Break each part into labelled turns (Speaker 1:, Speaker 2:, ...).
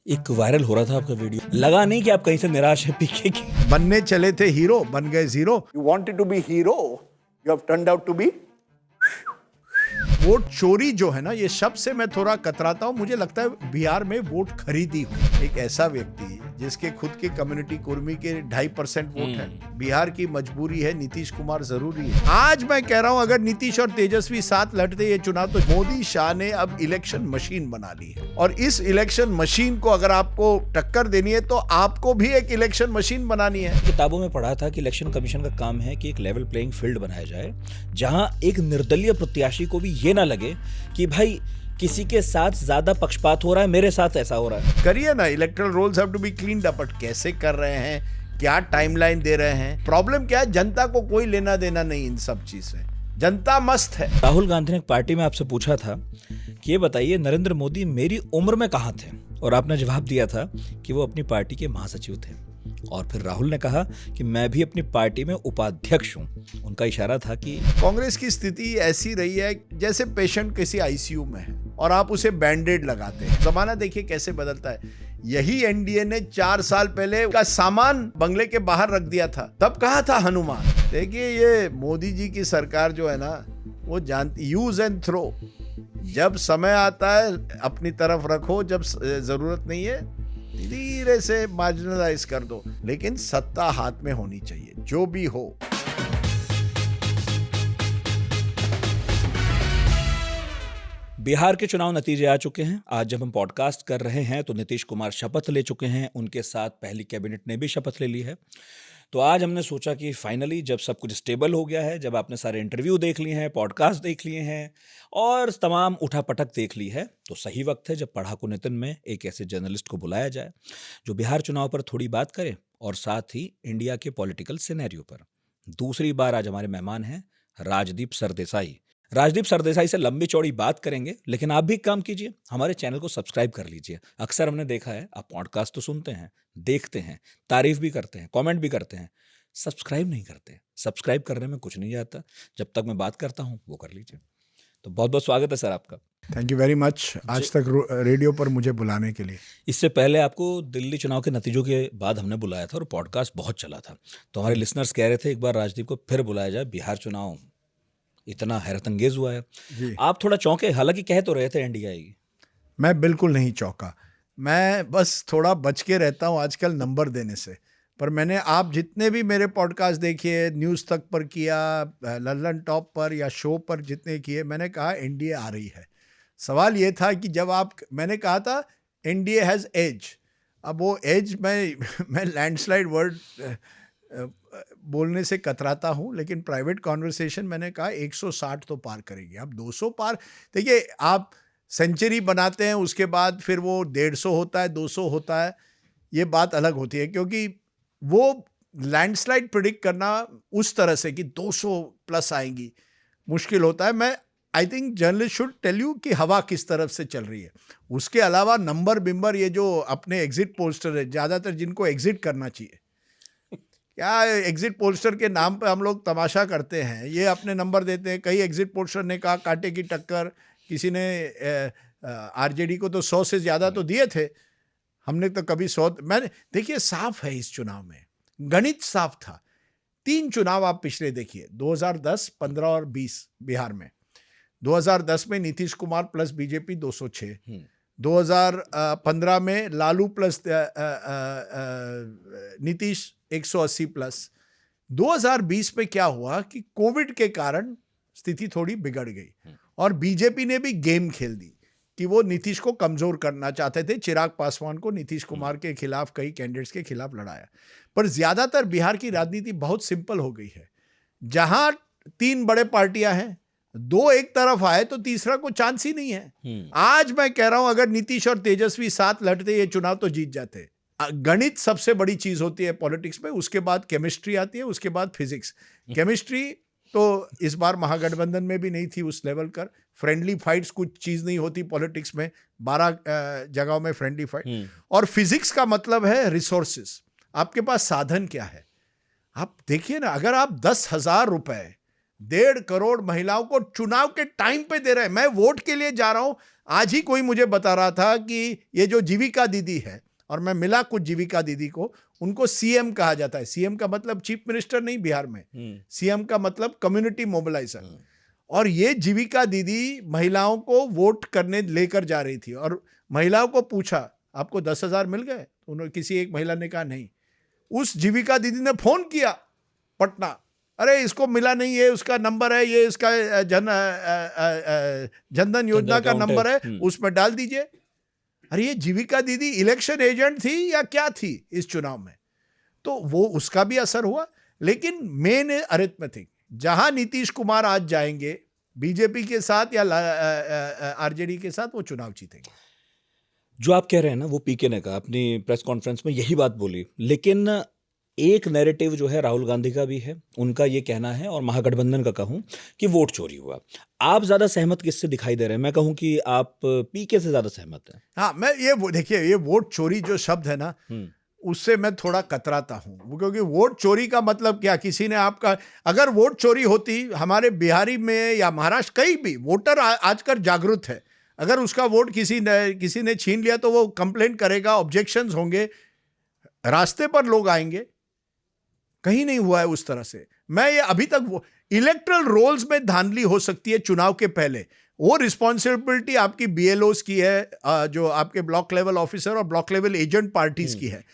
Speaker 1: एक वायरल हो रहा था आपका वीडियो, लगा नहीं कि आप कहीं से निराश हैं पीके की।
Speaker 2: बनने चले थे हीरो, बन गए zero.
Speaker 3: You wanted to be hero, you have turned out to be.
Speaker 2: Vote चोरी जो है ना, ये शब्द से मैं थोड़ा कतराता हूँ। मुझे लगता है बिहार में वोट खरीदी हुई। एक ऐसा व्यक्ति जिसके खुद के कम्युनिटी कुर्मी के 2.5% वोट है। बिहार की मजबूरी है, नीतीश कुमार जरूरी है। आज मैं कह रहा हूँ, अगर नीतीश और तेजस्वी साथ लड़ते ये चुनाव, तो मोदी शाह ने अब इलेक्शन मशीन बना ली है। और इस इलेक्शन मशीन को अगर आपको टक्कर देनी है, तो आपको भी एक इलेक्शन मशीन बनानी है।
Speaker 1: किताबों में पढ़ा था कि इलेक्शन कमीशन का काम है कि एक लेवल प्लेइंग फील्ड बनाया जाए, जहां एक निर्दलीय प्रत्याशी को भी ये ना लगे कि भाई किसी के साथ ज्यादा पक्षपात हो रहा है, मेरे साथ ऐसा हो रहा है।
Speaker 2: करिए ना, electoral rolls have to be cleaned up. But कैसे कर रहे हैं, क्या टाइमलाइन दे रहे हैं? प्रॉब्लम क्या है, जनता को कोई लेना देना नहीं इन सब चीज से। जनता मस्त है।
Speaker 1: राहुल गांधी ने एक पार्टी में आपसे पूछा था कि ये बताइए नरेंद्र मोदी मेरी उम्र में कहां थे, और आपने जवाब दिया था कि वो अपनी पार्टी के महासचिव थे। और फिर राहुल ने कहा कि मैं भी अपनी पार्टी में उपाध्यक्ष हूं। उनका इशारा था कि
Speaker 2: कांग्रेस की स्थिति ऐसी रही है जैसे पेशेंट किसी आईसीयू में है और आप उसे बैंडेड लगाते हैं। जमाना देखिए कैसे बदलता है। यही एनडीए ने 4 साल पहले का सामान बंगले के बाहर रख दिया था, तब कहा था हनुमान। देखिए, ये मोदी जी की सरकार जो है ना, वो जानती, यूज एंड थ्रो। जब समय आता है अपनी तरफ रखो, जब जरूरत नहीं है धीरे से मार्जिनलाइज कर दो, लेकिन सत्ता हाथ में होनी चाहिए, जो भी हो।
Speaker 1: बिहार के चुनाव नतीजे आ चुके हैं। आज जब हम पॉडकास्ट कर रहे हैं तो नीतीश कुमार शपथ ले चुके हैं, उनके साथ पहली कैबिनेट ने भी शपथ ले ली है। तो आज हमने सोचा कि फाइनली जब सब कुछ स्टेबल हो गया है, जब आपने सारे इंटरव्यू देख लिए हैं, पॉडकास्ट देख लिए हैं और तमाम उठापटक देख ली है, तो सही वक्त है जब पढ़ाकू नितिन में एक ऐसे जर्नलिस्ट को बुलाया जाए जो बिहार चुनाव पर थोड़ी बात करे और साथ ही इंडिया के पॉलिटिकल सिनेरियो पर। दूसरी बार आज हमारे मेहमान हैं राजदीप सरदेसाई। राजदीप सरदेसाई से लंबी चौड़ी बात करेंगे, लेकिन आप भी काम कीजिए, हमारे चैनल को सब्सक्राइब कर लीजिए। अक्सर हमने देखा है आप पॉडकास्ट तो सुनते हैं, देखते हैं, तारीफ भी करते हैं, कमेंट भी करते हैं, सब्सक्राइब नहीं करते। सब्सक्राइब करने में कुछ नहीं जाता, जब तक मैं बात करता हूं वो कर लीजिए। तो बहुत बहुत स्वागत है सर आपका।
Speaker 2: थैंक यू वेरी मच, आज तक रेडियो पर मुझे बुलाने के लिए।
Speaker 1: इससे पहले आपको दिल्ली चुनाव के नतीजों के बाद हमने बुलाया था और पॉडकास्ट बहुत चला था, तो हमारे लिसनर्स कह रहे थे एक बार राजदीप को फिर बुलाया जाए, बिहार चुनाव इतना हैरतअंगेज हुआ है
Speaker 2: जी।
Speaker 1: आप थोड़ा चौंके, हालांकि कह तो रहे थे एनडीए आएगी।
Speaker 2: मैं बिल्कुल नहीं चौंका, मैं बस थोड़ा बच के रहता हूँ आजकल नंबर देने से। पर मैंने, आप जितने भी मेरे पॉडकास्ट देखिए, न्यूज़ तक पर किया, लल्लन टॉप पर या शो पर जितने किए, मैंने कहा एनडीए आ रही है। सवाल ये था कि जब मैंने कहा था एनडीए हैज़ एज। अब वो एज मैं लैंडस्लाइड वर्ड बोलने से कतराता हूँ, लेकिन प्राइवेट कॉन्वर्सेशन मैंने कहा 160 तो पार करेगी। अब 200 पार, देखिए आप सेंचुरी बनाते हैं, उसके बाद फिर वो 150 होता है, 200 होता है, ये बात अलग होती है। क्योंकि वो लैंडस्लाइड प्रिडिक्ट करना उस तरह से कि 200 प्लस आएंगी, मुश्किल होता है। मैं I think journalist should tell you कि हवा किस तरफ से चल रही है। उसके अलावा नंबर बिम्बर, ये जो अपने एग्जिट पोस्टर है, ज़्यादातर जिनको एग्जिट करना चाहिए, क्या एग्जिट पोस्टर के नाम पे हम लोग तमाशा करते हैं, ये अपने नंबर देते हैं। कई एग्जिट पोस्टर ने कहा कांटे की टक्कर, किसी ने आरजेडी को तो 100 से ज़्यादा तो दिए थे, हमने तो कभी 100। मैंने, देखिए साफ है इस चुनाव में, गणित साफ था। 3 चुनाव आप पिछले देखिए, 2010, 15 और 20 बिहार में। 2010 में नीतीश कुमार प्लस बीजेपी 206, 2015 में लालू प्लस नीतीश 180 प्लस। 2020 में क्या हुआ कि कोविड के कारण स्थिति थोड़ी बिगड़ गई और बीजेपी ने भी गेम खेल दी कि वो नीतीश को कमजोर करना चाहते थे। चिराग पासवान को नीतीश कुमार के खिलाफ, कई कैंडिडेट्स के खिलाफ लड़ाया। पर ज्यादातर बिहार की राजनीति बहुत सिंपल हो गई है। जहां 3 बड़े पार्टियां हैं, 2 एक तरफ आए तो तीसरा को चांस ही नहीं है। आज मैं कह रहा हूं, अगर नीतीश और तेजस्वी साथ लड़ते ये चुनाव तो जीत जाते। गणित सबसे बड़ी चीज होती है पॉलिटिक्स में, उसके बाद केमिस्ट्री आती है, उसके बाद फिजिक्स। केमिस्ट्री तो इस बार महागठबंधन में भी नहीं थी उस लेवल कर। फ्रेंडली फाइट्स कुछ चीज नहीं होती पॉलिटिक्स में, 12 जगहों में फ्रेंडली फाइट। और फिजिक्स का मतलब है रिसोर्सेस, आपके पास साधन क्या है। आप देखिए ना, अगर आप 10,000 रुपए 1.5 करोड़ महिलाओं को चुनाव के टाइम पे दे रहे हैं। मैं वोट के लिए जा रहा हूं। आज ही कोई मुझे बता रहा था कि ये जो जीविका दीदी है, और मैं मिला कुछ जीविका दीदी को, उनको सीएम कहा जाता है। सीएम का मतलब चीफ मिनिस्टर नहीं बिहार में, सीएम का मतलब कम्युनिटी मोबिलाइजर। और ये जीविका दीदी महिलाओं को वोट करने लेकर जा रही थी, और महिलाओं को पूछा आपको 10,000 मिल गए? उन्होंने, किसी एक महिला ने कहा नहीं। उस जीविका दीदी ने फोन किया पटना, अरे इसको मिला नहीं, ये उसका नंबर है, ये इसका जनधन योजना का नंबर है, उसमें डाल दीजिए। अरे ये जीविका दीदी इलेक्शन एजेंट थी या क्या थी इस चुनाव में? तो वो उसका भी असर हुआ। लेकिन मेन अरिथमेटिक, जहां नीतीश कुमार आज जाएंगे बीजेपी के साथ या आरजेडी के साथ, वो चुनाव जीतेंगे।
Speaker 1: जो आप कह रहे हैं ना, वो पीके ने कहा अपनी प्रेस कॉन्फ्रेंस में, यही बात बोली। लेकिन एक नैरेटिव जो है राहुल गांधी का भी है, उनका ये कहना है, और महागठबंधन का कहूं कि वोट चोरी हुआ। आप ज्यादा सहमत किससे दिखाई दे रहे हैं? मैं कहूं कि आप पीके से ज्यादा सहमत हैं।
Speaker 2: हाँ, मैं देखिए, ये वोट चोरी जो शब्द है ना, उससे मैं थोड़ा कतराता हूं, क्योंकि वोट चोरी का मतलब क्या? किसी ने आपका, अगर वोट चोरी होती, हमारे बिहारी में या महाराष्ट्र, कहीं भी वोटर आजकल जागरूक है। अगर उसका वोट किसी ने छीन लिया तो वो कंप्लेंट करेगा, ऑब्जेक्शंस होंगे, रास्ते पर लोग आएंगे। कहीं नहीं हुआ है उस तरह से। मैं ये अभी तक, वो इलेक्ट्रल रोल्स में धांधली हो सकती है चुनाव के पहले, वो रिस्पॉन्सिबिलिटी आपकी बीएलओस की है, जो आपके ब्लॉक लेवल ऑफिसर और ब्लॉक लेवल एजेंट पार्टीज की है।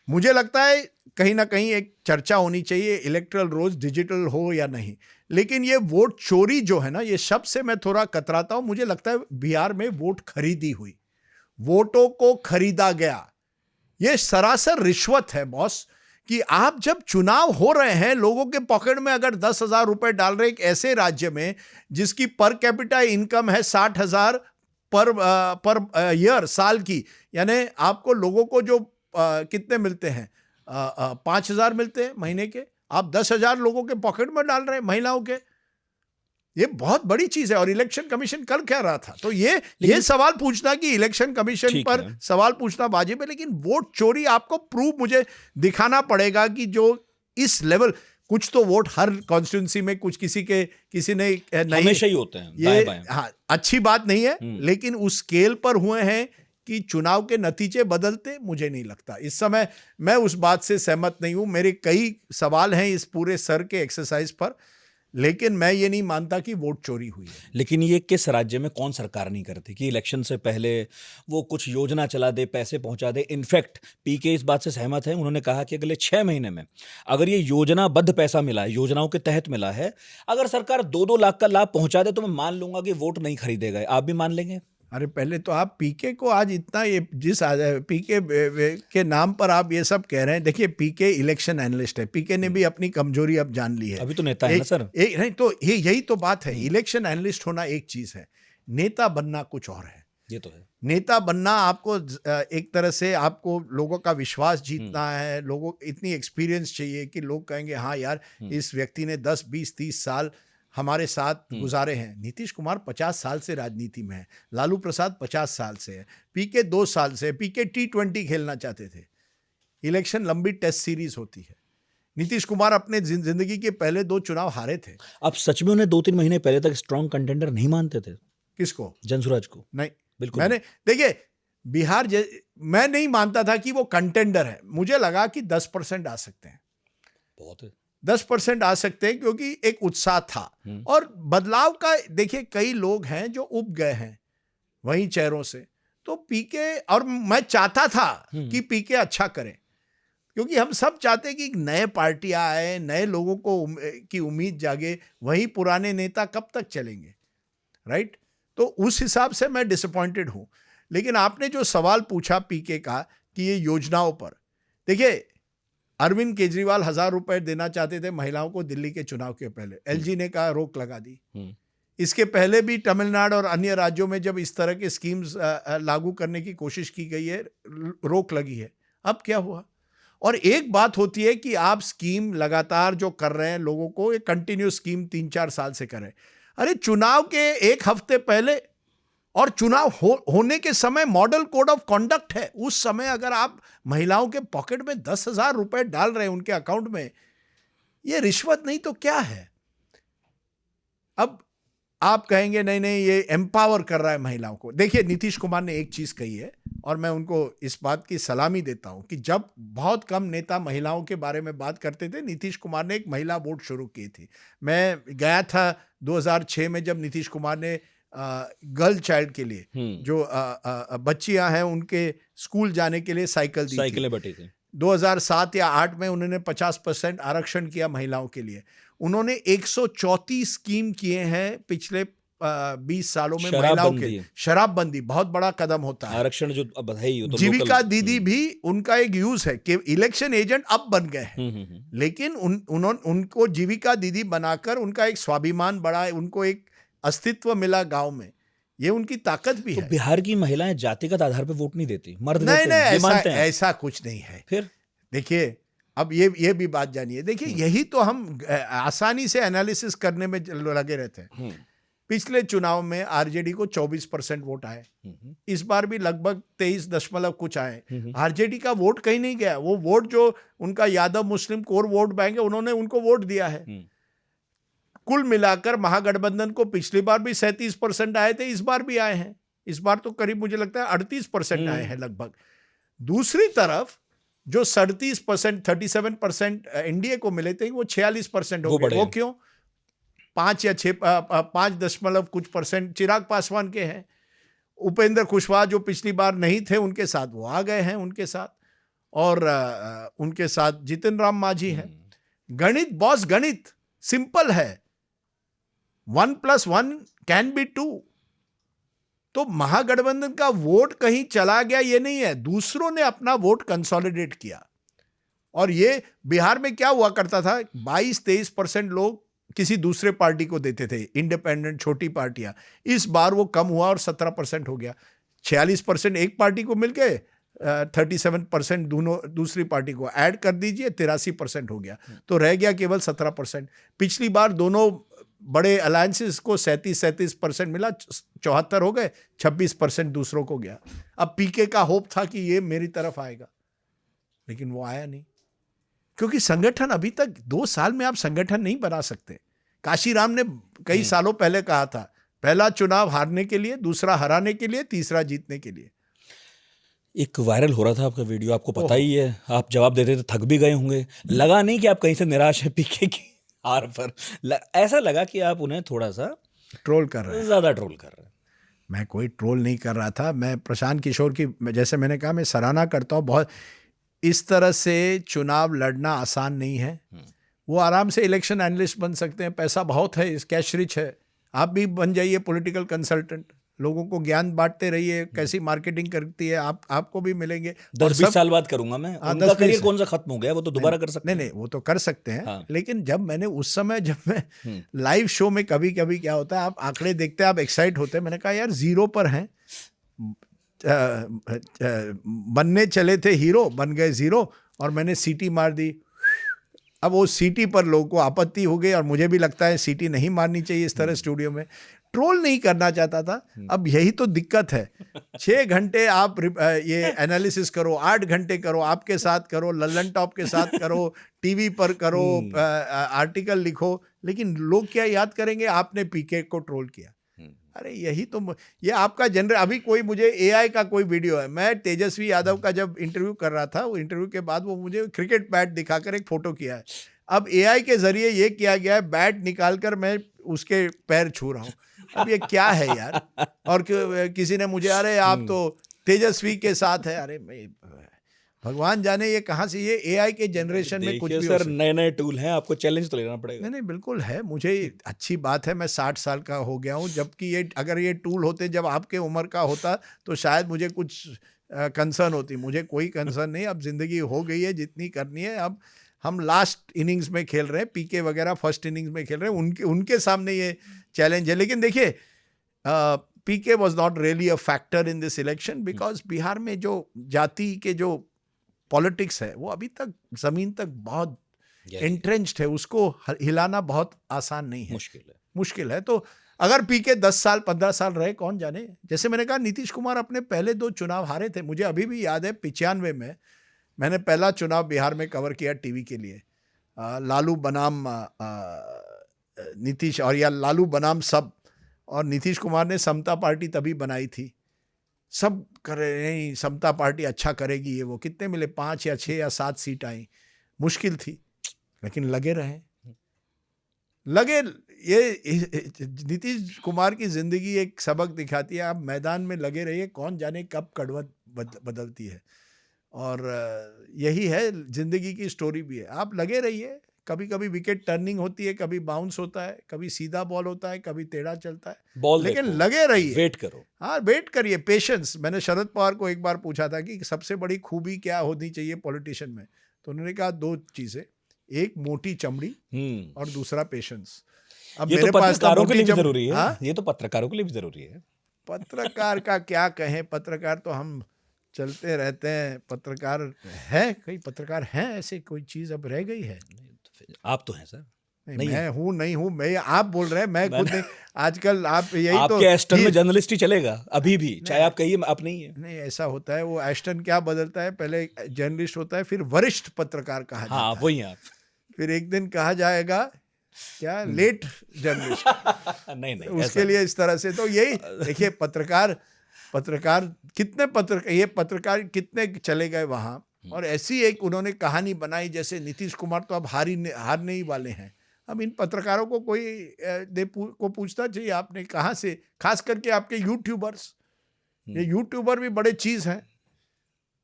Speaker 2: मुझे लगता है कहीं ना कहीं एक चर्चा होनी चाहिए, इलेक्ट्रल रोल्स डिजिटल हो या नहीं। लेकिन ये वोट चोरी जो है ना, ये शब्द से मैं थोड़ा कतराता हूं। मुझे लगता है बिहार में वोट खरीदी हुई, वोटों को खरीदा गया। ये सरासर रिश्वत है बॉस, कि आप जब चुनाव हो रहे हैं, लोगों के पॉकेट में अगर 10,000 रुपए डाल रहे, एक ऐसे राज्य में जिसकी पर कैपिटा इनकम है 60,000 पर ईयर, साल की, यानी आपको लोगों को जो कितने मिलते हैं, 5,000 मिलते हैं महीने के, आप 10,000 लोगों के पॉकेट में डाल रहे हैं, महिलाओं के। ये बहुत बड़ी चीज है। और इलेक्शन कमीशन कल कह रहा था, तो ये सवाल पूछना कि इलेक्शन कमीशन पर सवाल पूछना वाजिब है, लेकिन वोट चोरी आपको प्रूव मुझे दिखाना पड़ेगा कि जो इस लेवल, कुछ तो वोट हर कॉन्स्टिट्यूंसी में कुछ किसी ने नहीं,
Speaker 1: हमेशा ही होते हैं,
Speaker 2: ये हाँ, अच्छी बात नहीं है, लेकिन उस स्केल पर हुए हैं कि चुनाव के नतीजे बदलते, मुझे नहीं लगता। इस समय मैं उस बात से सहमत नहीं हूं। मेरे कई सवाल हैं इस पूरे सर के एक्सरसाइज पर, लेकिन मैं ये नहीं मानता कि वोट चोरी हुई है।
Speaker 1: लेकिन ये किस राज्य में कौन सरकार नहीं करती कि इलेक्शन से पहले वो कुछ योजना चला दे, पैसे पहुंचा दे? इनफैक्ट पीके इस बात से सहमत है। उन्होंने कहा कि अगले 6 महीने में अगर ये योजनाबद्ध पैसा मिला है, योजनाओं के तहत मिला है, अगर सरकार 2-2 लाख का लाभ पहुंचा दे, तो मैं मान लूंगा कि वोट नहीं खरीदे गए। आप भी मान लेंगे?
Speaker 2: अरे पहले तो आप पीके को आज इतना, ये जिस पीके के नाम पर आप ये सब कह रहे हैं, देखिए पीके इलेक्शन एनालिस्ट है, पीके ने भी अपनी कमजोरी अब जान ली है।
Speaker 1: अभी तो नेता है ना सर।
Speaker 2: नहीं तो यही तो बात है। इलेक्शन एनालिस्ट होना एक चीज है, नेता बनना कुछ और है।
Speaker 1: ये तो है।
Speaker 2: नेता बनना आपको एक तरह से आपको लोगों का विश्वास जीतना है, लोगों इतनी एक्सपीरियंस चाहिए कि लोग कहेंगे हाँ यार, इस व्यक्ति ने 10, 20, 30 साल हमारे साथ गुजारे हैं। नीतीश कुमार 50 साल से राजनीति में है, लालू प्रसाद 50 साल से है, पीके 2 साल से। पीके T20 खेलना चाहते थे। इलेक्शन लंबी टेस्ट सीरीज होती है। नीतीश कुमार अपने जिंदगी के पहले 2 चुनाव हारे थे।
Speaker 1: आप सच में उन्हें 2-3 महीने पहले तक स्ट्रॉन्ग कंटेंडर नहीं मानते थे?
Speaker 2: किसको?
Speaker 1: जनसुराज को?
Speaker 2: नहीं,
Speaker 1: बिल्कुल।
Speaker 2: मैंने, देखिए बिहार मैं नहीं मानता था कि वो कंटेंडर है। मुझे लगा कि 10% आ सकते हैं,
Speaker 1: बहुत है,
Speaker 2: 10% आ सकते हैं, क्योंकि एक उत्साह था। और बदलाव का, देखिए कई लोग हैं जो उब गए हैं वही चेहरों से। तो पीके, और मैं चाहता था कि पीके अच्छा करें, क्योंकि हम सब चाहते हैं कि नए पार्टियां आए, नए लोगों को की उम्मीद जागे। वही पुराने नेता कब तक चलेंगे, राइट? तो उस हिसाब से मैं डिसअपॉइंटेड हूं। लेकिन आपने जो सवाल पूछा पीके का कि ये योजनाओं पर, देखिए अरविंद केजरीवाल 1,000 रुपए देना चाहते थे महिलाओं को दिल्ली के चुनाव के पहले, एलजी ने कहा रोक लगा दी। इसके पहले भी तमिलनाडु और अन्य राज्यों में जब इस तरह के स्कीम्स लागू करने की कोशिश की गई है, रोक लगी है। अब क्या हुआ? और एक बात होती है कि आप स्कीम लगातार जो कर रहे हैं लोगों को, एक कंटिन्यूस स्कीम 3-4 साल से कर रहे हैं। अरे चुनाव के 1 हफ्ते पहले और चुनाव होने के समय मॉडल कोड ऑफ कॉन्डक्ट है, उस समय अगर आप महिलाओं के पॉकेट में 10,000 रुपए डाल रहे हैं उनके अकाउंट में, ये रिश्वत नहीं तो क्या है? अब आप कहेंगे नहीं नहीं ये एम्पावर कर रहा है महिलाओं को। देखिए नीतीश कुमार ने एक चीज़ कही है और मैं उनको इस बात की सलामी देता हूं कि जब बहुत कम नेता महिलाओं के बारे में बात करते थे, नीतीश कुमार ने एक महिला वोट शुरू की थी। मैं गया था 2006 में जब नीतीश कुमार ने गर्ल चाइल्ड के लिए जो बच्चियां हैं उनके स्कूल जाने के लिए साइकिलें
Speaker 1: बटी थी।
Speaker 2: 2007 या 8 में उन्होंने 50% आरक्षण किया महिलाओं के लिए। उन्होंने 134 स्कीम किए हैं पिछले 20 सालों में महिलाओं के लिए। शराबबंदी बहुत बड़ा कदम होता है।
Speaker 1: आरक्षण जो अब है ही, तो
Speaker 2: जीविका दीदी भी उनका एक यूज है कि इलेक्शन एजेंट अब बन गए हैं, लेकिन उनको जीविका दीदी बनाकर उनका एक स्वाभिमान बढ़ा है, उनको एक अस्तित्व मिला गांव में। ये उनकी ताकत भी
Speaker 1: तो
Speaker 2: है।
Speaker 1: बिहार की महिलाएं जातिगत आधार पर वोट नहीं देती, मर्द
Speaker 2: नहीं
Speaker 1: देते हैं, ये मानते हैं।
Speaker 2: ऐसा कुछ नहीं है।
Speaker 1: फिर
Speaker 2: देखिए अब ये भी बात जानिए। देखिए यही तो हम आसानी से एनालिसिस करने में लगे रहते हैं। पिछले चुनाव में आरजेडी को 24% वोट आए, इस बार भी लगभग 23 दशमलव कुछ आए। आरजेडी का वोट कहीं नहीं गया। वो वोट जो उनका यादव मुस्लिम कोर वोट बैंक है, उन्होंने उनको वोट दिया है। कुल मिलाकर महागठबंधन को पिछली बार भी 37% आए थे, इस बार भी आए हैं। इस बार तो करीब मुझे लगता है 38% आए हैं लगभग। दूसरी तरफ जो 37%, 37% एनडीए को मिले थे, वो 46% हो गए। वो क्यों? 5 दशमलव कुछ परसेंट चिराग पासवान के हैं। उपेंद्र कुशवाहा जो पिछली बार नहीं थे उनके साथ वो आ गए हैं उनके साथ, और उनके साथ जितिन राम मांझी हैं। गणित बॉस, गणित सिंपल है, 1 + 1 कैन बी 2। तो महागठबंधन का वोट कहीं चला गया ये नहीं है, दूसरों ने अपना वोट कंसोलिडेट किया। और ये बिहार में क्या हुआ करता था, 22-23% लोग किसी दूसरे पार्टी को देते थे, इंडिपेंडेंट छोटी पार्टियां। इस बार वो कम हुआ और 17% हो गया। 46% एक पार्टी को मिल गए, 37% दूसरी पार्टी को ऐड कर दीजिए, 83% हो गया। तो रह गया केवल 17%। पिछली बार दोनों बड़े अलायंसेस को 37% मिला, 74 हो गए, 26% दूसरों को गया। अब पीके का होप था कि ये मेरी तरफ आएगा, लेकिन वो आया नहीं, क्योंकि संगठन अभी तक 2 साल में आप संगठन नहीं बना सकते। काशीराम ने कई सालों पहले कहा था, पहला चुनाव हारने के लिए, दूसरा हराने के लिए, तीसरा जीतने के लिए।
Speaker 1: एक वायरल हो रहा था आपका वीडियो, आपको पता ही है, आप जवाब देते थे, थक भी गए होंगे। लगा नहीं कि आप कहीं से निराश है पीके की हार पर? ऐसा लगा कि आप उन्हें थोड़ा सा
Speaker 2: ट्रोल कर रहे हैं,
Speaker 1: ज्यादा ट्रोल कर रहे हैं।
Speaker 2: मैं कोई ट्रोल नहीं कर रहा था। मैं प्रशांत किशोर की, जैसे मैंने कहा, मैं सराहना करता हूँ बहुत। इस तरह से चुनाव लड़ना आसान नहीं है। वो आराम से इलेक्शन एनालिस्ट बन सकते हैं, पैसा बहुत है, इस कैश रिच है। आप भी बन जाइए पॉलिटिकल कंसल्टेंट, लोगों को ज्ञान बांटते रहिए, कैसी मार्केटिंग करती है, आपको भी मिलेंगे।
Speaker 1: 10-20 साल बाद करूंगा मैं। उनका करियर कौन सा खत्म हो गया, वो तो दोबारा कर सकते हैं।
Speaker 2: नहीं, वो तो कर सकते हैं।
Speaker 1: हाँ।
Speaker 2: लेकिन जब मैंने उस समय, जब मैं लाइव शो में कभी कभी क्या होता है, आप आंकड़े देखते हैं, आप एक्साइट होते हैं। मैंने कहा यार 0 पर हैं, बनने चले थे हीरो, बन गए 0, और मैंने सीटी मार दी। अब वो सीटी पर लोगों को आपत्ति हो गई, और मुझे भी लगता है सीटी नहीं मारनी चाहिए इस तरह स्टूडियो में। ट्रोल नहीं करना चाहता था। अब यही तो दिक्कत है। 6 घंटे आप ये एनालिसिस करो, 8 घंटे करो, आपके साथ करो, लल्लन टॉप के साथ करो, टीवी पर करो, आर्टिकल लिखो, लेकिन लोग क्या याद करेंगे, आपने पीके को ट्रोल किया। अरे यही तो, ये आपका अभी कोई मुझे एआई का कोई वीडियो है, मैं तेजस्वी यादव का जब इंटरव्यू कर रहा था, वो इंटरव्यू के बाद वो मुझे क्रिकेट बैट दिखाकर एक फोटो किया है। अब एआई के जरिए ये किया गया है, बैट निकालकर मैं उसके पैर छू रहा हूँ। अब ये क्या है यार? और किसी ने मुझे, अरे आप तो तेजस्वी के साथ है। अरे मैं, भगवान जाने ये कहाँ से, ये एआई के जनरेशन में कुछ भी
Speaker 1: सर, नए टूल हैं, आपको चैलेंज तो लेना पड़ेगा।
Speaker 2: नहीं, बिल्कुल है। मुझे अच्छी बात है, मैं 60 साल का हो गया हूँ, जबकि अगर ये टूल होते जब आपके उम्र का होता तो शायद मुझे कुछ कंसर्न होती। मुझे कोई कंसर्न नहीं, अब जिंदगी हो गई है जितनी करनी है। अब हम लास्ट इनिंग्स में खेल रहे हैं, पीके वगैरह फर्स्ट इनिंग्स में खेल रहे हैं, उनके सामने ये चैलेंज है। लेकिन देखिए, PK was not really a factor in this election, because Bihar में जो जाति के जो पॉलिटिक्स है वो अभी तक जमीन तक बहुत एंट्रेंच्ड है, उसको हिलाना बहुत आसान नहीं है, मुश्किल है। तो अगर पीके 10 साल 15 साल रहे, कौन जाने। जैसे मैंने कहा, नीतीश कुमार अपने पहले 2 चुनाव हारे थे। मुझे अभी भी याद है 95 में मैंने पहला चुनाव बिहार में कवर किया टीवी के लिए। लालू बनाम नीतीश और या लालू बनाम सब, और नीतीश कुमार ने समता पार्टी तभी बनाई थी, सब कर रहे नहीं समता पार्टी अच्छा करेगी ये वो, कितने मिले 5 या 6 या 7 सीट आई, मुश्किल थी, लेकिन लगे रहे लगे। ये नीतीश कुमार की जिंदगी एक सबक दिखाती है, आप मैदान में लगे रहिए, कौन जाने कब कड़वत बदलती है, और यही है जिंदगी की स्टोरी भी है। आप लगे रहिए, कभी कभी विकेट टर्निंग होती है, कभी बाउंस होता है, कभी सीधा बॉल होता है, कभी टेढ़ा चलता है,
Speaker 1: बॉल
Speaker 2: लेकिन
Speaker 1: देखो,
Speaker 2: लगे रहिए,
Speaker 1: वेट करो।
Speaker 2: हाँ वेट करिए, पेशेंस। मैंने शरद पवार को एक बार पूछा था कि सबसे बड़ी खूबी क्या होनी चाहिए पॉलिटिशियन में, तो उन्होंने कहा 2 चीजें, एक मोटी चमड़ी और दूसरा पेशेंस। अब
Speaker 1: ये
Speaker 2: मेरे
Speaker 1: तो
Speaker 2: पास
Speaker 1: पत्रकारों के लिए भी
Speaker 2: चमड़ी,
Speaker 1: जरूरी है।
Speaker 2: हाँ?
Speaker 1: ये तो पत्रकारों के लिए भी जरूरी है।
Speaker 2: पत्रकार का क्या कहें, पत्रकार तो हम चलते रहते हैं, पत्रकार है, कई पत्रकार हैं ऐसे, कोई चीज अब रह गई है?
Speaker 1: आप तो हैं सर।
Speaker 2: नहीं मैं हूँ नहीं हूँ, मैं, आप बोल रहे हैं, मैं खुद नहीं। आजकल आप यही तो
Speaker 1: आपके एस्टन में जर्नलिस्ट ही चलेगा अभी भी, चाहे आप कहिए आप नहीं है।
Speaker 2: नहीं ऐसा होता है, वो एस्टन क्या बदलता है, पहले जर्नलिस्ट होता है, फिर वरिष्ठ पत्रकार कहा जाता
Speaker 1: हाँ
Speaker 2: है,
Speaker 1: वही आप।
Speaker 2: फिर एक दिन कहा जाएगा क्या, लेट जर्नलिस्ट।
Speaker 1: नहीं नहीं,
Speaker 2: उसके लिए इस तरह से, तो यही देखिए, पत्रकार कितने ये पत्रकार कितने चले गए वहां, और ऐसी एक उन्होंने कहानी बनाई, जैसे नीतीश कुमार तो अब हारने ही वाले हैं। अब इन पत्रकारों को कोई को पूछना चाहिए, आपने कहाँ से, खास करके आपके यूट्यूबर्स, ये यूट्यूबर भी बड़े चीज हैं,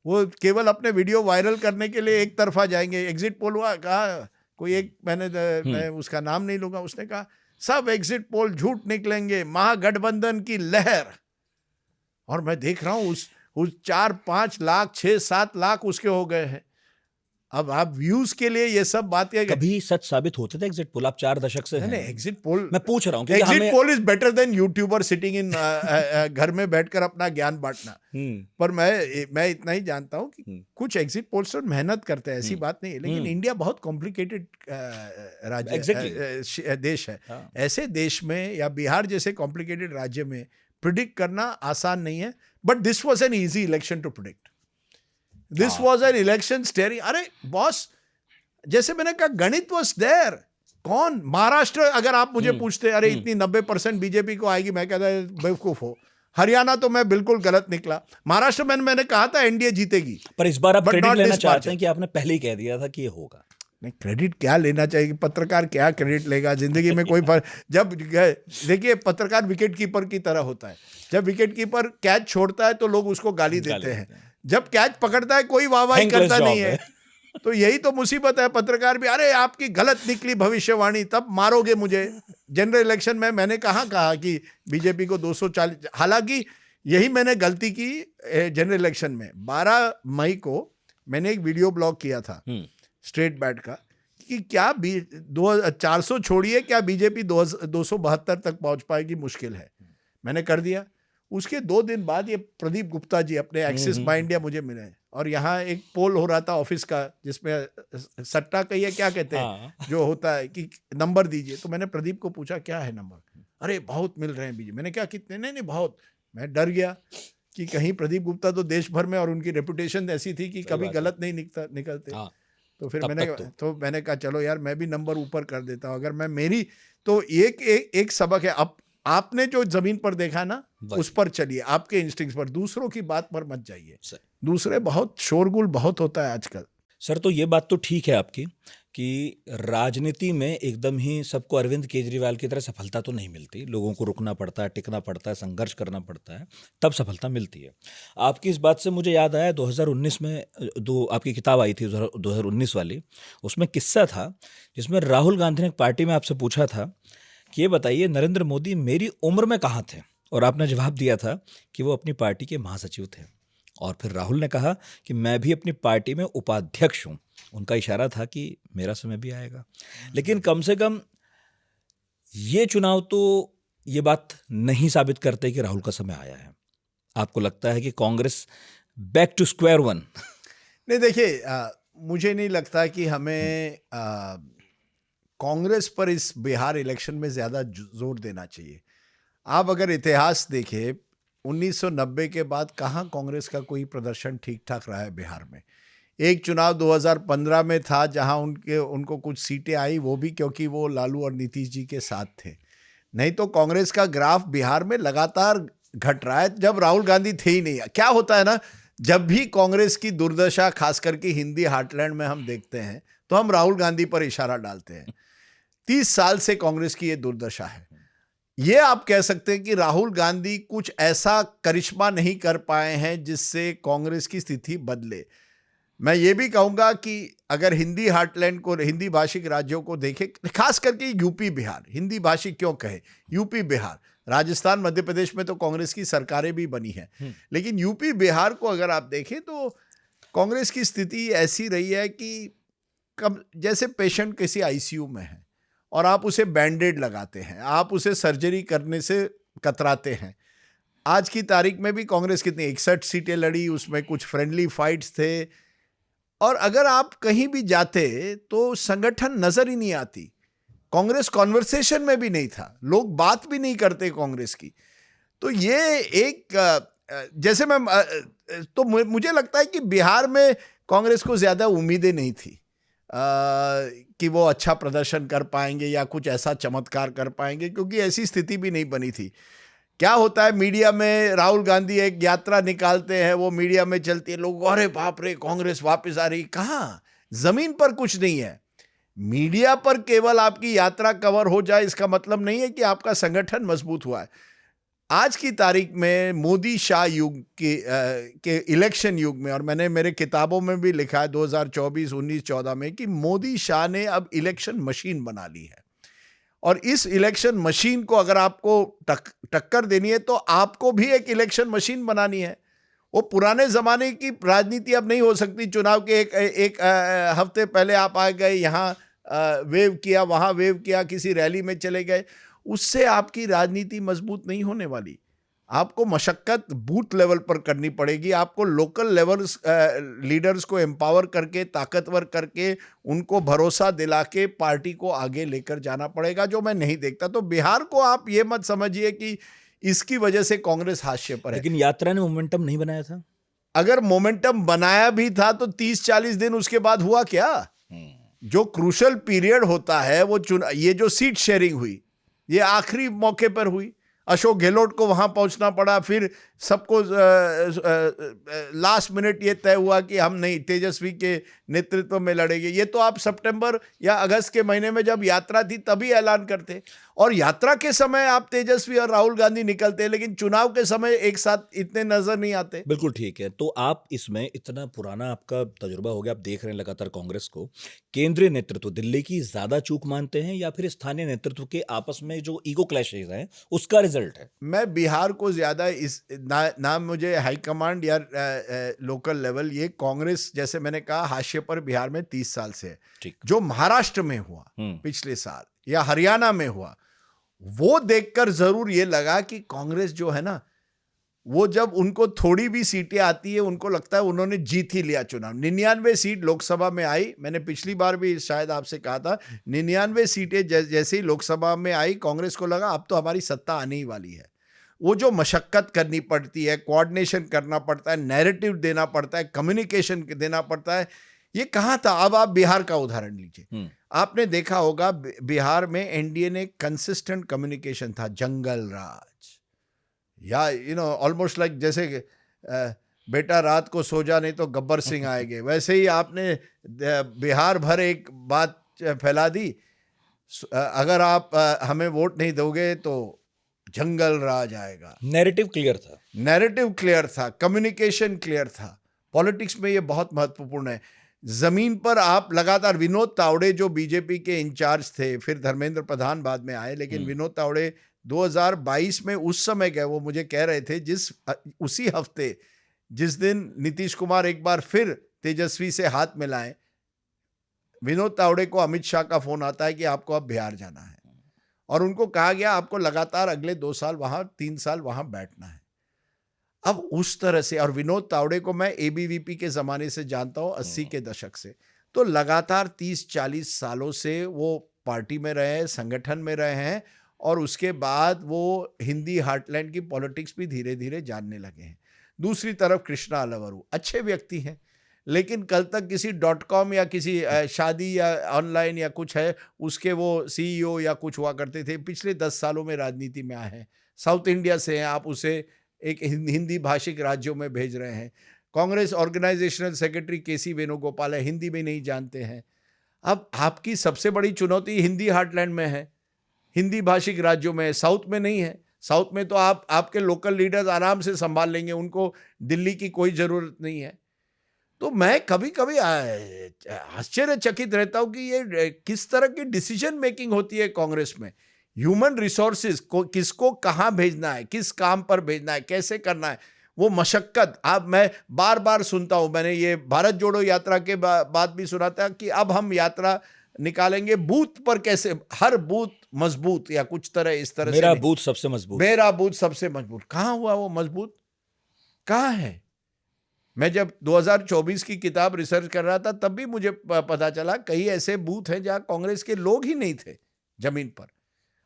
Speaker 2: वो केवल अपने वीडियो वायरल करने के लिए एक तरफा जाएंगे। एग्जिट पोल हुआ, कहा कोई एक, मैं उसका नाम नहीं लूंगा, उसने कहा सब एग्जिट पोल झूठ निकलेंगे, महागठबंधन की लहर, और मैं देख रहा हूं उस 4-5 लाख 6-7 लाख उसके हो गए हैं। अब आप व्यूज के लिए ये सब बातें,
Speaker 1: कभी सच साबित होते थे एग्जिट पोल? आप 4 दशक से हैं।
Speaker 2: नहीं एग्जिट पोल,
Speaker 1: मैं पूछ रहा हूँ,
Speaker 2: exit pole is better than YouTuber sitting in घर में बैठकर अपना ज्ञान बांटना। पर मैं इतना ही जानता हूँ कि कुछ एग्जिट पोल्स तो मेहनत करते हैं, ऐसी बात नहीं है, लेकिन इंडिया बहुत कॉम्प्लिकेटेड राज्य देश है। ऐसे देश में, या बिहार जैसे कॉम्प्लिकेटेड राज्य में प्रिडिक्ट करना आसान नहीं है, but this was an easy election to predict. This was an election staring. अरे बॉस, जैसे मैंने कहा, गणित वॉज देयर। कौन, महाराष्ट्र अगर आप मुझे पूछते अरे इतनी 90% बीजेपी को आएगी, मैं कहता बेवकूफ हो। हरियाणा तो मैं बिल्कुल गलत निकला, महाराष्ट्र में मैंने कहा था एनडीए जीतेगी।
Speaker 1: पर इस बार आप क्रेडिट लेना चाहते हैं कि आपने पहले ही कह दिया था कि ये होगा?
Speaker 2: नहीं, क्रेडिट क्या लेना चाहिए, पत्रकार क्या क्रेडिट लेगा जिंदगी में, कोई फर्क। जब देखिए, पत्रकार विकेट कीपर की तरह होता है, जब विकेट कीपर कैच छोड़ता है तो लोग उसको गाली देते हैं, जब कैच पकड़ता है कोई वाहवाही करता नहीं है। तो यही तो मुसीबत है, पत्रकार भी, अरे आपकी गलत निकली भविष्यवाणी, तब मारोगे मुझे। जनरल इलेक्शन में मैंने कहा कि बीजेपी को 240, हालांकि यही मैंने गलती की जनरल इलेक्शन में। 12 मई को मैंने एक वीडियो ब्लॉग किया था स्ट्रेट बैट का, कि क्या 400 छोड़िए, क्या बीजेपी 272 तक पहुंच पाएगी, मुश्किल है। मैंने कर दिया। उसके 2 दिन बाद ये प्रदीप गुप्ता जी अपने एक्सिस माई इंडिया मुझे मिले, और यहाँ एक पोल हो रहा था ऑफिस का, जिसमें सट्टा कहिए क्या कहते हैं, जो होता है कि नंबर दीजिए। तो मैंने प्रदीप को पूछा क्या है नंबर, अरे बहुत मिल रहे हैं बीजेपी। मैंने कहा कितने? नहीं बहुत। मैं डर गया कि कहीं प्रदीप गुप्ता तो देश भर में, और उनकी रेपुटेशन ऐसी थी कि कभी गलत नहीं निकलते। तो फिर मैंने कहा चलो यार, मैं भी नंबर ऊपर कर देता हूँ, अगर मैं मेरी, तो एक सबक है। अब आपने जो जमीन पर देखा ना, उस पर चलिए, आपके इंस्टिंक्ट्स पर, दूसरों की बात पर मत जाइए। दूसरे बहुत शोरगुल बहुत होता है आजकल।
Speaker 1: सर, तो ये बात तो ठीक है आपकी कि राजनीति में एकदम ही सबको अरविंद केजरीवाल की तरह सफलता तो नहीं मिलती। लोगों को रुकना पड़ता है, टिकना पड़ता है, संघर्ष करना पड़ता है, तब सफलता मिलती है। आपकी इस बात से मुझे याद आया, 2019 में आपकी किताब आई थी 2019 वाली, उसमें किस्सा था जिसमें राहुल गांधी ने एक पार्टी में आपसे पूछा था कि ये बताइए नरेंद्र मोदी मेरी उम्र में कहाँ थे, और आपने जवाब दिया था कि वो अपनी पार्टी के महासचिव थे। और फिर राहुल ने कहा कि मैं भी अपनी पार्टी में उपाध्यक्ष हूँ। उनका इशारा था कि मेरा समय भी आएगा। लेकिन कम से कम ये चुनाव तो ये बात नहीं साबित करते कि राहुल का समय आया है। आपको लगता है कि Congress back to square one?
Speaker 2: नहीं, देखिए, मुझे नहीं लगता कि हमें कांग्रेस पर इस बिहार इलेक्शन में ज़्यादा जोर देना चाहिए। आप अगर इतिहास देखें, 1990 के बाद कहाँ कांग्रेस का कोई प्रदर्शन ठीक ठाक रहा है बिहार में। एक चुनाव 2015 में था जहां उनको कुछ सीटें आई, वो भी क्योंकि वो लालू और नीतीश जी के साथ थे। नहीं तो कांग्रेस का ग्राफ बिहार में लगातार घट रहा है जब राहुल गांधी थे ही नहीं। क्या होता है ना, जब भी कांग्रेस की दुर्दशा खास करके हिंदी हार्टलैंड में हम देखते हैं तो हम राहुल गांधी पर इशारा डालते हैं। 30 साल से कांग्रेस की ये दुर्दशा है। ये आप कह सकते हैं कि राहुल गांधी कुछ ऐसा करिश्मा नहीं कर पाए हैं जिससे कांग्रेस की स्थिति बदले। मैं ये भी कहूंगा कि अगर हिंदी हार्टलैंड को, हिंदी भाषिक राज्यों को देखें, खास करके यूपी बिहार, हिंदी भाषिक क्यों कहे, यूपी बिहार, राजस्थान मध्य प्रदेश में तो कांग्रेस की सरकारें भी बनी हैं, लेकिन यूपी बिहार को अगर आप देखें तो कांग्रेस की स्थिति ऐसी रही है कि जैसे पेशेंट किसी आईसीयू में है और आप उसे बैंडेड लगाते हैं, आप उसे सर्जरी करने से कतराते हैं। आज की तारीख में भी कांग्रेस कितनी 61 सीटें लड़ी, उसमें कुछ फ्रेंडली फाइट्स थे, और अगर आप कहीं भी जाते तो संगठन नजर ही नहीं आती। कांग्रेस कॉन्वर्सेशन में भी नहीं था, लोग बात भी नहीं करते कांग्रेस की। तो ये एक जैसे मैं तो मुझे लगता है कि बिहार में कांग्रेस को ज्यादा उम्मीदें नहीं थी कि वो अच्छा प्रदर्शन कर पाएंगे या कुछ ऐसा चमत्कार कर पाएंगे, क्योंकि ऐसी स्थिति भी नहीं बनी थी। क्या होता है मीडिया में, राहुल गांधी एक यात्रा निकालते हैं, वो मीडिया में चलती है, लोग अरे बाप रे कांग्रेस वापस आ रही। कहाँ, जमीन पर कुछ नहीं है। मीडिया पर केवल आपकी यात्रा कवर हो जाए इसका मतलब नहीं है कि आपका संगठन मजबूत हुआ है। आज की तारीख में मोदी शाह युग के इलेक्शन युग में, और मैंने मेरे किताबों में भी लिखा है 2024, 19, 14 में कि मोदी शाह ने अब इलेक्शन मशीन बना ली है, और इस इलेक्शन मशीन को अगर आपको टक्कर देनी है तो आपको भी एक इलेक्शन मशीन बनानी है। वो पुराने जमाने की राजनीति अब नहीं हो सकती। चुनाव के एक हफ्ते पहले आप आ गए, यहाँ वेव किया, वहाँ वेव किया, किसी रैली में चले गए, उससे आपकी राजनीति मजबूत नहीं होने वाली। आपको मशक्कत बूथ लेवल पर करनी पड़ेगी। आपको लोकल लेवल लीडर्स को एम्पावर करके, ताकतवर करके, उनको भरोसा दिला के पार्टी को आगे लेकर जाना पड़ेगा, जो मैं नहीं देखता। तो बिहार को आप ये मत समझिए कि इसकी वजह से कांग्रेस हाशिए पर है।
Speaker 1: लेकिन यात्रा ने मोमेंटम नहीं बनाया था।
Speaker 2: अगर मोमेंटम बनाया भी था तो 30-40 दिन उसके बाद हुआ क्या? जो क्रूशल पीरियड होता है वो ये जो सीट शेयरिंग हुई, ये आखिरी मौके पर हुई। अशोक गहलोत को वहां पहुंचना पड़ा, फिर सबको लास्ट मिनट ये तय हुआ कि हम नहीं, तेजस्वी के नेतृत्व में लड़ेंगे। ये तो आप सितंबर या अगस्त के महीने में जब यात्रा थी तभी ऐलान करते, और यात्रा के समय आप तेजस्वी और राहुल गांधी निकलते, लेकिन चुनाव के समय एक साथ इतने नजर नहीं आते।
Speaker 1: बिल्कुल ठीक है। तो आप इसमें, इतना पुराना आपका तजुर्बा हो गया, आप देख रहे हैं लगातार कांग्रेस को, केंद्रीय नेतृत्व दिल्ली की ज्यादा चूक मानते हैं या फिर स्थानीय नेतृत्व के आपस में जो ईगो क्लैशेस हैं उसका रिजल्ट है?
Speaker 2: मैं बिहार को ज्यादा इस ना मुझे हाईकमांड या लोकल लेवल, ये कांग्रेस जैसे मैंने कहा हाशिए पर बिहार में 30 साल से है।
Speaker 1: ठीक।
Speaker 2: जो महाराष्ट्र में हुआ पिछले साल या हरियाणा में हुआ, वो देखकर जरूर ये लगा कि कांग्रेस जो है ना, वो जब उनको थोड़ी भी सीटें आती है उनको लगता है उन्होंने जीत ही लिया चुनाव। 99 सीट लोकसभा में आई, मैंने पिछली बार भी शायद आपसे कहा था, 99 सीटें जैसे ही लोकसभा में आई कांग्रेस को लगा अब तो हमारी सत्ता आने ही वाली है। वो जो मशक्कत करनी पड़ती है, कोऑर्डिनेशन करना पड़ता है, नैरेटिव देना पड़ता है, कम्युनिकेशन देना पड़ता है, ये कहाँ था? अब आप बिहार का उदाहरण लीजिए। आपने देखा होगा बिहार में एनडीए ने कंसिस्टेंट कम्युनिकेशन था, जंगल राज, या ऑलमोस्ट लाइक जैसे बेटा रात को सो जा नहीं तो गब्बर सिंह आएंगे, वैसे ही आपने बिहार भर एक बात फैला दी, अगर आप हमें वोट नहीं दोगे तो जंगल राज आएगा।
Speaker 1: नैरेटिव क्लियर था,
Speaker 2: नैरेटिव क्लियर था, कम्युनिकेशन क्लियर था। पॉलिटिक्स में ये बहुत महत्वपूर्ण है। जमीन पर आप लगातार, विनोद तावड़े जो बीजेपी के इंचार्ज थे, फिर धर्मेंद्र प्रधान बाद में आए, लेकिन विनोद तावड़े 2022 में उस समय गए, वो मुझे कह रहे थे उसी हफ्ते जिस दिन नीतीश कुमार एक बार फिर तेजस्वी से हाथ मिलाएं, विनोद तावड़े को अमित शाह का फोन आता है कि आपको अब बिहार जाना है, और उनको कहा गया आपको लगातार अगले 2 साल वहां, 3 साल वहां बैठना है। अब उस तरह से, और विनोद तावड़े को मैं एबीवीपी के जमाने से जानता हूं, 80 के दशक से, तो लगातार 30-40 सालों से वो पार्टी में रहे हैं, संगठन में रहे हैं, और उसके बाद वो हिंदी हार्टलैंड की पॉलिटिक्स भी धीरे धीरे जानने लगे हैं। दूसरी तरफ कृष्णा अलवरू अच्छे व्यक्ति हैं, लेकिन कल तक किसी .com या किसी शादी या ऑनलाइन या कुछ है उसके वो CEO या कुछ हुआ करते थे। पिछले 10 सालों में राजनीति में आए हैं, साउथ इंडिया से हैं, आप उसे एक हिंदी भाषिक राज्यों में भेज रहे हैं। Congress organisational secretary KC Venugopal है, हिंदी में नहीं जानते हैं। अब आपकी सबसे बड़ी चुनौती हिंदी हार्टलैंड में है, हिंदी भाषिक राज्यों में है, साउथ में नहीं है। साउथ में तो आपके लोकल लीडर्स आराम से संभाल लेंगे, उनको दिल्ली की कोई ज़रूरत नहीं है। तो मैं कभी कभी आश्चर्यचकित रहता हूँ कि ये किस तरह की डिसीजन मेकिंग होती है कांग्रेस में। ह्यूमन रिसोर्सेज को किसको कहाँ भेजना है, किस काम पर भेजना है, कैसे करना है, वो मशक्कत। अब मैं बार बार सुनता हूँ, मैंने ये भारत जोड़ो यात्रा के बाद भी सुना था कि अब हम यात्रा निकालेंगे बूथ पर, कैसे हर बूथ मजबूत या कुछ तरह इस तरह से।
Speaker 1: मेरा बूथ सबसे मजबूत,
Speaker 2: मेरा बूथ सबसे मजबूत। कहाँ हुआ वो मजबूत, कहाँ है? मैं जब 2024 की किताब रिसर्च कर रहा था तब भी मुझे पता चला कई ऐसे बूथ हैं जहां कांग्रेस के लोग ही नहीं थे जमीन पर।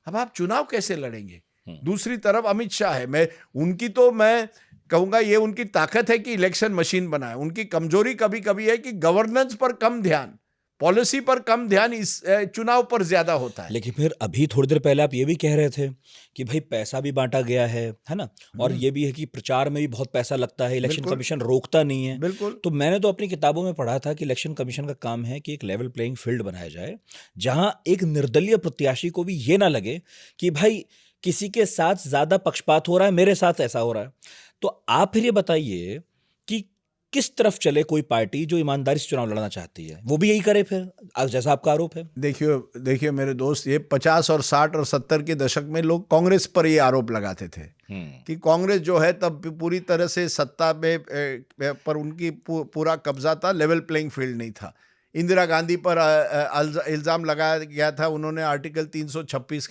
Speaker 2: अब आप चुनाव कैसे लड़ेंगे? दूसरी तरफ अमित शाह है, मैं कहूंगा ये उनकी ताकत है कि इलेक्शन मशीन बनाए। उनकी कमजोरी कभी कभी है कि गवर्नेंस पर कम ध्यान, पॉलिसी पर कम ध्यान, इस चुनाव पर ज्यादा होता है।
Speaker 1: लेकिन फिर अभी थोड़ी देर पहले आप ये भी कह रहे थे कि भाई पैसा भी बांटा गया है ना, और ये भी है कि प्रचार में भी बहुत पैसा लगता है, इलेक्शन कमीशन रोकता नहीं है।
Speaker 2: बिल्कुल।
Speaker 1: तो मैंने तो अपनी किताबों में पढ़ा था कि इलेक्शन कमीशन का काम है कि एक लेवल प्लेइंग फील्ड बनाया जाए, जहां एक निर्दलीय प्रत्याशी को भी ये ना लगे कि भाई किसी के साथ ज्यादा पक्षपात हो रहा है, मेरे साथ ऐसा हो रहा है। तो आप फिर ये बताइए कि किस तरफ चले कोई पार्टी जो ईमानदारी से चुनाव लड़ना चाहती है, वो भी यही करे फिर, जैसा आपका आरोप है।
Speaker 2: देखिए मेरे दोस्त, ये 50 और 60 और 70 के दशक में लोग कांग्रेस पर ये आरोप लगाते थे कि कांग्रेस जो है तब पूरी तरह से सत्ता में पर उनकी पूरा कब्जा था, लेवल प्लेइंग फील्ड नहीं था। इंदिरा गांधी पर इल्ज़ाम लगाया गया था, उन्होंने आर्टिकल 356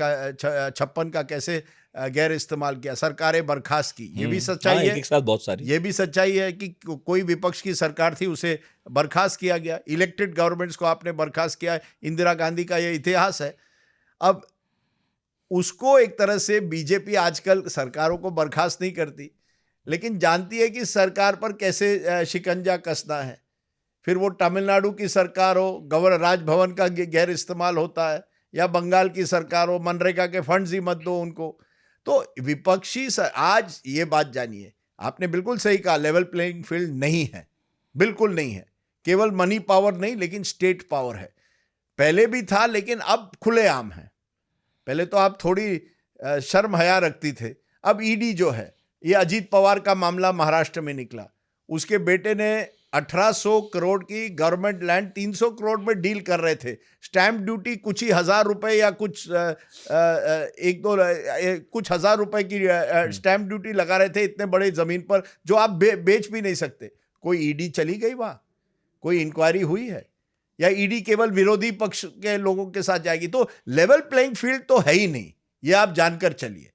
Speaker 2: का कैसे गैर इस्तेमाल किया, सरकारें बर्खास्त की। ये भी सच्चाई है,
Speaker 1: एक साथ बहुत सारी।
Speaker 2: ये भी सच्चाई है कि कोई विपक्ष की सरकार थी, उसे बर्खास्त किया गया। इलेक्टेड गवर्नमेंट्स को आपने बर्खास्त किया, इंदिरा गांधी का ये इतिहास है। अब उसको एक तरह से बीजेपी आजकल सरकारों को बर्खास्त नहीं करती, लेकिन जानती है कि सरकार पर कैसे शिकंजा कसना है। फिर वो तमिलनाडु की सरकार हो, राजभवन का गैर इस्तेमाल होता है, या बंगाल की सरकार हो, मनरेगा के फंड्स ही मत दो उनको। तो विपक्षी आज ये बात जानिए, आपने बिल्कुल सही कहा, लेवल प्लेइंग फील्ड नहीं है, बिल्कुल नहीं है। केवल मनी पावर नहीं, लेकिन स्टेट पावर है। पहले भी था, लेकिन अब खुलेआम है। पहले तो आप थोड़ी शर्म हया रखती थे। अब ईडी जो है, ये अजीत पवार का मामला महाराष्ट्र में निकला, उसके बेटे ने 1800 करोड़ की गवर्नमेंट लैंड 300 करोड़ में डील कर रहे थे। स्टैंप ड्यूटी कुछ ही हजार रुपए या कुछ कुछ हजार रुपए की स्टैंप ड्यूटी लगा रहे थे इतने बड़े जमीन पर, जो आप बेच भी नहीं सकते। कोई ईडी चली गई वहां, कोई इंक्वायरी हुई है, या ईडी केवल विरोधी पक्ष के लोगों के साथ जाएगी? तो लेवल प्लेइंग फील्ड तो है ही नहीं, ये आप जानकर चलिए।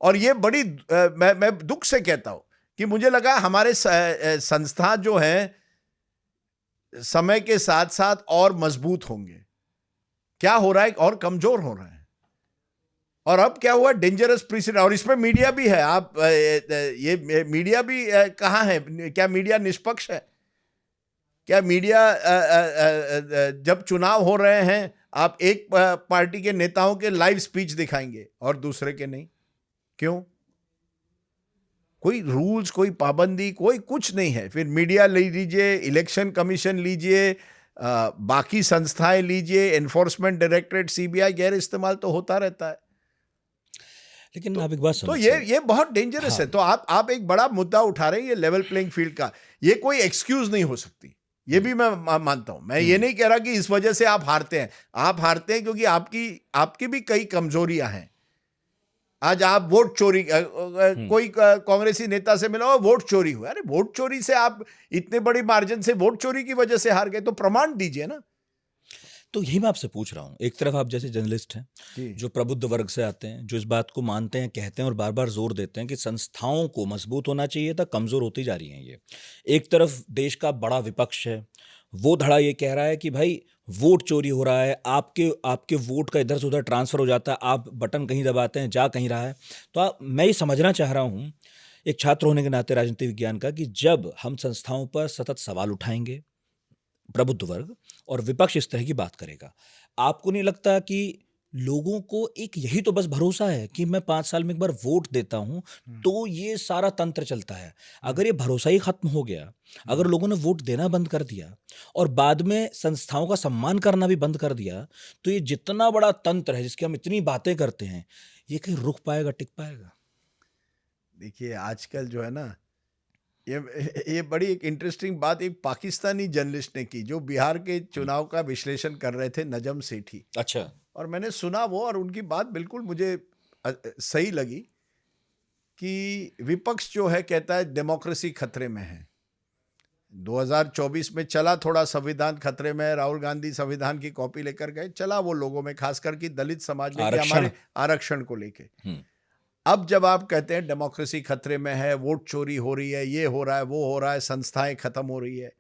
Speaker 2: और ये बड़ी मैं दुख से कहता हूं कि मुझे लगा हमारे संस्था जो है समय के साथ साथ और मजबूत होंगे। क्या हो रहा है, और कमजोर हो रहे हैं। और अब क्या हुआ, डेंजरस प्रेसिडेंट। और इसमें मीडिया भी है। आप ये मीडिया भी कहाँ है? क्या मीडिया निष्पक्ष है? क्या मीडिया जब चुनाव हो रहे हैं, आप एक पार्टी के नेताओं के लाइव स्पीच दिखाएंगे और दूसरे के नहीं? क्यों? कोई रूल्स, कोई पाबंदी, कोई कुछ नहीं है। फिर मीडिया ले लीजिए, इलेक्शन कमीशन लीजिए, बाकी संस्थाएं लीजिए, एनफोर्समेंट डायरेक्टरेट, CBI, गैर इस्तेमाल तो होता रहता है।
Speaker 1: लेकिन आप एक बात
Speaker 2: तो ये बहुत डेंजरस है। तो आप एक बड़ा मुद्दा उठा रहे हैं, ये लेवल प्लेइंग फील्ड का। ये कोई एक्सक्यूज नहीं हो सकती, ये भी मैं मानता हूं। मैं ये नहीं कह रहा कि इस वजह से आप हारते हैं। आप हारते हैं क्योंकि आपकी भी कई कमजोरियां हैं। आज आप वोट चोरी, कोई कांग्रेसी नेता से मिला, वोट चोरी हुआ। अरे वोट चोरी से आप इतने बड़ी मार्जिन से वोट चोरी की वजह से हार गए, तो प्रमाण दीजिए ना।
Speaker 1: तो यही मैं आपसे पूछ रहा हूँ। एक तरफ आप जैसे जर्नलिस्ट हैं जो प्रबुद्ध वर्ग से आते हैं, जो इस बात को मानते हैं, कहते हैं और बार बार जोर देते हैं कि संस्थाओं को मजबूत होना चाहिए था, कमजोर होती जा रही हैं ये। एक तरफ देश का बड़ा विपक्ष है, वो धड़ा ये कह रहा है कि भाई वोट चोरी हो रहा है, आपके वोट का इधर से उधर ट्रांसफर हो जाता है, आप बटन कहीं दबाते हैं, जा कहीं रहा है। तो मैं ये समझना चाह रहा हूँ एक छात्र होने के नाते राजनीति विज्ञान का कि जब हम संस्थाओं पर सतत सवाल उठाएंगे, प्रबुद्ध वर्ग और विपक्ष इस तरह की बात करेगा, आपको नहीं लगता कि लोगों को एक यही तो बस भरोसा है कि मैं 5 साल में एक बार वोट देता हूं तो ये सारा तंत्र चलता है। अगर ये भरोसा ही खत्म हो गया, अगर लोगों ने वोट देना बंद कर दिया और बाद में संस्थाओं का सम्मान करना भी बंद कर दिया, तो ये जितना बड़ा तंत्र है जिसकी हम इतनी बातें करते हैं, ये कहीं रुक पाएगा, टिक पाएगा?
Speaker 2: देखिए आजकल जो है ना, ये बड़ी एक इंटरेस्टिंग बात एक पाकिस्तानी जर्नलिस्ट ने की, जो बिहार के चुनाव का विश्लेषण कर रहे थे, नजम सेठी।
Speaker 1: अच्छा।
Speaker 2: और मैंने सुना वो, और उनकी बात बिल्कुल मुझे सही लगी कि विपक्ष जो है कहता है डेमोक्रेसी खतरे में है। 2024 में चला थोड़ा संविधान खतरे में है, राहुल गांधी संविधान की कॉपी लेकर गए, चला वो लोगों में, खासकर कि दलित समाज में, कि हमारे आरक्षण को लेके। अब जब आप कहते हैं डेमोक्रेसी खतरे में है, वोट चोरी हो रही है, ये हो रहा है, वो हो रहा है, संस्थाएं खत्म हो रही है,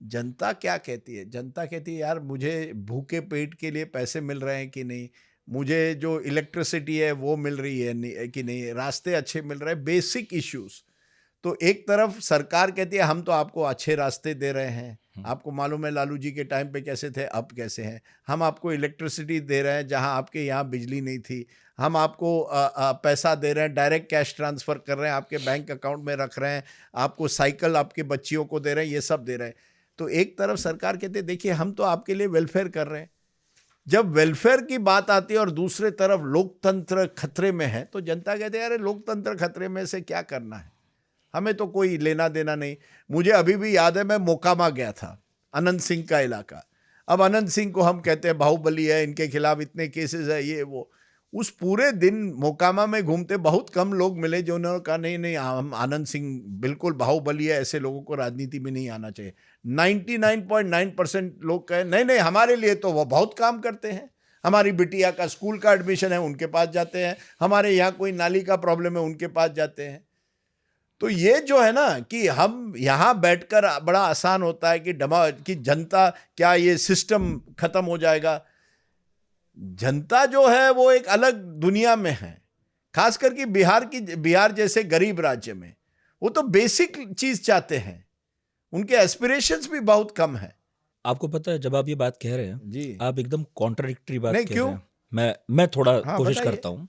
Speaker 2: जनता क्या कहती है? जनता कहती है यार मुझे भूखे पेट के लिए पैसे मिल रहे हैं कि नहीं, मुझे जो इलेक्ट्रिसिटी है वो मिल रही है कि नहीं, रास्ते अच्छे मिल रहे हैं, बेसिक इश्यूज। तो एक तरफ सरकार कहती है हम तो आपको अच्छे रास्ते दे रहे हैं, आपको मालूम है लालू जी के टाइम पे कैसे थे, अब कैसे हैं, हम आपको इलेक्ट्रिसिटी दे रहे हैं जहां आपके यहाँ बिजली नहीं थी, हम आपको पैसा दे रहे हैं, डायरेक्ट कैश ट्रांसफ़र कर रहे हैं, आपके बैंक अकाउंट में रख रहे हैं, आपको साइकिल आपके बच्चियों को दे रहे हैं, ये सब दे रहे हैं। तो एक तरफ सरकार कहते हैं देखिए हम तो आपके लिए वेलफेयर कर रहे हैं। जब वेलफेयर की बात आती है और दूसरे तरफ लोकतंत्र खतरे में है, तो जनता कहते हैं अरे लोकतंत्र खतरे में से क्या करना है, हमें तो कोई लेना देना नहीं। मुझे अभी भी याद है, मैं मोकामा गया था, अनंत सिंह का इलाका। अब अनंत सिंह को हम कहते हैं बाहुबली है, इनके खिलाफ इतने केसेस है, ये वो। उस पूरे दिन मोकामा में घूमते बहुत कम लोग मिले जो उन्होंने कहा नहीं नहीं हम आनंद सिंह बिल्कुल बाहुबली है, ऐसे लोगों को राजनीति में नहीं आना चाहिए। 99.9% लोग कहे नहीं नहीं हमारे लिए तो वो बहुत काम करते हैं, हमारी बिटिया का स्कूल का एडमिशन है उनके पास जाते हैं, हमारे यहाँ कोई नाली का प्रॉब्लम है उनके पास जाते हैं। तो ये जो है ना कि हम यहाँ बैठकर बड़ा आसान होता है कि जनता क्या ये सिस्टम खत्म हो जाएगा। जनता जो है वो एक अलग दुनिया में है, खास करके बिहार जैसे गरीब राज्य में वो तो बेसिक चीज चाहते हैं, उनके एस्पिरेशंस भी बहुत कम है।
Speaker 1: आपको पता है जब आप ये बात कह रहे हैं
Speaker 2: जी,
Speaker 1: आप एकदम कॉन्ट्राडिक्टरी बात
Speaker 2: नहीं
Speaker 1: कह
Speaker 2: क्यों?
Speaker 1: रहे हैं। मैं थोड़ा कोशिश
Speaker 2: बताइए।
Speaker 1: करता हूँ।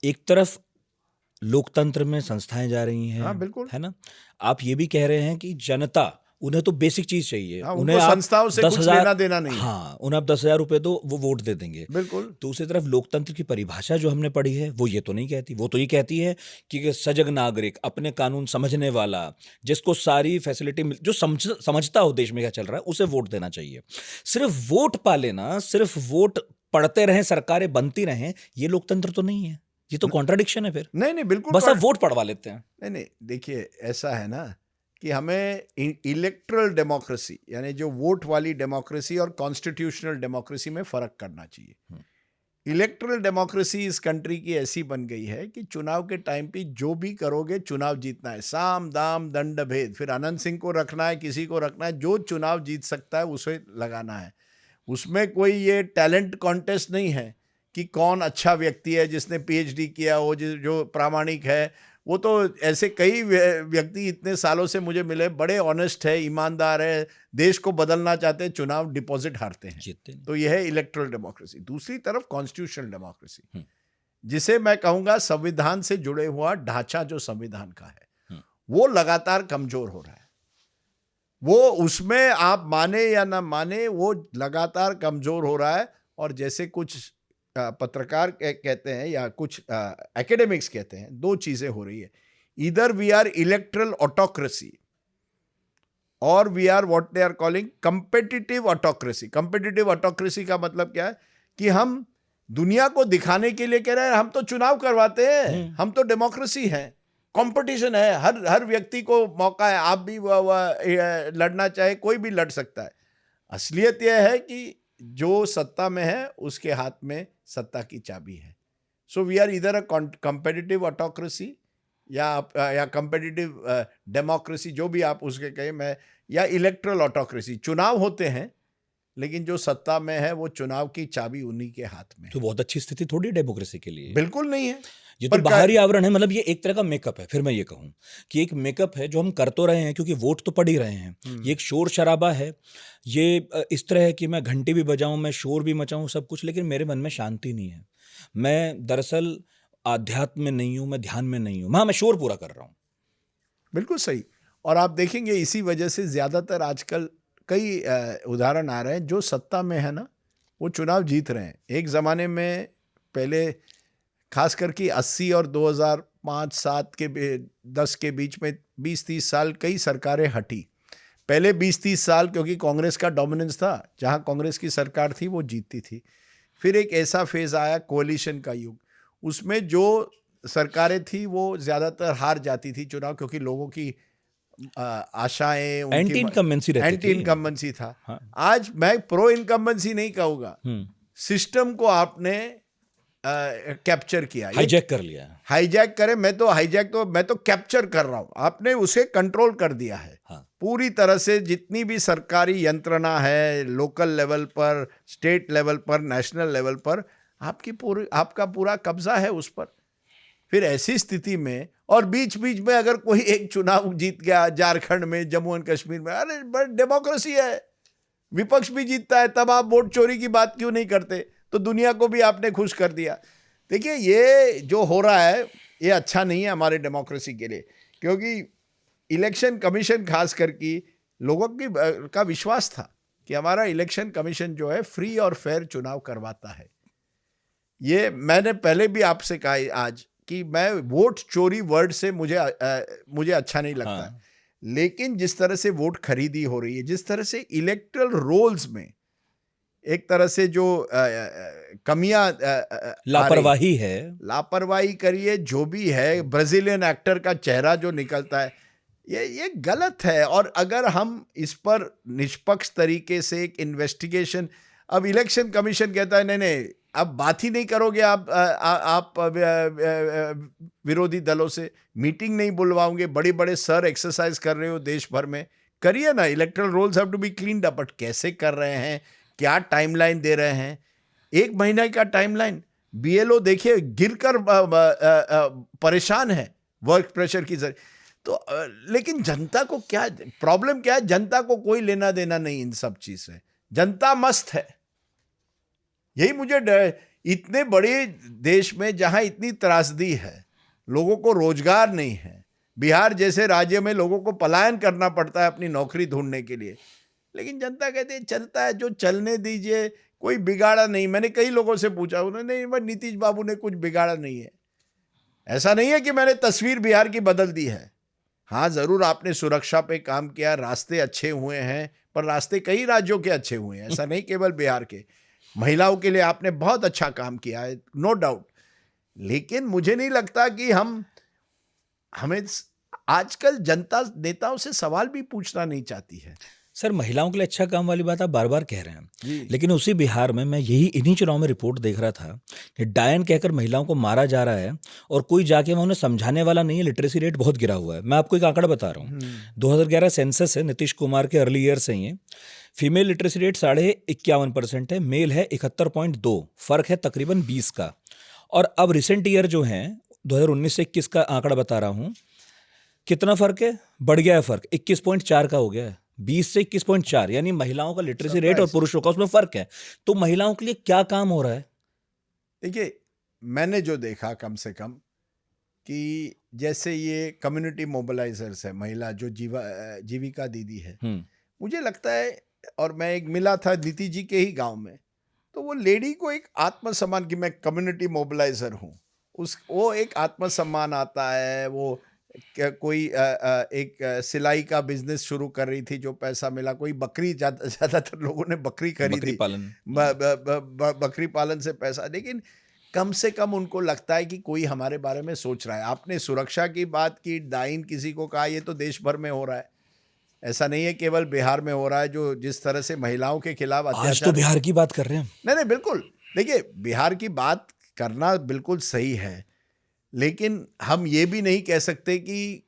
Speaker 1: एक तरफ लोकतंत्र में संस्थाएं जा रही हैं,
Speaker 2: हाँ बिल्कुल,
Speaker 1: है ना? आप ये भी कह रहे हैं कि जनता, उन्हें तो बेसिक चीज चाहिए,
Speaker 2: हाँ,
Speaker 1: उन्हें
Speaker 2: उनको
Speaker 1: आप
Speaker 2: संस्थाओं से कुछ
Speaker 1: 10,000
Speaker 2: लेना देना नहीं है।
Speaker 1: हाँ, उन्हें आप 10,000 रुपए दो, वो वोट दे देंगे।
Speaker 2: बिल्कुल,
Speaker 1: दूसरी तरफ लोकतंत्र की परिभाषा जो हमने पढ़ी है वो ये तो नहीं कहती, वो तो ये कहती है कि सजग नागरिक, अपने कानून समझने वाला, जिसको सारी फैसिलिटी जो समझता हो देश में क्या चल रहा है, उसे वोट देना चाहिए। सिर्फ वोट पा लेना, सिर्फ वोट पढ़ते रहें, सरकारें बनती रहें, ये लोकतंत्र तो नहीं है। ये तो कॉन्ट्राडिक्शन है फिर।
Speaker 2: नहीं बिल्कुल,
Speaker 1: बस आप वोट पढ़वा लेते हैं।
Speaker 2: नहीं देखिए ऐसा है ना कि हमें इलेक्ट्रल डेमोक्रेसी यानी जो वोट वाली डेमोक्रेसी और कॉन्स्टिट्यूशनल डेमोक्रेसी में फर्क करना चाहिए। इलेक्ट्रल डेमोक्रेसी इस कंट्री की ऐसी बन गई है कि चुनाव के टाइम पे जो भी करोगे चुनाव जीतना है, साम दाम दंड भेद, फिर अनंत सिंह को रखना है, किसी को रखना है, जो चुनाव जीत सकता है उसे लगाना है। उसमें कोई ये टैलेंट कॉन्टेस्ट नहीं है कि कौन अच्छा व्यक्ति है जिसने पीएचडी किया हो, जो प्रामाणिक है। वो तो ऐसे कई व्यक्ति इतने सालों से मुझे मिले, बड़े ऑनेस्ट है, ईमानदार है, देश को बदलना चाहते हैं, चुनाव डिपॉजिट हारते हैं। तो यह है इलेक्ट्रल डेमोक्रेसी। दूसरी तरफ कॉन्स्टिट्यूशनल डेमोक्रेसी, जिसे मैं कहूँगा संविधान से जुड़े हुआ ढांचा जो संविधान का है वो लगातार कमजोर हो रहा है। वो उसमें आप माने या ना माने वो लगातार कमजोर हो रहा है। और जैसे कुछ पत्रकार कहते हैं या कुछ एकेडमिक्स कहते हैं, दो चीजें हो रही है, इधर वी आर इलेक्ट्रल ऑटोक्रेसी और we are what they are calling competitive autocracy. Competitive autocracy का मतलब क्या है कि हम दुनिया को दिखाने के लिए कह रहे हैं हम तो चुनाव करवाते हैं, हम तो डेमोक्रेसी है, कंपटीशन है, हर व्यक्ति को मौका है, आप भी लड़ना चाहे कोई भी लड़ सकता है। असलियत यह है कि जो सत्ता में है उसके हाथ में सत्ता की चाबी है। सो वी आर इधर अ कंपेटिटिव ऑटोक्रेसी या कंपेटिटिव डेमोक्रेसी, जो भी आप उसके कहें, मैं, या इलेक्ट्रल ऑटोक्रेसी। चुनाव होते हैं लेकिन जो सत्ता में है वो चुनाव की चाबी उन्हीं के हाथ में है।
Speaker 1: तो बहुत अच्छी स्थिति थोड़ी डेमोक्रेसी के लिए।
Speaker 2: बिल्कुल नहीं है।
Speaker 1: ये तो
Speaker 2: पर
Speaker 1: बाहरी आवरण है, मतलब ये एक तरह का मेकअप है। फिर मैं ये कहूँ कि एक मेकअप है जो हम कर तो रहे हैं क्योंकि वोट तो पड़ ही रहे हैं। ये एक शोर शराबा है, ये इस तरह है कि मैं घंटी भी बजाऊं, मैं शोर भी मचाऊं, सब कुछ, लेकिन मेरे मन में शांति नहीं है। मैं दरअसल आध्यात्म में नहीं हूँ, मैं ध्यान में नहीं हूँ। हाँ, मैं शोर पूरा कर रहा हूँ।
Speaker 2: बिल्कुल सही। और आप देखेंगे इसी वजह से ज़्यादातर आजकल कई उदाहरण आ रहे हैं, जो सत्ता में है ना वो चुनाव जीत रहे हैं। एक ज़माने में पहले खास करके 80 और 2005-7 के 10 के बीच में 20-30 साल कई सरकारें हटी। पहले 20-30 साल क्योंकि कांग्रेस का डोमिनेंस था, जहां कांग्रेस की सरकार थी वो जीतती थी। फिर एक ऐसा फेज आया कोalition का युग, उसमें जो सरकारें थी वो ज़्यादातर हार जाती थी चुनाव, क्योंकि लोगों की आशाएं उनकी
Speaker 1: एंटी इनकम्बेंसी रहती
Speaker 2: एंटी
Speaker 1: थी।
Speaker 2: इनकम्बेंसी था।
Speaker 1: हाँ।
Speaker 2: आज मैं प्रो इनकम्बेंसी नहीं कहूँगा, सिस्टम को आपने कैप्चर किया,
Speaker 1: हाईजैक कर लिया।
Speaker 2: हाईजैक करे, मैं तो कैप्चर कर रहा हूं, आपने उसे कंट्रोल कर दिया है।
Speaker 1: हाँ।
Speaker 2: पूरी तरह से जितनी भी सरकारी यंत्रणा है, लोकल लेवल पर, स्टेट लेवल पर, नेशनल लेवल पर, आपका पूरा कब्जा है उस पर। फिर ऐसी स्थिति में, और बीच बीच में अगर कोई एक चुनाव जीत गया झारखंड में, जम्मू एंड कश्मीर में, अरे बट डेमोक्रेसी है, विपक्ष भी जीतता है, तब आप वोट चोरी की बात क्यों नहीं करते? तो दुनिया को भी आपने खुश कर दिया। देखिए, ये जो हो रहा है ये अच्छा नहीं है हमारे डेमोक्रेसी के लिए, क्योंकि इलेक्शन कमीशन खास करके लोगों का विश्वास था कि हमारा इलेक्शन कमीशन जो है फ्री और फेयर चुनाव करवाता है। ये मैंने पहले भी आपसे कहा आज कि मैं वोट चोरी वर्ड से मुझे अच्छा नहीं लगता।
Speaker 1: हाँ।
Speaker 2: लेकिन जिस तरह से वोट खरीदी हो रही है, जिस तरह से इलेक्टरल रोल्स में एक तरह से जो कमियां
Speaker 1: लापरवाही है,
Speaker 2: लापरवाही करिए, जो भी है, ब्राजीलियन एक्टर का चेहरा जो निकलता है, ये गलत है। और अगर हम इस पर निष्पक्ष तरीके से एक इन्वेस्टिगेशन, अब इलेक्शन कमीशन कहता है नहीं, अब बात ही नहीं करोगे आप विरोधी दलों से, मीटिंग नहीं बुलवाओगे, बड़े बड़े सर एक्सरसाइज कर रहे हो देश भर में, करिए ना, electoral rolls have to be cleaned up. But कैसे कर रहे हैं, क्या टाइमलाइन दे रहे हैं? 1 महीने का टाइमलाइन। बीएलओ देखिए गिरकर परेशान है वर्क प्रेशर की जरिए। तो लेकिन जनता को क्या प्रॉब्लम, क्या है? जनता को कोई लेना देना नहीं इन सब चीज से, जनता मस्त है। यही मुझे इतने बड़े देश में जहां इतनी त्रासदी है, लोगों को रोजगार नहीं है, बिहार जैसे राज्य में लोगों को पलायन करना पड़ता है अपनी नौकरी ढूंढने के लिए, लेकिन जनता कहती है चलता है जो चलने दीजिए, कोई बिगाड़ा नहीं। मैंने कई लोगों से पूछा, उन्होंने नहीं, नीतीश बाबू ने कुछ बिगाड़ा नहीं है। ऐसा नहीं है कि मैंने तस्वीर बिहार की बदल दी है। हाँ, जरूर आपने सुरक्षा पे काम किया, रास्ते अच्छे हुए हैं, पर रास्ते कई राज्यों के अच्छे हुए हैं, ऐसा नहीं केवल बिहार के। महिलाओं के लिए आपने बहुत अच्छा काम किया है, नो डाउट। लेकिन मुझे नहीं लगता कि हमें आजकल जनता नेताओं से सवाल भी पूछना नहीं चाहती है।
Speaker 1: सर, महिलाओं के लिए अच्छा काम वाली बात आप बार बार कह रहे हैं,
Speaker 2: जी।
Speaker 1: लेकिन उसी बिहार में मैं इन्हीं चुनाव में रिपोर्ट देख रहा था कि डायन कहकर महिलाओं को मारा जा रहा है और कोई जाके वहाँ उन्हें समझाने वाला नहीं है। लिटरेसी रेट बहुत गिरा हुआ है। मैं आपको एक आंकड़ा बता रहा हूँ, 2011 सेंसस है, नीतीश कुमार के अर्ली ईयर्स हैं ये। फीमेल लिटरेसी रेट 51.5% है, मेल है 71.2, फर्क है तकरीबन 20 का। और अब रिसेंट ईयर जो है 2019 से 21 का आंकड़ा बता रहा हूँ, कितना फर्क है? बढ़ गया है फर्क, 21.4 का हो गया है, 20 से 21.4, यानी महिलाओं का लिटरेसी रेट और पुरुषों का उसमें फर्क है। तो महिलाओं के लिए क्या काम हो रहा है?
Speaker 2: देखिए, मैंने जो देखा कम से कम कि जैसे ये कम्युनिटी मोबिलाइजर्स है, महिला जो जीविका दीदी है, मुझे लगता है, और मैं एक मिला था नीति जी के ही गांव में, तो वो लेडी को एक आत्मसम्मान कि मैं कम्युनिटी मोबिलाइजर हूँ, वो एक आत्मसम्मान आता है। वो कोई एक सिलाई का बिजनेस शुरू कर रही थी, जो पैसा मिला, कोई बकरी, ज्यादातर लोगों ने बकरी खरीदी, बकरी पालन से पैसा। लेकिन कम से कम उनको लगता है कि कोई हमारे बारे में सोच रहा है। आपने सुरक्षा की बात की, डाइन किसी को कहा, ये तो देश भर में हो रहा है, ऐसा नहीं है केवल बिहार में हो रहा है। जो जिस तरह से महिलाओं के खिलाफ अत्याचार,
Speaker 1: आज तो बिहार की बात कर रहे हैं।
Speaker 2: नहीं, बिल्कुल। देखिए, बिहार की बात करना बिल्कुल सही है, लेकिन हम ये भी नहीं कह सकते कि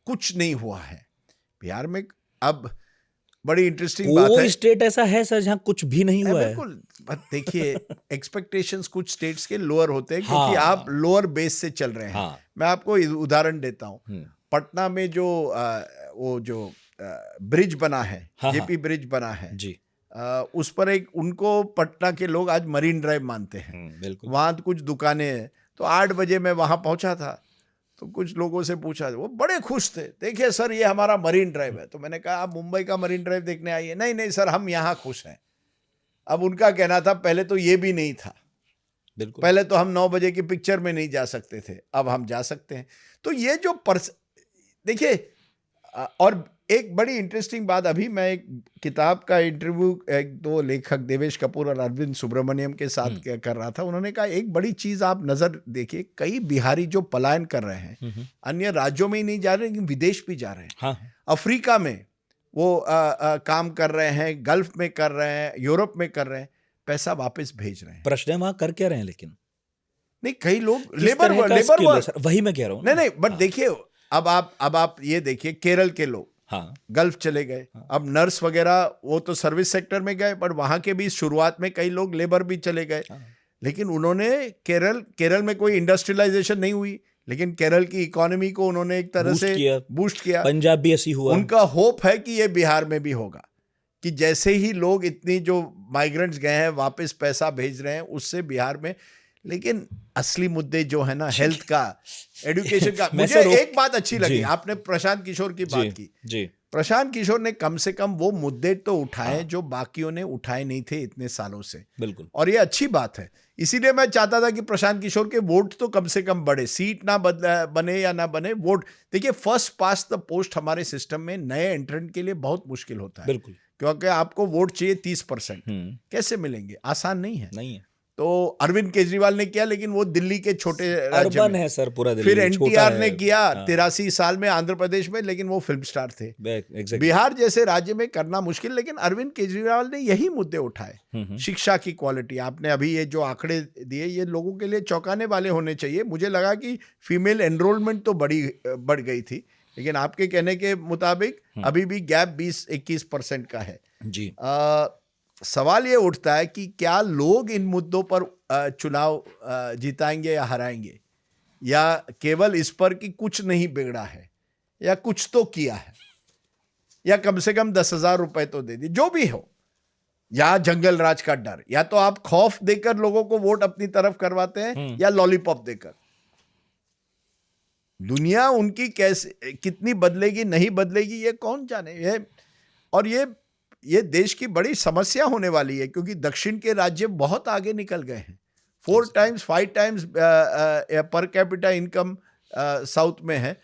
Speaker 2: कुछ नहीं हुआ है बिहार में। अब बड़ी इंटरेस्टिंग बात है।
Speaker 1: कोई स्टेट ऐसा है सर जहाँ कुछ भी नहीं हुआ है?
Speaker 2: बिल्कुल, बट देखिए एक्सपेक्टेशंस कुछ स्टेट्स के लोअर होते हैं क्योंकि
Speaker 1: हाँ।
Speaker 2: आप लोअर बेस से चल रहे हैं।
Speaker 1: हाँ।
Speaker 2: मैं आपको उदाहरण देता हूँ। पटना में जो वो जो ब्रिज बना है,
Speaker 1: हाँ,
Speaker 2: जेपी ब्रिज बना है
Speaker 1: जी।
Speaker 2: उस पर एक उनको पटना के लोग आज मरीन ड्राइव मानते हैं।
Speaker 1: बिल्कुल।
Speaker 2: वहाँ कुछ दुकानें हैं, तो 8 बजे मैं वहाँ पहुँचा था, तो कुछ लोगों से पूछा, वो बड़े खुश थे, देखिए सर ये हमारा मरीन ड्राइव है। तो मैंने कहा आप मुंबई का मरीन ड्राइव देखने आइए। नहीं नहीं सर, हम यहाँ खुश हैं। अब उनका कहना था पहले तो ये भी नहीं था,
Speaker 1: बिल्कुल।
Speaker 2: पहले तो हम 9 बजे की पिक्चर में नहीं जा सकते थे, अब हम जा सकते हैं। तो ये जो देखिए, और एक बड़ी इंटरेस्टिंग बात, अभी मैं एक किताब का इंटरव्यू एक दो लेखक देवेश कपूर और अरविंद सुब्रमण्यम के साथ कर रहा था। उन्होंने कहा एक बड़ी चीज आप नजर देखिए, कई बिहारी जो पलायन कर रहे हैं अन्य राज्यों में ही नहीं जा रहे लेकिन विदेश भी जा रहे हैं।
Speaker 1: हाँ।
Speaker 2: अफ्रीका में वो काम कर रहे हैं, गल्फ में कर रहे हैं, यूरोप में कर रहे हैं, पैसा वापस भेज रहे हैं।
Speaker 1: प्रश्न है वहां कर क्या रहे हैं, लेकिन
Speaker 2: नहीं, कई लोग
Speaker 1: किस
Speaker 2: लेबर
Speaker 1: तरह का
Speaker 2: लेबर
Speaker 1: skill है
Speaker 2: वर्क,
Speaker 1: सर? वही मैं कह रहा हूँ
Speaker 2: नहीं, बट देखिए अब आप ये देखिए, केरल के लोग
Speaker 1: हाँ।
Speaker 2: गल्फ चले गए। अब नर्स वगैरह वो तो सर्विस सेक्टर में गए, पर वहां के भी शुरुआत में कई लोग लेबर भी चले गए। लेकिन उन्होंने केरल में कोई इंडस्ट्रियलाइजेशन नहीं हुई, लेकिन केरल की इकोनॉमी को उन्होंने एक तरह से बूस्ट किया।
Speaker 1: पंजाब भी ऐसी हुआ।
Speaker 2: उनका होप है कि ये बिहार में भी होगा, कि जैसे ही लोग इतनी जो माइग्रेंट्स गए हैं वापस पैसा भेज रहे हैं, उससे बिहार में। लेकिन असली मुद्दे जो है ना, हेल्थ का, एजुकेशन का, मुझे एक बात अच्छी लगी, आपने प्रशांत किशोर की बात की जी। प्रशांत किशोर ने कम से कम वो मुद्दे तो उठाए जो बाकियों ने उठाए नहीं थे इतने सालों से।
Speaker 1: बिल्कुल।
Speaker 2: और ये अच्छी बात है। इसीलिए मैं चाहता था कि प्रशांत किशोर के वोट तो कम से कम बढ़े, सीट ना बने या ना बने, वोट। देखिए, फर्स्ट पास द पोस्ट हमारे सिस्टम में नए एंट्रेंट के लिए बहुत मुश्किल होता है।
Speaker 1: बिल्कुल।
Speaker 2: क्योंकि आपको वोट चाहिए 30%, कैसे मिलेंगे? आसान नहीं है।
Speaker 1: नहीं है।
Speaker 2: तो अरविंद केजरीवाल ने किया, लेकिन वो दिल्ली के छोटे राज्य
Speaker 1: अर्बन
Speaker 2: में
Speaker 1: है सर पूरा दिल्ली।
Speaker 2: फिर एनटीआर ने किया
Speaker 1: 83
Speaker 2: साल में आंध्र प्रदेश में, लेकिन वो फिल्म स्टार थे।
Speaker 1: Exactly.
Speaker 2: बिहार जैसे राज्य में करना मुश्किल, लेकिन अरविंद केजरीवाल ने यही मुद्दे उठाए। शिक्षा की क्वालिटी, आपने अभी ये जो आंकड़े दिए, ये लोगों के लिए चौंकाने वाले होने चाहिए। मुझे लगा कि फीमेल एनरोलमेंट तो बढ़ गई थी, लेकिन आपके कहने के मुताबिक अभी भी गैप 20-21% का है जी। सवाल ये उठता है कि क्या लोग इन मुद्दों पर चुनाव जिताएंगे या हराएंगे, या केवल इस पर कि कुछ नहीं बिगड़ा है या कुछ तो किया है, या कम से कम 10,000 रुपए तो दे दिए, जो भी हो, या जंगल राज का डर, या तो आप खौफ देकर लोगों को वोट अपनी तरफ करवाते हैं या लॉलीपॉप देकर। दुनिया उनकी कैसे कितनी बदलेगी नहीं बदलेगी ये कौन जाने। और ये देश की बड़ी समस्या होने वाली है, क्योंकि दक्षिण के राज्य बहुत आगे निकल गए हैं। 4 times 5 times per capita income south में है।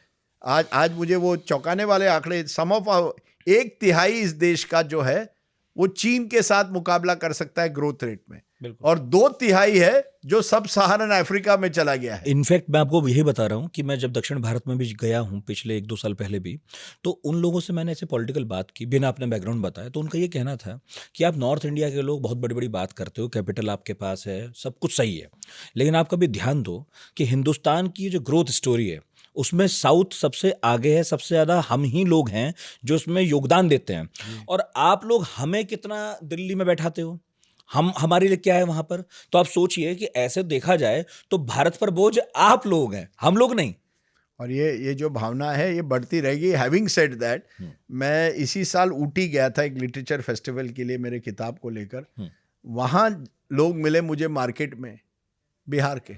Speaker 2: आज मुझे वो चौंकाने वाले आंकड़े, सम ऑफ 1/3 इस देश का जो है वो चीन के साथ मुकाबला कर सकता है ग्रोथ रेट में, और 2/3 है जो सब सहारन अफ्रीका में चला गया है।
Speaker 1: इनफैक्ट मैं आपको यही बता रहा हूँ कि मैं जब दक्षिण भारत में भी गया हूँ पिछले 1-2 साल पहले भी, तो उन लोगों से मैंने ऐसे पॉलिटिकल बात की, बिना अपने बैकग्राउंड बताया, तो उनका ये कहना था कि आप नॉर्थ इंडिया के लोग बहुत बड़ी बड़ी बात करते हो, कैपिटल आपके पास है, सब कुछ सही है, लेकिन आप कभी ध्यान दो कि हिंदुस्तान की जो ग्रोथ स्टोरी है उसमें साउथ सबसे आगे है, सबसे ज़्यादा हम ही लोग हैं जो उसमें योगदान देते हैं, और आप लोग हमें कितना दिल्ली में बैठाते हो, हमारे लिए क्या है वहां पर। तो आप सोचिए कि ऐसे देखा जाए तो भारत पर बोझ आप लोग हैं, हम लोग नहीं।
Speaker 2: और ये जो भावना है ये बढ़ती रहेगी। हैविंग सेड दैट, मैं इसी साल ऊटी गया था एक लिटरेचर फेस्टिवल के लिए मेरे किताब को लेकर। वहाँ लोग मिले मुझे मार्केट में, बिहार के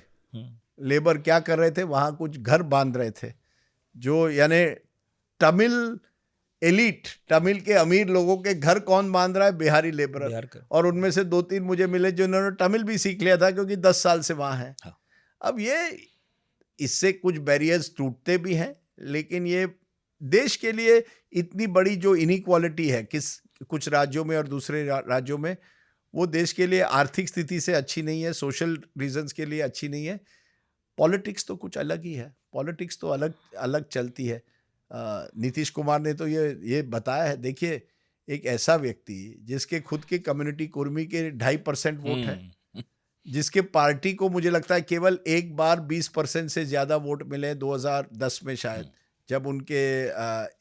Speaker 2: लेबर क्या कर रहे थे, वहाँ कुछ घर बांध रहे थे, जो यानी तमिल एलिट, तमिल के अमीर लोगों के घर कौन बांध रहा है? बिहारी लेबर। और उनमें से 2-3 मुझे मिले जिन्होंने तमिल भी सीख लिया था, क्योंकि 10 साल से वहाँ हैं। हाँ। अब ये इससे कुछ बैरियर्स टूटते भी हैं, लेकिन ये देश के लिए इतनी बड़ी जो इनइक्वालिटी है कुछ राज्यों में और दूसरे राज्यों में, वो देश के लिए आर्थिक स्थिति से अच्छी नहीं है, सोशल रीजंस के लिए अच्छी नहीं है। पॉलिटिक्स तो कुछ अलग ही है, पॉलिटिक्स तो अलग चलती है। नीतीश कुमार ने तो ये बताया है। देखिए, एक ऐसा व्यक्ति जिसके खुद के कम्युनिटी कुर्मी के 2.5% वोट है, जिसके पार्टी को मुझे लगता है केवल एक बार 20% से ज्यादा वोट मिले 2010 में शायद, जब उनके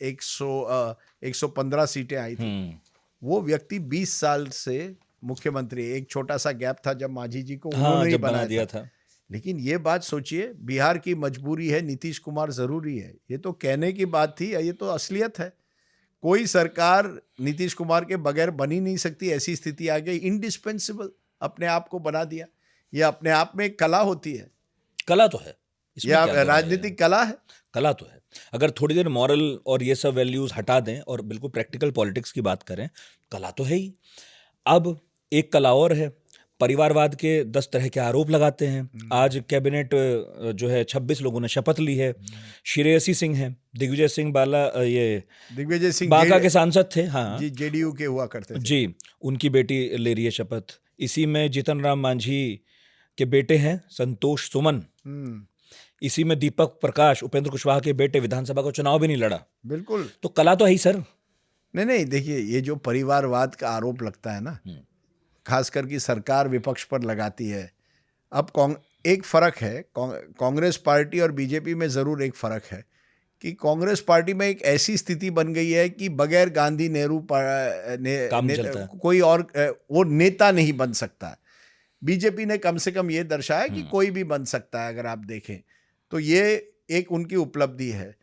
Speaker 2: 115 सीटें आई थी, वो व्यक्ति 20 साल से मुख्यमंत्री, एक छोटा सा गैप था जब मांझी जी को
Speaker 1: हाँ,
Speaker 2: उन्होंने ही
Speaker 1: जब बना
Speaker 2: बनाया
Speaker 1: दिया
Speaker 2: था।
Speaker 1: था।
Speaker 2: लेकिन ये बात सोचिए, बिहार की मजबूरी है, नीतीश कुमार जरूरी है, ये तो कहने की बात थी, ये तो असलियत है। कोई सरकार नीतीश कुमार के बगैर बन ही नहीं सकती, ऐसी स्थिति आ गई, इंडिस्पेंसिबल अपने आप को बना दिया। ये अपने आप में एक कला होती है,
Speaker 1: कला तो है, इसमें
Speaker 2: या
Speaker 1: क्या दो राय है?
Speaker 2: राजनीतिक कला है।
Speaker 1: कला तो है। अगर थोड़ी देर मॉरल और ये सब वैल्यूज हटा दें और बिल्कुल प्रैक्टिकल पॉलिटिक्स की बात करें, कला तो है ही। अब एक कला और है, परिवारवाद के 10 तरह के आरोप लगाते हैं। आज कैबिनेट जो है 26 लोगों ने शपथ ली है। श्रेयसी सिंह हैं, दिग्विजय सिंह बाला ये
Speaker 2: दिग्विजय सिंह
Speaker 1: बांका के सांसद थे, हाँ
Speaker 2: जी, जेडीयू के हुआ करते थे।
Speaker 1: जी, उनकी बेटी ले रही है शपथ। इसी में जीतन राम मांझी के बेटे हैं संतोष सुमन।
Speaker 2: हम्म,
Speaker 1: इसी में दीपक प्रकाश, उपेंद्र कुशवाहा के बेटे, विधानसभा का चुनाव भी नहीं लड़ा।
Speaker 2: बिल्कुल।
Speaker 1: तो कला तो है ही सर।
Speaker 2: नहीं, देखिए, ये जो परिवारवाद का आरोप लगता है ना, खास करके सरकार विपक्ष पर लगाती है। अब एक फर्क है, कांग्रेस पार्टी और बीजेपी में जरूर एक फर्क है कि कांग्रेस पार्टी में एक ऐसी स्थिति बन गई है कि बगैर गांधी नेहरू
Speaker 1: काम चलता है।
Speaker 2: कोई और वो नेता नहीं बन सकता। बीजेपी ने कम से कम ये दर्शाया कि कोई भी बन सकता है, अगर आप देखें तो ये एक उनकी उपलब्धि है।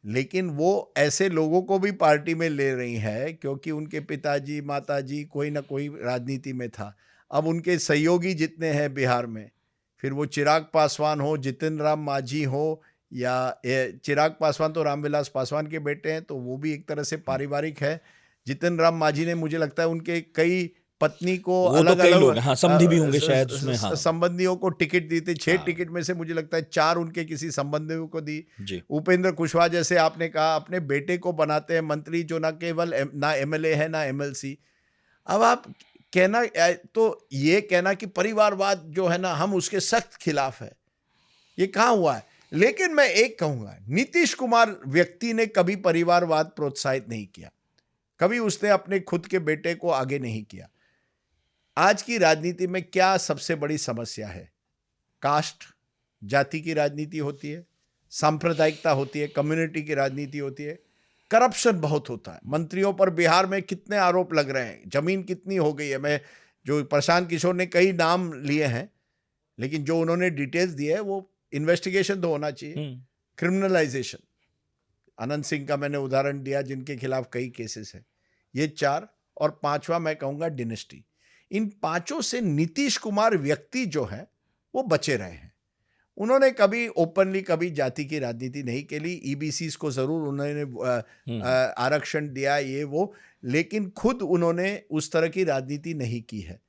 Speaker 2: लेकिन वो ऐसे लोगों को भी पार्टी में ले रही है क्योंकि उनके पिताजी माताजी कोई ना कोई राजनीति में था। अब उनके सहयोगी जितने हैं बिहार में, फिर वो चिराग पासवान हो, जितिन राम मांझी हो, या चिराग पासवान तो रामविलास पासवान के बेटे हैं, तो वो भी एक तरह से पारिवारिक है। जितिन राम मांझी ने, मुझे लगता है, उनके कई पत्नी को
Speaker 1: वो तो
Speaker 2: अलग
Speaker 1: कई
Speaker 2: अलग
Speaker 1: लोग हैं, हाँ, समधी भी होंगे शायद उसमें, हाँ।
Speaker 2: संबंधियों को टिकट दी थी। 6 टिकट में से मुझे लगता है 4 उनके किसी संबंधियों को दी।
Speaker 1: जी।
Speaker 2: उपेंद्र कुशवाहा, जैसे आपने कहा, अपने बेटे को बनाते हैं मंत्री, जो ना केवल ना एमएलए है ना एमएलसी। अब आप कहना, तो ये कहना कि परिवारवाद जो है ना, हम उसके सख्त खिलाफ है, ये कहाँ हुआ है? लेकिन मैं एक कहूंगा, नीतीश कुमार व्यक्ति ने कभी परिवारवाद प्रोत्साहित नहीं किया, कभी उसने अपने खुद के बेटे को आगे नहीं किया। आज की राजनीति में क्या सबसे बड़ी समस्या है? कास्ट, जाति की राजनीति होती है, सांप्रदायिकता होती है, कम्युनिटी की राजनीति होती है, करप्शन बहुत होता है। मंत्रियों पर बिहार में कितने आरोप लग रहे हैं, जमीन कितनी हो गई है। मैं जो प्रशांत किशोर ने कई नाम लिए हैं, लेकिन जो उन्होंने डिटेल्स दिए है वो इन्वेस्टिगेशन तो होना चाहिए। क्रिमिनलाइजेशन, अनंत सिंह का मैंने उदाहरण दिया, जिनके खिलाफ कई केसेस हैं। ये 4, और 5वां मैं कहूंगा डिनेस्टी। इन 5 से नीतीश कुमार व्यक्ति जो है वो बचे रहे हैं। उन्होंने कभी ओपनली कभी जाति की राजनीति नहीं के लिए, ईबीसीज को जरूर उन्होंने आरक्षण दिया, ये वो, लेकिन खुद उन्होंने उस तरह की राजनीति नहीं की है।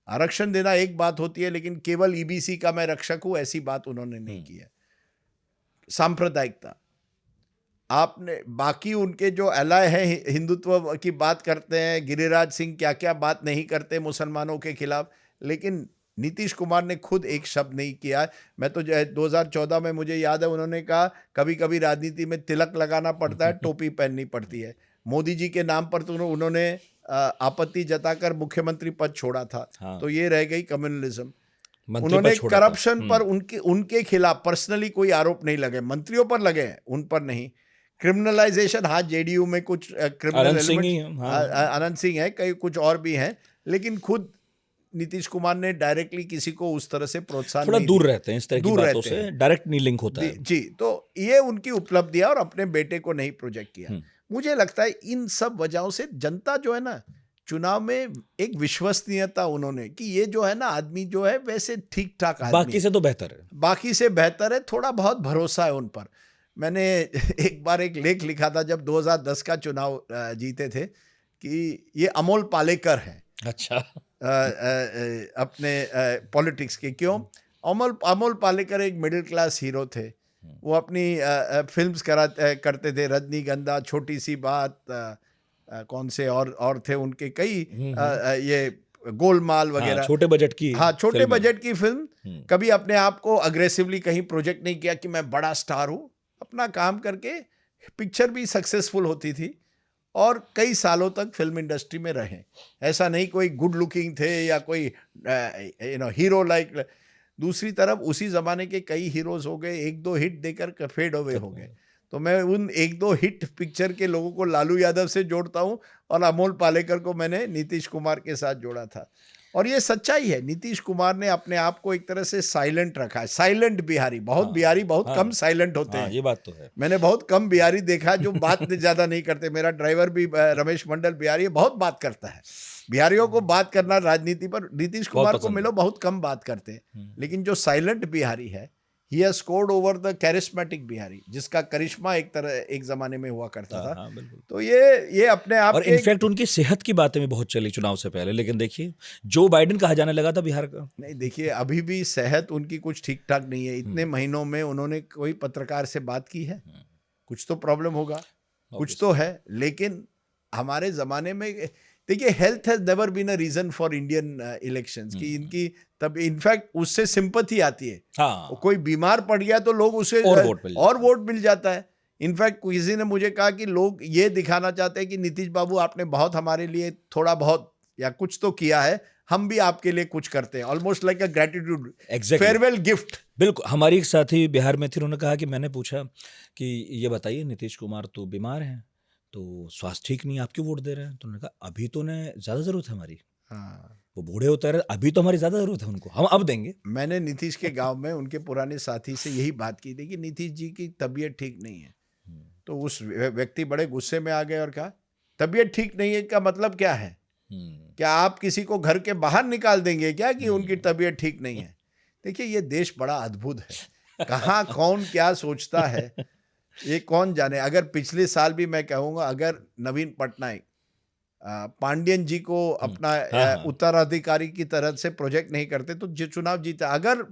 Speaker 2: आरक्षण देना एक बात होती है, लेकिन केवल ईबीसी का मैं रक्षक हूं, ऐसी बात उन्होंने नहीं की है। सांप्रदायिकता, आपने बाकी उनके जो एलाय है हिंदुत्व की बात करते हैं, गिरिराज सिंह क्या क्या बात नहीं करते मुसलमानों के खिलाफ, लेकिन नीतीश कुमार ने खुद एक शब्द नहीं किया। मैं तो 2014 में मुझे याद है, उन्होंने कहा कभी कभी राजनीति में तिलक लगाना पड़ता है, टोपी पहननी पड़ती है। मोदी जी के नाम पर तो उन्होंने आपत्ति जताकर मुख्यमंत्री पद छोड़ा था।
Speaker 1: हाँ।
Speaker 2: तो ये रह गई कम्युनलिज्म।
Speaker 1: मंत्री
Speaker 2: उन्होंने
Speaker 1: पद छोड़ा था।
Speaker 2: करप्शन पर उनके खिलाफ पर्सनली कोई आरोप नहीं लगे, मंत्रियों पर लगे हैं, उन पर नहीं। क्रिमिनलाइजेशन, हाँ, जेडीयू में कुछ क्रिमिनल
Speaker 1: अनंत सिंह ही
Speaker 2: एलिमेंट्स,
Speaker 1: हैं, हाँ।
Speaker 2: अनंत सिंह है, कई कुछ और भी हैं, लेकिन खुद नीतीश कुमार ने डायरेक्टली किसी को उस तरह से प्रोत्साहन
Speaker 1: थोड़ा
Speaker 2: नहीं
Speaker 1: दूर
Speaker 2: दिया।
Speaker 1: रहते हैं इस तरह की
Speaker 2: दूर
Speaker 1: बातों
Speaker 2: रहते
Speaker 1: से,
Speaker 2: हैं।
Speaker 1: डायरेक्ट नहीं लिंक होता है।
Speaker 2: जी, तो ये उनकी उपलब्धि है, और अपने बेटे को नहीं प्रोजेक्ट किया। मुझे लगता है इन सब वजहों से जनता जो है ना, चुनाव में एक विश्वसनीयता उन्होंने कि ये जो है ना आदमी जो है वैसे ठीक ठाक आदमी,
Speaker 1: बाकी से तो बेहतर है,
Speaker 2: बाकी से बेहतर है, थोड़ा बहुत भरोसा है उन पर। मैंने एक बार एक लेख लिखा था जब 2010 का चुनाव जीते थे, कि ये अमोल पालेकर हैं।
Speaker 1: अच्छा।
Speaker 2: अपने पॉलिटिक्स के। क्यों? अमोल पालेकर एक मिडिल क्लास हीरो थे। वो अपनी फिल्म्स करते थे, रजनीगंधा, छोटी सी बात, कौन से और थे उनके कई, ये गोलमाल वगैरह,
Speaker 1: छोटे बजट की,
Speaker 2: हाँ, छोटे बजट की फिल्म। कभी अपने आप को अग्रेसिवली कहीं प्रोजेक्ट नहीं किया कि मैं बड़ा स्टार हूँ। अपना काम करके पिक्चर भी सक्सेसफुल होती थी, और कई सालों तक फिल्म इंडस्ट्री में रहे। ऐसा नहीं कोई गुड लुकिंग थे या कोई हीरो लाइक। दूसरी तरफ उसी जमाने के कई हीरोज हो गए, 1-2 हिट देकर फेड अवे हो गए। तो मैं उन एक दो हिट पिक्चर के लोगों को लालू यादव से जोड़ता हूँ और अमोल पालेकर को मैंने नीतीश कुमार के साथ जोड़ा था। और ये सच्चाई है, नीतीश कुमार ने अपने आप को एक तरह से साइलेंट रखा है, साइलेंट बिहारी। बहुत बिहारी बहुत कम साइलेंट होते हैं।
Speaker 1: ये बात तो है।
Speaker 2: मैंने बहुत कम बिहारी देखा है जो बात ज्यादा नहीं करते। मेरा ड्राइवर भी रमेश मंडल बिहारी है, बहुत बात करता है। बिहारियों को बात करना राजनीति पर, नीतीश कुमार को मिलो बहुत कम बात करते हैं। लेकिन जो साइलेंट बिहारी है, he has scored over the charismatic Bihari, जिसका करिश्मा एक जमाने में हुआ करता था।
Speaker 1: बिल्कुल।
Speaker 2: तो ये अपने आप
Speaker 1: और इनफैक्ट उनकी सेहत की बातें भी बहुत चली चुनाव से पहले, लेकिन देखिए जो बाइडेन कहा जाने लगा था बिहार का।
Speaker 2: नहीं, देखिए अभी भी सेहत उनकी कुछ ठीक ठाक नहीं है। इतने महीनों में उन्होंने कोई पत्रकार से बात की है? कुछ तो प्रॉब्लम होगा, कुछ तो है। लेकिन हमारे जमाने में देखिए, health has never been a reason for Indian elections की इनकी, तब इनफैक्ट उससे सिंपैथी आती है।
Speaker 1: हाँ,
Speaker 2: कोई बीमार पड़ गया तो लोग उसे और वोट मिल जाता है। इनफैक्ट किसी ने मुझे कहा कि लोग ये दिखाना चाहते हैं कि नीतीश बाबू आपने बहुत हमारे लिए थोड़ा बहुत या कुछ तो किया है, हम भी आपके लिए कुछ करते हैं, ऑलमोस्ट लाइक अ ग्रेटिट्यूड, फेयरवेल गिफ्ट।
Speaker 1: बिल्कुल। हमारी एक साथी बिहार में थी, उन्होंने कहा कि मैंने पूछा कि ये बताइए नीतीश कुमार तो बीमार हैं, तो स्वास्थ्य ठीक नहीं, आप क्यों वोट दे रहे हैं? तो उन्होंने कहा अभी तो उन्हें ज्यादा जरूरत है हमारी।
Speaker 2: हाँ,
Speaker 1: वो बूढ़े होते रहे, अभी तो हमारी ज्यादा जरूरत है उनको, हम अब देंगे।
Speaker 2: मैंने नीतीश के गांव में उनके पुराने साथी से यही बात की थी कि नीतीश जी की तबीयत ठीक नहीं है। तो उस व्यक्ति बड़े गुस्से में आ गए और कहा, तबीयत ठीक नहीं है का मतलब क्या है? क्या आप किसी को घर के बाहर निकाल देंगे क्या कि उनकी तबीयत ठीक नहीं है? देखिए, ये देश बड़ा अद्भुत है, कहाँ कौन क्या सोचता है ये कौन जाने। अगर पिछले साल भी मैं कहूँगा, अगर नवीन पटनायक पांडियन जी को अपना उत्तराधिकारी की तरह से प्रोजेक्ट नहीं करते तो जो चुनाव जीता। अगर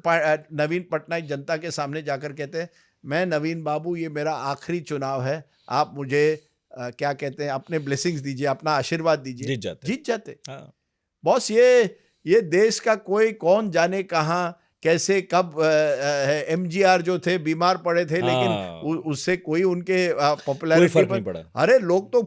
Speaker 2: नवीन पटनायक जनता के सामने जाकर कहते, मैं नवीन बाबू, ये मेरा आखिरी चुनाव है, आप मुझे क्या कहते हैं, अपने ब्लेसिंग्स दीजिए, अपना आशीर्वाद दीजिए, जीत जाते। बॉस, ये देश का कोई कौन जाने कहाँ कैसे कब एमजीआर जो थे बीमार पड़े थे, लेकिन उससे कोई उनके पॉपुलैरिटी पर नहीं पड़ा। अरे लोग तो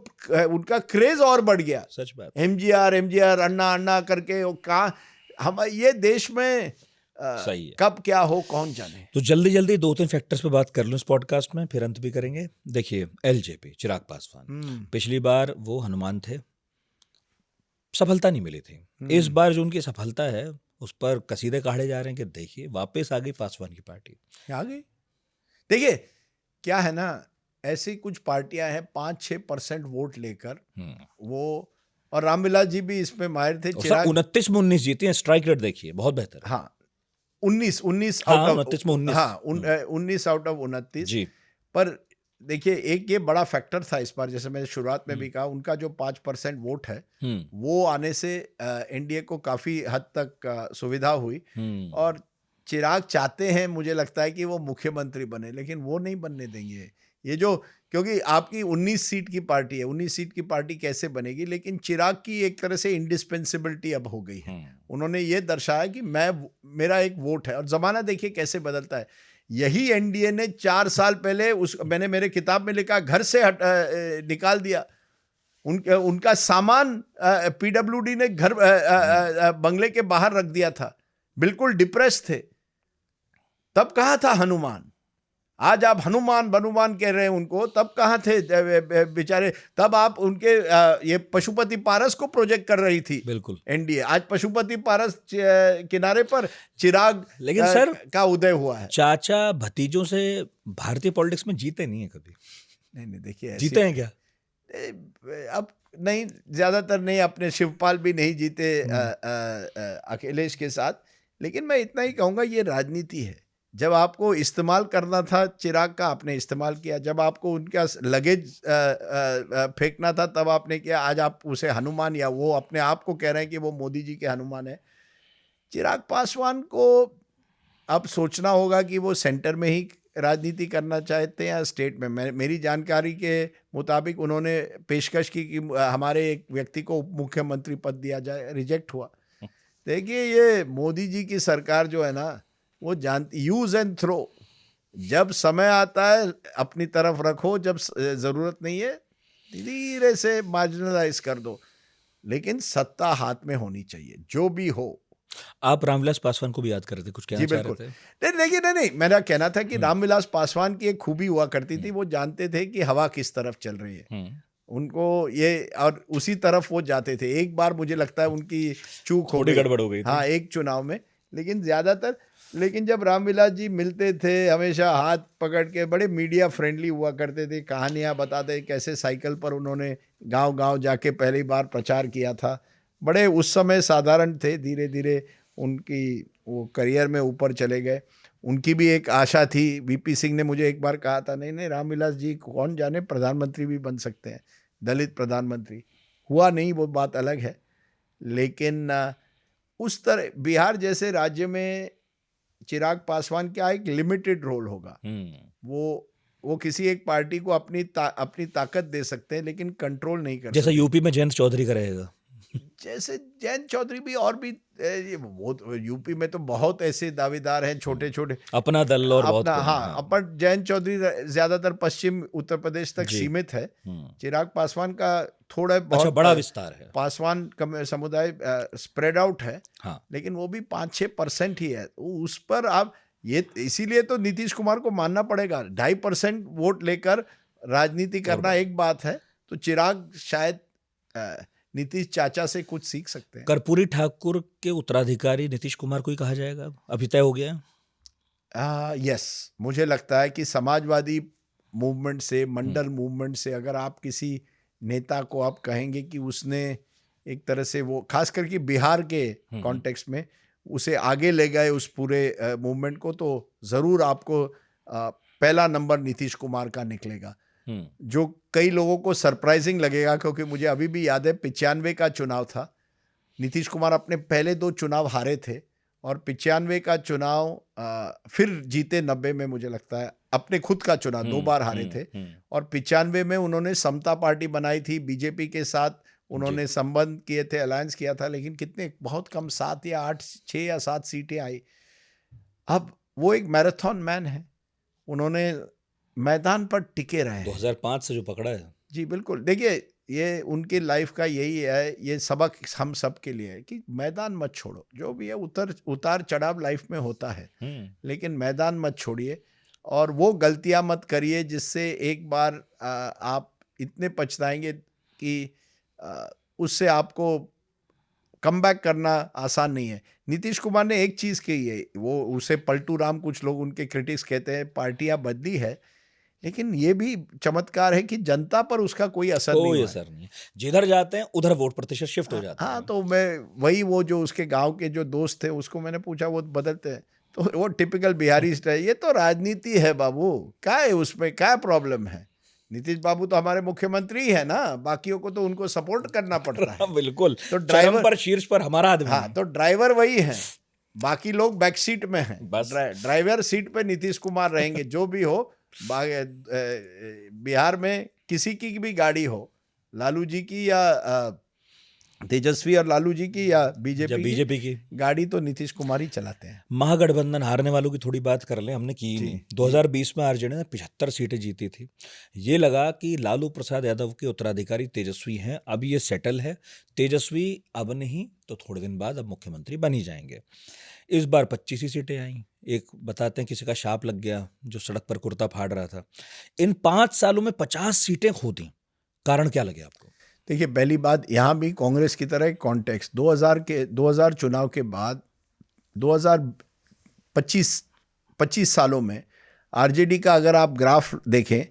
Speaker 2: उनका क्रेज और बढ़ गया।
Speaker 1: सच बात।
Speaker 2: एमजीआर अन्ना अन्ना करके कहाँ हम ये देश में
Speaker 1: सही है।
Speaker 2: कब क्या हो कौन जाने।
Speaker 1: तो जल्दी जल्दी 2-3 फैक्टर्स पे बात कर लूं इस पॉडकास्ट में, फिर अंत भी करेंगे। देखिए, एलजेपी चिराग पासवान, पिछली बार वो हनुमान थे, सफलता नहीं मिली थी। इस बार जो उनकी सफलता है उस पर कसीदे काढ़े जा रहे हैं कि देखिए वापस आ गई पासवान की पार्टी।
Speaker 2: आ गई। देखिए क्या है ना, ऐसी कुछ पार्टियां हैं 5-6% वोट लेकर वो, और रामविलास जी भी इसमें माहिर थे।
Speaker 1: 29 में 19 जीते हैं, स्ट्राइक रेट देखिए बहुत बेहतर है।
Speaker 2: हाँ, 19
Speaker 1: आउट ऑफ 29।
Speaker 2: हाँ, 19 आउट ऑफ 29
Speaker 1: जी।
Speaker 2: पर देखिए, एक ये बड़ा फैक्टर था इस बार, जैसे मैंने शुरुआत में भी कहा, उनका जो 5% वोट है वो आने से एनडीए को काफी हद तक सुविधा हुई। और चिराग चाहते हैं, मुझे लगता है कि वो मुख्यमंत्री बने, लेकिन वो नहीं बनने देंगे। ये जो, क्योंकि आपकी 19 सीट की पार्टी है, 19 सीट की पार्टी कैसे बनेगी? लेकिन चिराग की एक तरह से इंडिस्पेंसिबिलिटी अब हो गई है। उन्होंने ये दर्शाया कि मेरा एक वोट है। और जमाना देखिए कैसे बदलता है। यही एनडीए ने 4 साल पहले मैंने मेरे किताब में लिखा, घर से निकाल दिया उनका सामान। पीडब्ल्यूडी ने घर बंगले के बाहर रख दिया था, बिल्कुल डिप्रेस थे। तब कहाँ था हनुमान? आज आप हनुमान बनुमान कह रहे हैं उनको, तब कहाँ थे बेचारे? तब आप उनके ये पशुपति पारस को प्रोजेक्ट कर रही थी
Speaker 1: बिल्कुल
Speaker 2: एनडीए। आज पशुपति पारस किनारे पर, चिराग
Speaker 1: लेकिन सर
Speaker 2: का उदय हुआ है।
Speaker 1: चाचा भतीजों से भारतीय पॉलिटिक्स में जीते नहीं है कभी।
Speaker 2: नहीं देखिए,
Speaker 1: जीते हैं क्या?
Speaker 2: अब नहीं, ज्यादातर नहीं, अपने शिवपाल भी नहीं जीते अखिलेश के साथ। लेकिन मैं इतना ही कहूँगा, ये राजनीति है। जब आपको इस्तेमाल करना था चिराग का, आपने इस्तेमाल किया। जब आपको उनका लगेज फेंकना था, तब आपने किया। आज आप उसे हनुमान, या वो अपने आप को कह रहे हैं कि वो मोदी जी के हनुमान है। चिराग पासवान को अब सोचना होगा कि वो सेंटर में ही राजनीति करना चाहते हैं या स्टेट में। मेरी जानकारी के मुताबिक उन्होंने पेशकश की कि हमारे एक व्यक्ति को उप मुख्यमंत्री पद दिया जाए, रिजेक्ट हुआ। देखिए, ये मोदी जी की सरकार जो है ना, वो जानती, यूज एंड थ्रो। जब समय आता है अपनी तरफ रखो, जब जरूरत नहीं है धीरे से मार्जिनलाइज कर दो। लेकिन सत्ता हाथ में होनी चाहिए, जो भी हो।
Speaker 1: आप रामविलास पासवान को भी याद कर रहे थे, कुछ कहना
Speaker 2: जी
Speaker 1: चाह
Speaker 2: बिल्कुल।
Speaker 1: रहे थे?
Speaker 2: नहीं लेकिन नहीं, मेरा कहना था कि रामविलास पासवान की एक खूबी हुआ करती थी, वो जानते थे कि हवा किस तरफ चल रही है। उनको ये, और उसी तरफ वो जाते थे। एक बार मुझे लगता है उनकी चूक हो
Speaker 1: थोड़ी
Speaker 2: गई,
Speaker 1: गड़बड़ हो गई थी।
Speaker 2: हाँ, एक चुनाव में, लेकिन ज्यादातर, लेकिन जब रामविलास जी मिलते थे हमेशा हाथ पकड़ के, बड़े मीडिया फ्रेंडली हुआ करते थे, कहानियां बताते कैसे साइकिल पर उन्होंने गांव गांव जाके पहली बार प्रचार किया था। बड़े उस समय साधारण थे, धीरे धीरे उनकी वो करियर में ऊपर चले गए। उनकी भी एक आशा थी। वीपी सिंह ने मुझे एक बार कहा था, नहीं नहीं रामविलास जी कौन जाने प्रधानमंत्री भी बन सकते हैं, दलित प्रधानमंत्री। हुआ नहीं, वो बात अलग है। लेकिन उस तरह बिहार जैसे राज्य में चिराग पासवान का एक लिमिटेड रोल होगा। वो किसी एक पार्टी को अपनी ताकत दे सकते हैं, लेकिन कंट्रोल नहीं कर
Speaker 1: जैसा
Speaker 2: सकते।
Speaker 1: यूपी में जयंत चौधरी का रहेगा।
Speaker 2: जैसे जयंत चौधरी भी, और भी वो यूपी में तो बहुत ऐसे दावेदार हैं, छोटे छोटे,
Speaker 1: अपना दल और बहुत
Speaker 2: अपना,
Speaker 1: कुछ,
Speaker 2: हाँ, अपन जयंत चौधरी ज्यादातर पश्चिम उत्तर प्रदेश तक
Speaker 1: जी।
Speaker 2: सीमित है। चिराग पासवान का थोड़ा बहुत
Speaker 1: अच्छा, बड़ा विस्तार है।
Speaker 2: पासवान समुदाय स्प्रेड आउट है,
Speaker 1: हाँ।
Speaker 2: लेकिन वो भी 5-6% ही है। उस पर आप ये, इसीलिए तो नीतीश कुमार को मानना पड़ेगा। 2.5% वोट लेकर राजनीति करना एक बात है, तो चिराग शायद नीतीश चाचा से कुछ सीख सकते हैं।
Speaker 1: कर्पूरी ठाकुर के उत्तराधिकारी नीतीश कुमार को ही कहा जाएगा, अभी तय हो गया है?
Speaker 2: यस, मुझे लगता है कि समाजवादी मूवमेंट से, मंडल मूवमेंट से, अगर आप किसी नेता को आप कहेंगे कि उसने एक तरह से वो, खास करके बिहार के कॉन्टेक्स्ट में, उसे आगे ले गए उस पूरे मूवमेंट को, तो जरूर आपको पहला नंबर नीतीश कुमार का निकलेगा, जो कई लोगों को सरप्राइजिंग लगेगा। क्योंकि मुझे अभी भी याद है 95 का चुनाव था, नीतीश कुमार अपने पहले 2 चुनाव हारे थे, और 95 का चुनाव फिर जीते 90 में, मुझे लगता है अपने खुद का चुनाव 2 बार हारे थे। और 95 में उन्होंने समता पार्टी बनाई थी, बीजेपी के साथ उन्होंने संबंध किए थे, अलायंस किया था, लेकिन कितने, बहुत कम, 7 या 8, 6 या 7 सीटें आई। अब वो एक मैराथन मैन है, उन्होंने मैदान पर टिके रहे हैं।
Speaker 1: 2005 से जो पकड़ा है।
Speaker 2: जी बिल्कुल। देखिए, ये उनकी लाइफ का यही है, ये सबक हम सब के लिए है कि मैदान मत छोड़ो। जो भी है उतार चढ़ाव लाइफ में होता है, लेकिन मैदान मत छोड़िए, और वो गलतियां मत करिए जिससे एक बार आप इतने पछताएंगे कि उससे आपको कम बैक करना आसान नहीं है। नीतीश कुमार ने एक चीज़ की है, वो उसे पलटू राम, कुछ लोग उनके क्रिटिक्स कहते हैं, पार्टियां बदली है, लेकिन ये भी चमत्कार है कि जनता पर उसका कोई असर नहीं हुआ है।
Speaker 1: असर नहीं है, जिधर जाते हैं उधर वोट प्रतिशत शिफ्ट हो जाता है।
Speaker 2: हाँ, तो मैं वही, वो जो उसके गांव के जो दोस्त थे, उसको मैंने पूछा, वो बदलते हैं, तो वो टिपिकल बिहारी स्टाइल, ये तो राजनीति है बाबू, क्या है उसमें, क्या प्रॉब्लम है। नीतीश बाबू तो हमारे मुख्यमंत्री है ना, बाकियों को तो उनको सपोर्ट करना पड़ता है।
Speaker 1: बिल्कुल,
Speaker 2: तो
Speaker 1: ड्राइवर पर, शीर्ष पर हमारा आदमी।
Speaker 2: हाँ, तो ड्राइवर वही है, बाकी लोग बैक सीट में हैं,
Speaker 1: बस।
Speaker 2: ड्राइवर सीट पे नीतीश कुमार रहेंगे। जो भी हो, बिहार में किसी की भी गाड़ी हो, लालू जी की या तेजस्वी और लालू जी की या बीजेपी की गाड़ी, तो नीतीश कुमार ही चलाते हैं।
Speaker 1: महागठबंधन हारने वालों की थोड़ी बात कर लें, हमने की नहीं। 2020 में आरजेडी ने 75 सीटें जीती थी। ये लगा कि लालू प्रसाद यादव के उत्तराधिकारी तेजस्वी हैं, अब ये सेटल है, तेजस्वी अब नहीं तो थोड़े दिन बाद अब मुख्यमंत्री बन ही जाएंगे। इस बार 25 ही सीटें आई। एक बताते हैं किसी का शाप लग गया जो सड़क पर कुर्ता फाड़ रहा था। इन 5 सालों में 50 सीटें खो दी, कारण क्या लगे आपको?
Speaker 2: देखिए, पहली बात, यहाँ भी कांग्रेस की तरह एक कॉन्टेक्स्ट, 2000 चुनाव के बाद 2025 सालों में आरजेडी का अगर आप ग्राफ देखें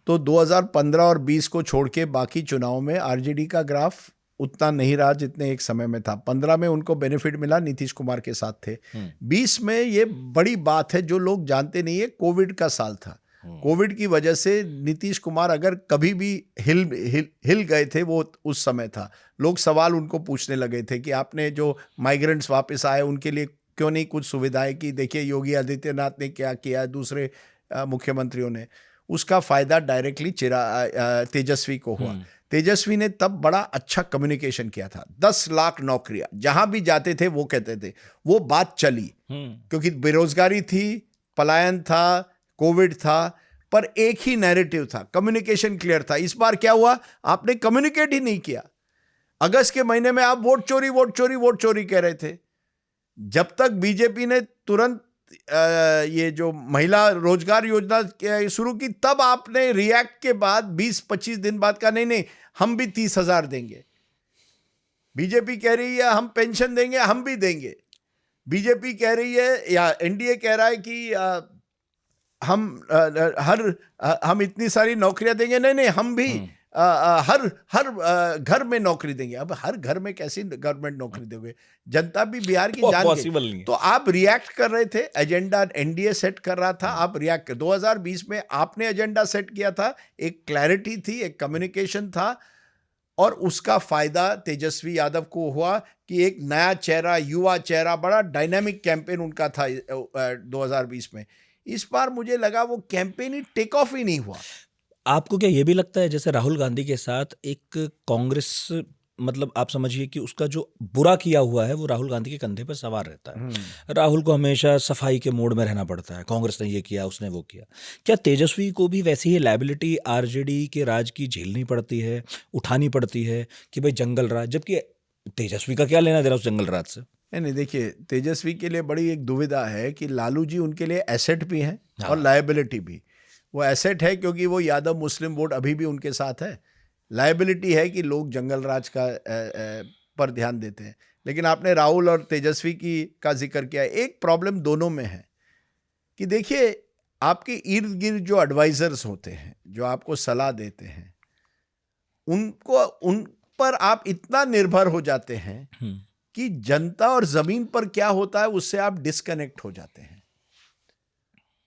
Speaker 2: तो 2015 और 20 को छोड़ के बाकी चुनाव में आरजेडी का ग्राफ उतना नहीं रहा जितने एक समय में था। 15 में उनको बेनिफिट मिला, नीतीश कुमार के साथ थे। 20 में ये बड़ी बात है जो लोग जानते नहीं है, कोविड का साल था। कोविड की वजह से नीतीश कुमार अगर कभी भी हिल गए थे, वो उस समय था। लोग सवाल उनको पूछने लगे थे कि आपने जो माइग्रेंट्स वापस आए उनके लिए क्यों नहीं कुछ सुविधाएं की। देखिए योगी आदित्यनाथ ने क्या किया, दूसरे मुख्यमंत्रियों ने, उसका फायदा डायरेक्टली तेजस्वी को हुआ। तेजस्वी ने तब बड़ा अच्छा कम्युनिकेशन किया था। 10 लाख नौकरियां जहां भी जाते थे वो कहते थे, वो बात चली क्योंकि बेरोजगारी थी, पलायन था, कोविड था, पर एक ही नैरेटिव था, कम्युनिकेशन क्लियर था। इस बार क्या हुआ, आपने कम्युनिकेट ही नहीं किया। अगस्त के महीने में आप वोट चोरी कह रहे थे, जब तक बीजेपी ने तुरंत ये जो महिला रोजगार योजना शुरू की, तब आपने रिएक्ट के बाद 20-25 दिन बाद कहा नहीं नहीं हम भी 30,000 देंगे। बीजेपी कह रही है हम पेंशन देंगे, हम भी देंगे। बीजेपी कह रही है या एनडीए कह रहा है कि हम इतनी सारी नौकरियां देंगे, नहीं नहीं हम भी हर घर में नौकरी देंगे। अब हर घर में कैसी गवर्नमेंट नौकरी दोगे? जनता भी बिहार की जान
Speaker 1: पॉसिबल
Speaker 2: गई।
Speaker 1: नहीं है।
Speaker 2: तो आप रिएक्ट कर रहे थे, एजेंडा एनडीए सेट कर रहा था, आप रिएक्ट कर 2020 में आपने एजेंडा सेट किया था, एक क्लैरिटी थी, एक कम्युनिकेशन था, और उसका फायदा तेजस्वी यादव को हुआ कि एक नया चेहरा, युवा चेहरा, बड़ा डायनामिक कैंपेन उनका था 2020 में। इस बार मुझे लगा वो कैंपेन ही टेक ऑफ ही नहीं हुआ।
Speaker 1: आपको क्या ये भी लगता है जैसे राहुल गांधी के साथ एक कांग्रेस, मतलब आप समझिए कि उसका जो बुरा किया हुआ है वो राहुल गांधी के कंधे पर सवार रहता है। राहुल को हमेशा सफाई के मोड में रहना पड़ता है, कांग्रेस ने ये किया, उसने वो किया। क्या तेजस्वी को भी वैसी ही लायबिलिटी आरजेडी के राज की झेलनी पड़ती है, उठानी पड़ती है कि भाई जंगल राज, जबकि तेजस्वी का क्या लेना देना उस जंगल राज से?
Speaker 2: नहीं, देखिए तेजस्वी के लिए बड़ी एक दुविधा है कि लालू जी उनके लिए एसेट भी हैं
Speaker 1: हाँ।
Speaker 2: और लायबिलिटी भी। वो एसेट है क्योंकि वो यादव मुस्लिम वोट अभी भी उनके साथ है। लायबिलिटी है कि लोग जंगल राज का पर ध्यान देते हैं। लेकिन आपने राहुल और तेजस्वी का जिक्र किया। एक प्रॉब्लम दोनों में है कि देखिए आपके इर्द गिर्द जो एडवाइजर्स होते हैं, जो आपको सलाह देते हैं, उन पर आप इतना निर्भर हो जाते हैं कि जनता और जमीन पर क्या होता है उससे आप डिस्कनेक्ट हो जाते हैं।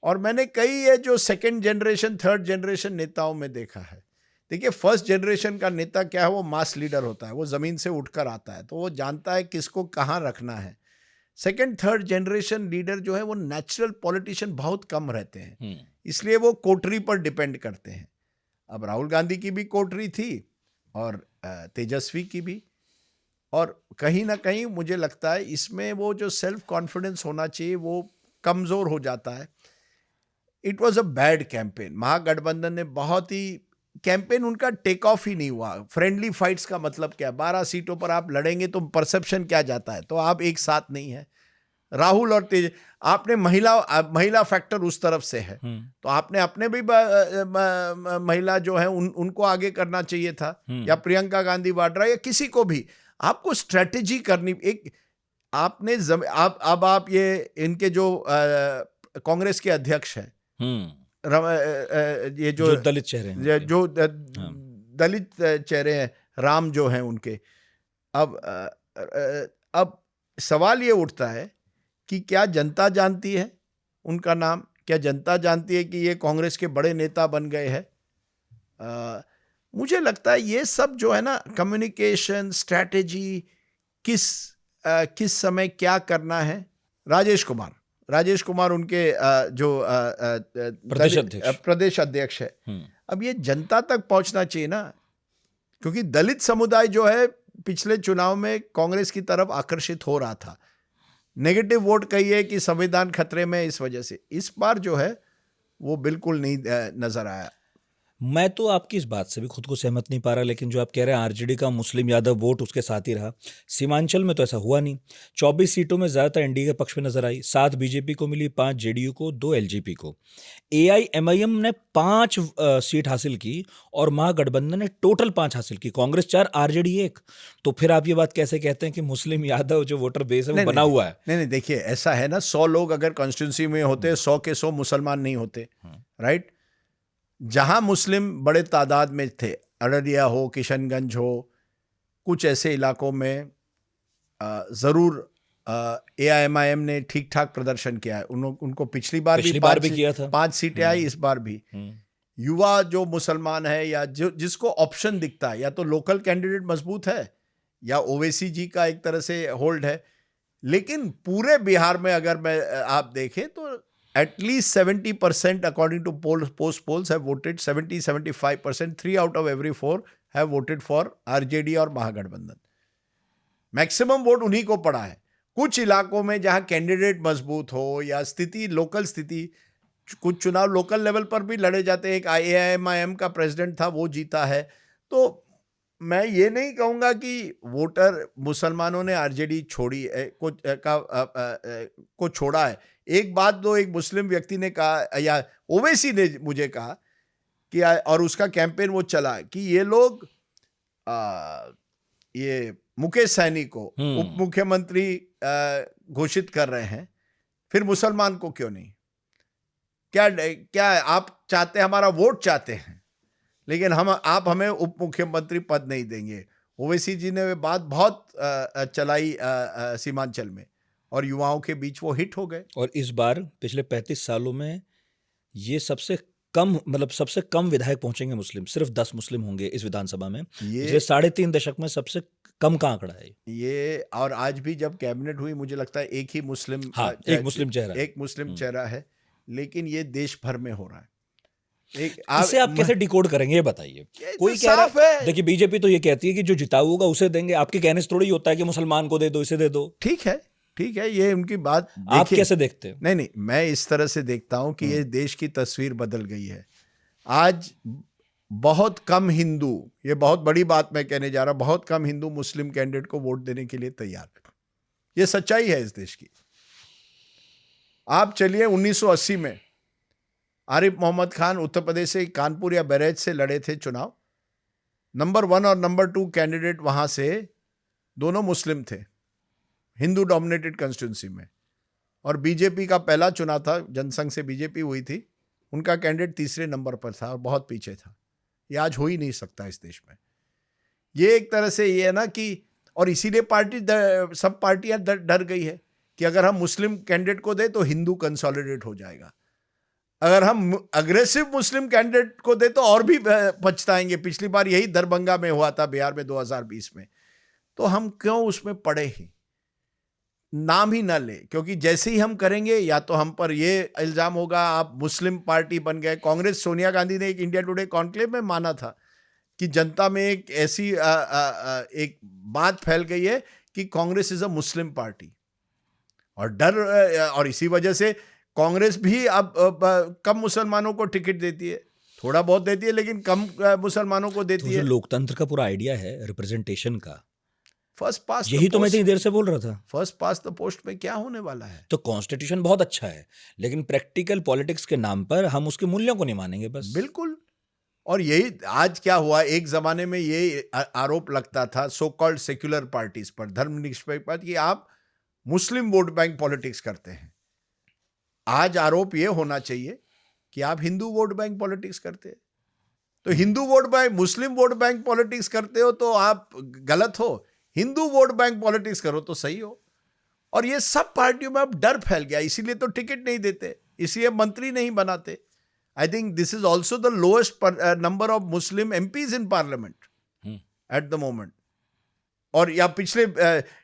Speaker 2: और मैंने कई ये जो सेकंड जनरेशन, थर्ड जनरेशन नेताओं में देखा है। देखिए फर्स्ट जनरेशन का नेता क्या है, वो मास लीडर होता है, वो जमीन से उठकर आता है, तो वो जानता है किसको कहाँ रखना है। सेकंड थर्ड जनरेशन लीडर जो है वो नेचुरल पॉलिटिशियन बहुत कम रहते हैं, इसलिए वो कोटरी पर डिपेंड करते हैं। अब राहुल गांधी की भी कोटरी थी और तेजस्वी की भी, और कहीं ना कहीं मुझे लगता है इसमें वो जो सेल्फ कॉन्फिडेंस होना चाहिए वो कमज़ोर हो जाता है। It was a bad campaign. Mahagathbandhan ने बहुत ही, कैंपेन उनका टेक ऑफ ही नहीं हुआ। फ्रेंडली फाइट्स का मतलब क्या? 12 सीटों पर आप लड़ेंगे तो परसेप्शन क्या जाता है, तो आप एक साथ नहीं है। राहुल और तेज, आपने महिला फैक्टर उस तरफ से है, तो आपने अपने भी महिला जो है उनको आगे करना चाहिए था, या प्रियंका गांधी वाड्रा या किसी को भी। आपको स्ट्रेटेजी करनी, एक आपने अब आप ये इनके जो कांग्रेस के अध्यक्ष हैं, ये जो
Speaker 1: दलित चेहरे हैं,
Speaker 2: जो दलित चेहरे हैं, राम जो हैं उनके, अब सवाल ये उठता है कि क्या जनता जानती है उनका नाम? क्या जनता जानती है कि ये कांग्रेस के बड़े नेता बन गए हैं? मुझे लगता है ये सब जो है ना, कम्युनिकेशन स्ट्रैटेजी, किस समय क्या करना है। राजेश कुमार उनके जो प्रदेश अध्यक्ष है, अब ये जनता तक पहुंचना चाहिए ना, क्योंकि दलित समुदाय जो है पिछले चुनाव में कांग्रेस की तरफ आकर्षित हो रहा था। नेगेटिव वोट कहिए कि संविधान खतरे में, इस वजह से इस बार जो है वो बिल्कुल नहीं नजर आया।
Speaker 1: मैं तो आपकी इस बात से भी खुद को सहमत नहीं पा रहा, लेकिन जो आप कह रहे हैं आरजेडी का मुस्लिम यादव वोट उसके साथ ही रहा। सीमांचल में तो ऐसा हुआ नहीं। 24 सीटों में ज़्यादातर एनडीए के पक्ष में नजर आई। 7 बीजेपी को मिली, 5 जेडीयू को, 2 एलजेपी को। एआईएमआईएम ने 5 सीट हासिल की और महागठबंधन ने टोटल 5 हासिल की। कांग्रेस 4, आरजेडी 1। तो फिर आप ये बात कैसे कहते हैं कि मुस्लिम यादव जो वोटर बेस है वो बना हुआ है?
Speaker 2: नहीं, देखिए ऐसा है ना, 100 लोग अगर कॉन्स्टिट्यूंसी में होते, 100 के 100 मुसलमान नहीं होते, राइट? जहां मुस्लिम बड़े तादाद में थे, अररिया हो, किशनगंज हो, कुछ ऐसे इलाकों में ज़रूर एआईएमआईएम ने ठीक ठाक प्रदर्शन किया है। उनको पिछली बार भी
Speaker 1: किया था,
Speaker 2: 5 सीटें आई, इस बार भी। युवा जो मुसलमान है या जिसको ऑप्शन दिखता है, या तो लोकल कैंडिडेट मजबूत है या ओवैसी जी का एक तरह से होल्ड है। लेकिन पूरे बिहार में अगर आप देखें तो at least 70% according to post polls have voted, 70-75%, 3 out of every 4 have voted for RJD और महागठबंधन। मैक्सिमम वोट उन्हीं को पड़ा है। कुछ इलाकों में जहां कैंडिडेट मजबूत हो या लोकल स्थिति, कुछ चुनाव लोकल लेवल पर भी लड़े जाते हैं। एक एआईएमआईएम का प्रेसिडेंट था, वो जीता है। तो मैं ये नहीं कहूँगा कि वोटर मुसलमानों ने आरजेडी छोड़ी को छोड़ा है। एक बात तो एक मुस्लिम व्यक्ति ने कहा, या ओवैसी ने मुझे कहा कि और उसका कैंपेन वो चला कि ये लोग ये मुकेश सहनी को उप मुख्यमंत्री घोषित कर रहे हैं, फिर मुसलमान को क्यों नहीं? क्या आप चाहते हैं, हमारा वोट चाहते हैं, लेकिन आप हमें उप मुख्यमंत्री पद नहीं देंगे। ओवैसी जी ने बात बहुत चलाई सीमांचल में, और युवाओं के बीच वो हिट हो गए।
Speaker 1: और इस बार पिछले 35 सालों में ये सबसे कम विधायक पहुंचेंगे मुस्लिम, सिर्फ 10 मुस्लिम होंगे इस विधानसभा में। पिछले 3.5 दशक में सबसे कम का आंकड़ा है
Speaker 2: ये। और आज भी जब कैबिनेट हुई, मुझे लगता है एक ही मुस्लिम,
Speaker 1: एक मुस्लिम
Speaker 2: चेहरा है, लेकिन ये देश भर में हो रहा है।
Speaker 1: इसे आप कैसे डिकोड करेंगे ये बताइए? कोई कह रहा है, देखिए बीजेपी तो ये कहती है कि जो जिताऊ होगा उसे देंगे। आपके कहने से थोड़ी होता है कि मुसलमान को दे दो, इसे दे दो।
Speaker 2: ठीक है, ये उनकी बात।
Speaker 1: आप कैसे देखते हैं?
Speaker 2: नहीं, मैं इस तरह से देखता हूं कि ये देश की तस्वीर बदल गई है। आज बहुत कम हिंदू, ये बहुत बड़ी बात मैं कहने जा रहा हूं, बहुत कम हिंदू मुस्लिम कैंडिडेट को वोट देने के लिए तैयार है। ये सच्चाई है इस देश की। आप चलिए 1980 में आरिफ मोहम्मद खान उत्तर प्रदेश से कानपुर या बहराइच से लड़े थे चुनाव। नंबर 1 और नंबर 2 कैंडिडेट वहां से दोनों मुस्लिम थे, हिंदू डोमिनेटेड कंस्टिट्यूंसी में। और बीजेपी का पहला चुनाव था, जनसंघ से बीजेपी हुई थी, उनका कैंडिडेट तीसरे नंबर पर था और बहुत पीछे था। ये आज हो ही नहीं सकता इस देश में। ये एक तरह से ये है ना कि, और इसीलिए सब पार्टियां डर गई है कि अगर हम मुस्लिम कैंडिडेट को दें तो हिंदू कंसोलिडेट हो जाएगा, अगर हम अग्रेसिव मुस्लिम कैंडिडेट को दे तो और भी पछताएंगे। पिछली बार यही दरभंगा में हुआ था, बिहार में 2020 में। तो हम क्यों उसमें पड़े ही, नाम ही ना ले, क्योंकि जैसे ही हम करेंगे या तो हम पर ये इल्जाम होगा आप मुस्लिम पार्टी बन गए। कांग्रेस, सोनिया गांधी ने एक इंडिया टुडे कॉन्क्लेव में माना था कि जनता में एक ऐसी एक बात फैल गई है कि Congress is a Muslim party, और डर, और इसी वजह से कांग्रेस भी अब कम मुसलमानों को टिकट देती है, थोड़ा बहुत देती है लेकिन कम मुसलमानों को देती है।
Speaker 1: लोकतंत्र का पूरा आइडिया है रिप्रेजेंटेशन का,
Speaker 2: फर्स्ट पास,
Speaker 1: यही तो मैं इतनी देर से बोल रहा था।
Speaker 2: फर्स्ट पास द पोस्ट में क्या होने वाला है?
Speaker 1: तो कॉन्स्टिट्यूशन बहुत अच्छा है, लेकिन प्रैक्टिकल पॉलिटिक्स के नाम पर हम उसके मूल्यों को नहीं मानेंगे बस।
Speaker 2: बिल्कुल। और यही आज क्या हुआ, एक जमाने में ये आरोप लगता था सो कॉल्ड सेक्युलर पार्टीज पर, धर्मनिरपेक्ष पार्टी, कि आप मुस्लिम वोट बैंक पॉलिटिक्स करते हैं। आज आरोप ये होना चाहिए कि आप हिंदू वोट बैंक पॉलिटिक्स करते हैं। तो हिंदू वोट बैंक, मुस्लिम वोट बैंक पॉलिटिक्स करते हो तो आप गलत हो, हिंदू वोट बैंक पॉलिटिक्स करो तो सही हो। और ये सब पार्टियों में अब डर फैल गया, इसीलिए तो टिकट नहीं देते, इसलिए मंत्री नहीं बनाते। I think this is also the lowest number of Muslim MPs in parliament at the moment. और या पिछले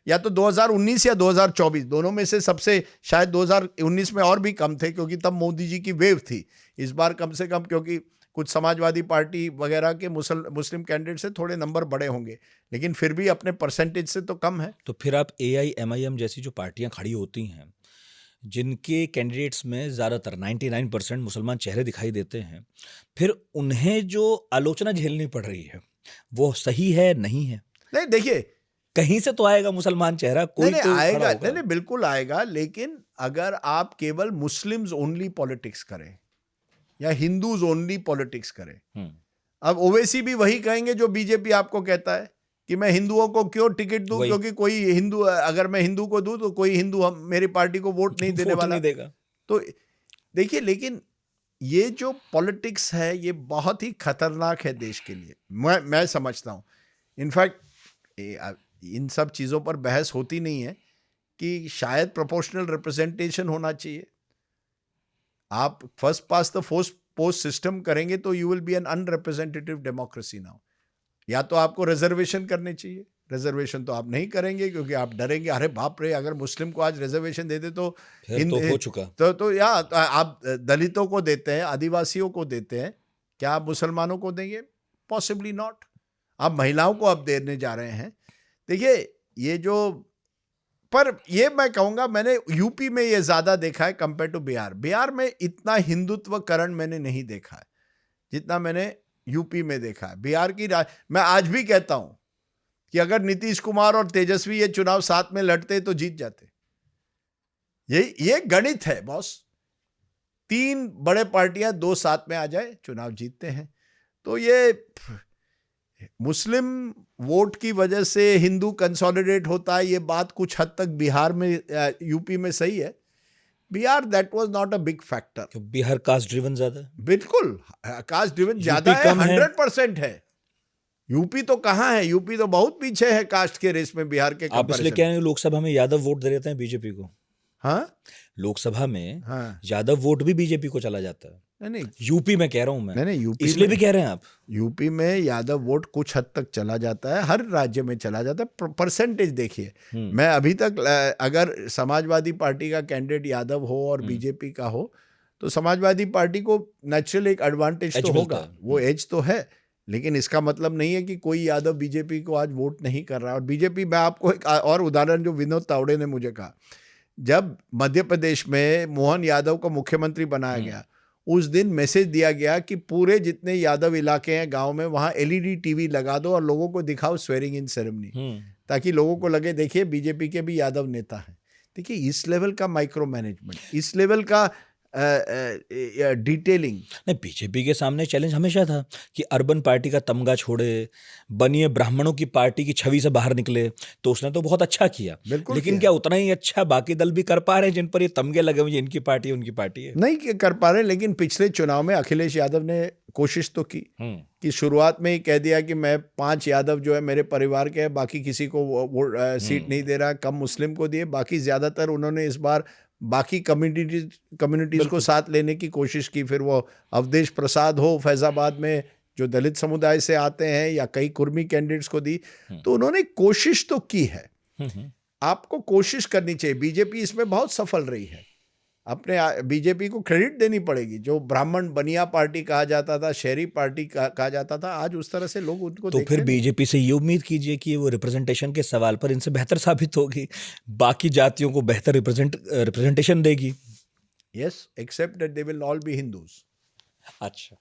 Speaker 2: या तो 2019 या 2024, दोनों में से सबसे, शायद 2019 में और भी कम थे क्योंकि तब मोदी जी की वेव थी। इस बार कम से कम, क्योंकि कुछ समाजवादी पार्टी वगैरह के मुस्लिम कैंडिडेट से थोड़े नंबर बड़े होंगे, लेकिन फिर भी अपने परसेंटेज से तो कम है।
Speaker 1: तो फिर आप AIMIM जैसी जो पार्टियां खड़ी होती हैं, जिनके कैंडिडेट्स में ज़्यादातर 99% मुसलमान चेहरे दिखाई देते हैं, फिर उन्हें जो आलोचना झेलनी पड़ रही है वो सही है, नहीं है?
Speaker 2: नहीं, देखिए,
Speaker 1: कहीं से तो आएगा मुसलमान चेहरा, कोई
Speaker 2: नहीं,
Speaker 1: तो
Speaker 2: आएगा,
Speaker 1: खड़ा होगा।
Speaker 2: नहीं, बिल्कुल आएगा। लेकिन अगर आप केवल मुस्लिम्स ओनली पॉलिटिक्स करें या हिंदूज ओनली पॉलिटिक्स करें, अब ओवैसी भी वही कहेंगे जो बीजेपी आपको कहता है कि मैं हिंदुओं को क्यों टिकट दूं, क्योंकि कोई हिंदू, अगर मैं हिंदू को दूं तो कोई हिंदू मेरी पार्टी को वोट नहीं देने वाला,
Speaker 1: नहीं देगा।
Speaker 2: तो देखिए, लेकिन ये जो पॉलिटिक्स है ये बहुत ही खतरनाक है देश के लिए, मैं समझता हूँ। इनफैक्ट इन सब चीज़ों पर बहस होती नहीं है कि शायद प्रोपोर्शनल रिप्रेजेंटेशन होना चाहिए। आप first past the post system करेंगे तो you will be an unrepresentative democracy now. या तो आपको रिजर्वेशन करने चाहिए, रिजर्वेशन तो आप नहीं करेंगे क्योंकि आप डरेंगे, अरे बाप रे, अगर मुस्लिम को आज रिजर्वेशन दे दे तो
Speaker 1: तो हो चुका।
Speaker 2: तो या आप दलितों को देते हैं, आदिवासियों को देते हैं, क्या आप मुसलमानों को देंगे? Possibly not. आप महिलाओं को अब देने जा रहे हैं। देखिए, ये जो, पर ये मैं कहूँगा, मैंने यूपी में ये ज़्यादा देखा है कंपेयर टू बिहार। बिहार में इतना हिंदुत्वकरण मैंने नहीं देखा है जितना मैंने यूपी में देखा है, बिहार की मैं आज भी कहता हूं कि अगर नीतीश कुमार और तेजस्वी ये चुनाव साथ में लड़ते तो जीत जाते। ये गणित है बॉस। 3 बड़े पार्टियां 2 साथ में आ जाए, चुनाव जीतते हैं। तो ये मुस्लिम वोट की वजह से हिंदू कंसोलिडेट होता है, ये बात कुछ हद तक बिहार में, यूपी में सही है। Bihar that was not a big factor.
Speaker 1: Bihar caste driven ज्यादा है।
Speaker 2: बिल्कुल कास्ट ड्रिवन ज्यादा है,
Speaker 1: कम है।
Speaker 2: 100% है। यूपी तो कहाँ है, यूपी तो बहुत पीछे है कास्ट के रेस में बिहार के
Speaker 1: आप इसलिए
Speaker 2: कंपैरिजन
Speaker 1: कह रहे हैं लोकसभा में यादव वोट दे देते हैं बीजेपी को?
Speaker 2: हाँ
Speaker 1: लोकसभा में
Speaker 2: हाँ
Speaker 1: यादव वोट भी बीजेपी को चला जाता है।
Speaker 2: नहीं
Speaker 1: यूपी में कह रहा हूं मैं।
Speaker 2: नहीं यूपी
Speaker 1: इसलिए
Speaker 2: में,
Speaker 1: भी कह रहे हैं आप?
Speaker 2: यूपी में यादव वोट कुछ हद तक चला जाता है, हर राज्य में चला जाता है। परसेंटेज देखिए, मैं अभी तक अगर समाजवादी पार्टी का कैंडिडेट यादव हो और बीजेपी का हो तो समाजवादी पार्टी को नेचुरल एक एडवांटेज तो होगा, वो एज तो है। लेकिन इसका मतलब नहीं है कि कोई यादव बीजेपी को आज वोट नहीं कर रहा है। और बीजेपी, मैं आपको एक और उदाहरण जो विनोद तावड़े ने मुझे कहा, जब मध्य प्रदेश में मोहन यादव को मुख्यमंत्री बनाया गया, उस दिन मैसेज दिया गया कि पूरे जितने यादव इलाके हैं गांव में, वहां एलईडी टीवी लगा दो और लोगों को दिखाओ स्वेरिंग इन सेरेमनी, ताकि लोगों को लगे देखिए बीजेपी के भी यादव नेता हैं। देखिए इस लेवल का माइक्रो मैनेजमेंट, इस लेवल का डिटेलिंग।
Speaker 1: नहीं, बीजेपी के सामने चैलेंज हमेशा था कि अर्बन पार्टी का तमगा छोड़े, बनिए ब्राह्मणों की पार्टी की छवि से बाहर निकले। तो उसने तो बहुत अच्छा किया,
Speaker 2: बिल्कुल
Speaker 1: लेकिन
Speaker 2: किया।
Speaker 1: क्या उतना ही अच्छा बाकी दल भी कर पा रहे हैं जिन पर ये तमगे लगे हुए, इनकी पार्टी उनकी पार्टी है?
Speaker 2: नहीं कर पा रहे। लेकिन पिछले चुनाव में अखिलेश यादव ने कोशिश तो की कि शुरुआत में ही कह दिया कि मैं 5 यादव जो है मेरे परिवार के हैं, बाकी किसी को सीट नहीं दे रहा, कम मुस्लिम को दिए, बाकी ज्यादातर उन्होंने इस बार बाकी कम्युनिटीज को साथ लेने की कोशिश की। फिर वो अवधेश प्रसाद हो फैजाबाद में जो दलित समुदाय से आते हैं, या कई कुर्मी कैंडिडेट्स को दी। तो उन्होंने कोशिश तो की है, आपको कोशिश करनी चाहिए। बीजेपी इसमें बहुत सफल रही है, अपने बीजेपी को क्रेडिट देनी पड़ेगी। जो ब्राह्मण बनिया पार्टी कहा जाता था, शहरी पार्टी कहा जाता था, आज उस तरह से लोग उनको
Speaker 1: तो फिर बीजेपी से ये उम्मीद कीजिए कि वो रिप्रेजेंटेशन के सवाल पर इनसे बेहतर साबित होगी, बाकी जातियों को बेहतर रिप्रेजेंटेशन देगी।
Speaker 2: Yes, except that they will all be Hindus.
Speaker 1: अच्छा,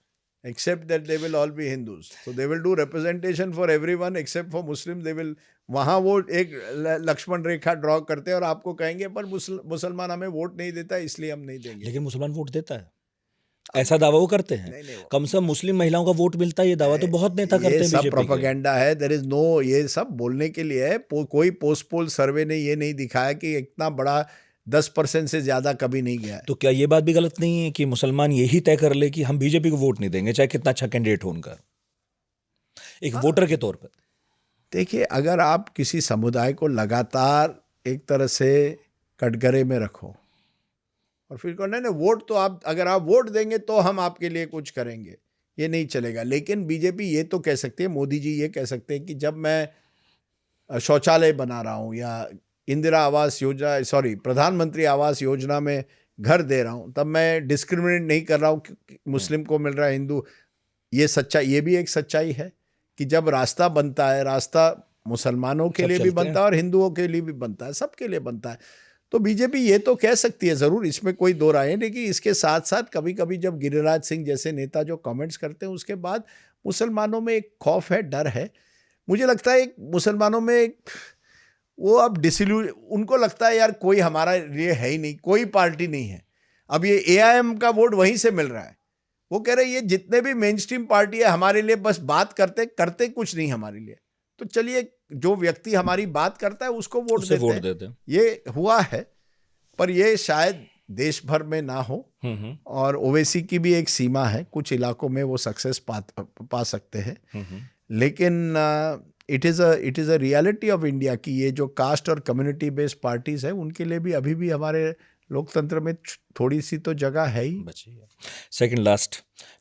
Speaker 2: except that they will all be Hindus. So they will do representation for everyone except for Muslim. They will, वहाँ वो एक लक्ष्मण रेखा ड्रॉ करते हैं और आपको कहेंगे पर मुसलमान हमें वोट नहीं देता इसलिए हम नहीं देंगे।
Speaker 1: लेकिन मुसलमान वोट देता है, ऐसा दावा वो करते हैं।
Speaker 2: नहीं,
Speaker 1: कम से कम मुस्लिम महिलाओं का वोट मिलता है, ये दावा तो बहुत नेता करते हैं।
Speaker 2: ये सब प्रोपेगेंडा है, देयर इज नो, ये सब बोलने के लिए है। कोई पोस्ट पोल सर्वे ने ये नहीं दिखाया कि इतना बड़ा 10% से ज्यादा कभी नहीं गया है।
Speaker 1: तो क्या ये बात भी गलत नहीं है कि मुसलमान यही तय कर ले कि हम बीजेपी को वोट नहीं देंगे, चाहे कितना अच्छा कैंडिडेट हो उनका, एक वोटर के तौर पर?
Speaker 2: देखिए, अगर आप किसी समुदाय को लगातार एक तरह से कटघरे में रखो और फिर कहो नहीं वोट तो आप, अगर आप वोट देंगे तो हम आपके लिए कुछ करेंगे, ये नहीं चलेगा। लेकिन बीजेपी ये तो कह सकती है, मोदी जी ये कह सकते हैं कि जब मैं शौचालय बना रहा हूँ या इंदिरा आवास योजना, सॉरी प्रधानमंत्री आवास योजना में घर दे रहा हूँ, तब मैं डिस्क्रिमिनेट नहीं कर रहा हूँ कि मुस्लिम को मिल रहा है, हिंदू। ये सच्चाई, ये भी एक सच्चाई है कि जब रास्ता बनता है, रास्ता मुसलमानों के लिए भी बनता है और हिंदुओं के लिए भी बनता है, सबके लिए बनता है। तो बीजेपी ये तो कह सकती है ज़रूर, इसमें कोई दो राय है। लेकिन इसके साथ साथ कभी कभी जब गिरिराज सिंह जैसे नेता जो कमेंट्स करते हैं, उसके बाद मुसलमानों में एक खौफ है, डर है। मुझे लगता है एक मुसलमानों में एक वो अब उनको लगता है यार कोई हमारा लिए है ही नहीं, कोई पार्टी नहीं है। अब ये AIM का वोट वहीं से मिल रहा है। वो कह रहे हैं ये जितने भी मेन स्ट्रीम पार्टी है हमारे लिए बस बात करते कुछ नहीं हमारे लिए। तो चलिए जो व्यक्ति हमारी बात करता है उसको वोट देते हैं। ये हुआ है, पर ये शायद देश भर में ना हो। और ओवैसी की भी एक सीमा है, कुछ इलाकों में वो सक्सेस पा सकते हैं। लेकिन it is a reality of India कि ये जो कास्ट और कम्युनिटी बेस्ड पार्टीज है, उनके लिए भी अभी भी हमारे लोकतंत्र में थोड़ी सी तो जगह है ही बची है।
Speaker 1: सेकंड लास्ट,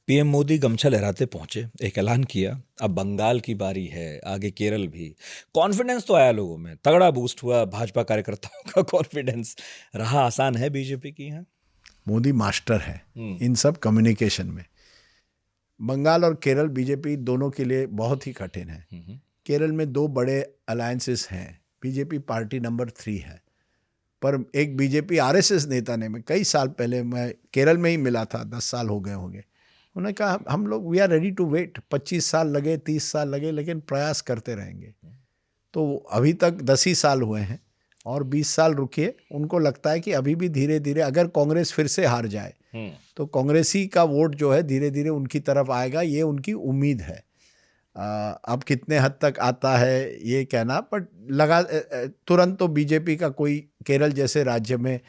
Speaker 1: PM मोदी गमछा लहराते पहुंचे, एक ऐलान किया, अब बंगाल की बारी है, आगे केरल भी। कॉन्फिडेंस तो आया लोगों में, तगड़ा बूस्ट हुआ, भाजपा कार्यकर्ताओं का कॉन्फिडेंस रहा आसान है बीजेपी की यहाँ?
Speaker 2: मोदी मास्टर है इन सब कम्युनिकेशन में। बंगाल और केरल बीजेपी दोनों के लिए बहुत ही कठिन है। केरल में 2 बड़े अलायंसेस हैं, बीजेपी पार्टी नंबर 3 है। पर एक बीजेपी RSS नेता ने, मैं कई साल पहले मैं केरल में ही मिला था, 10 साल हो गए होंगे, उन्होंने कहा हम लोग we are ready to wait, 25 साल लगे, 30 साल लगे, लेकिन प्रयास करते रहेंगे। तो अभी तक 10 ही साल हुए हैं और 20 साल रुकिए। उनको लगता है कि अभी भी धीरे धीरे अगर कांग्रेस फिर से हार जाए तो कांग्रेसी का वोट जो है धीरे धीरे उनकी तरफ आएगा, ये उनकी उम्मीद है। अब कितने हद तक आता है ये कहना, बट तुरंत तो बीजेपी का कोई केरल जैसे राज्य में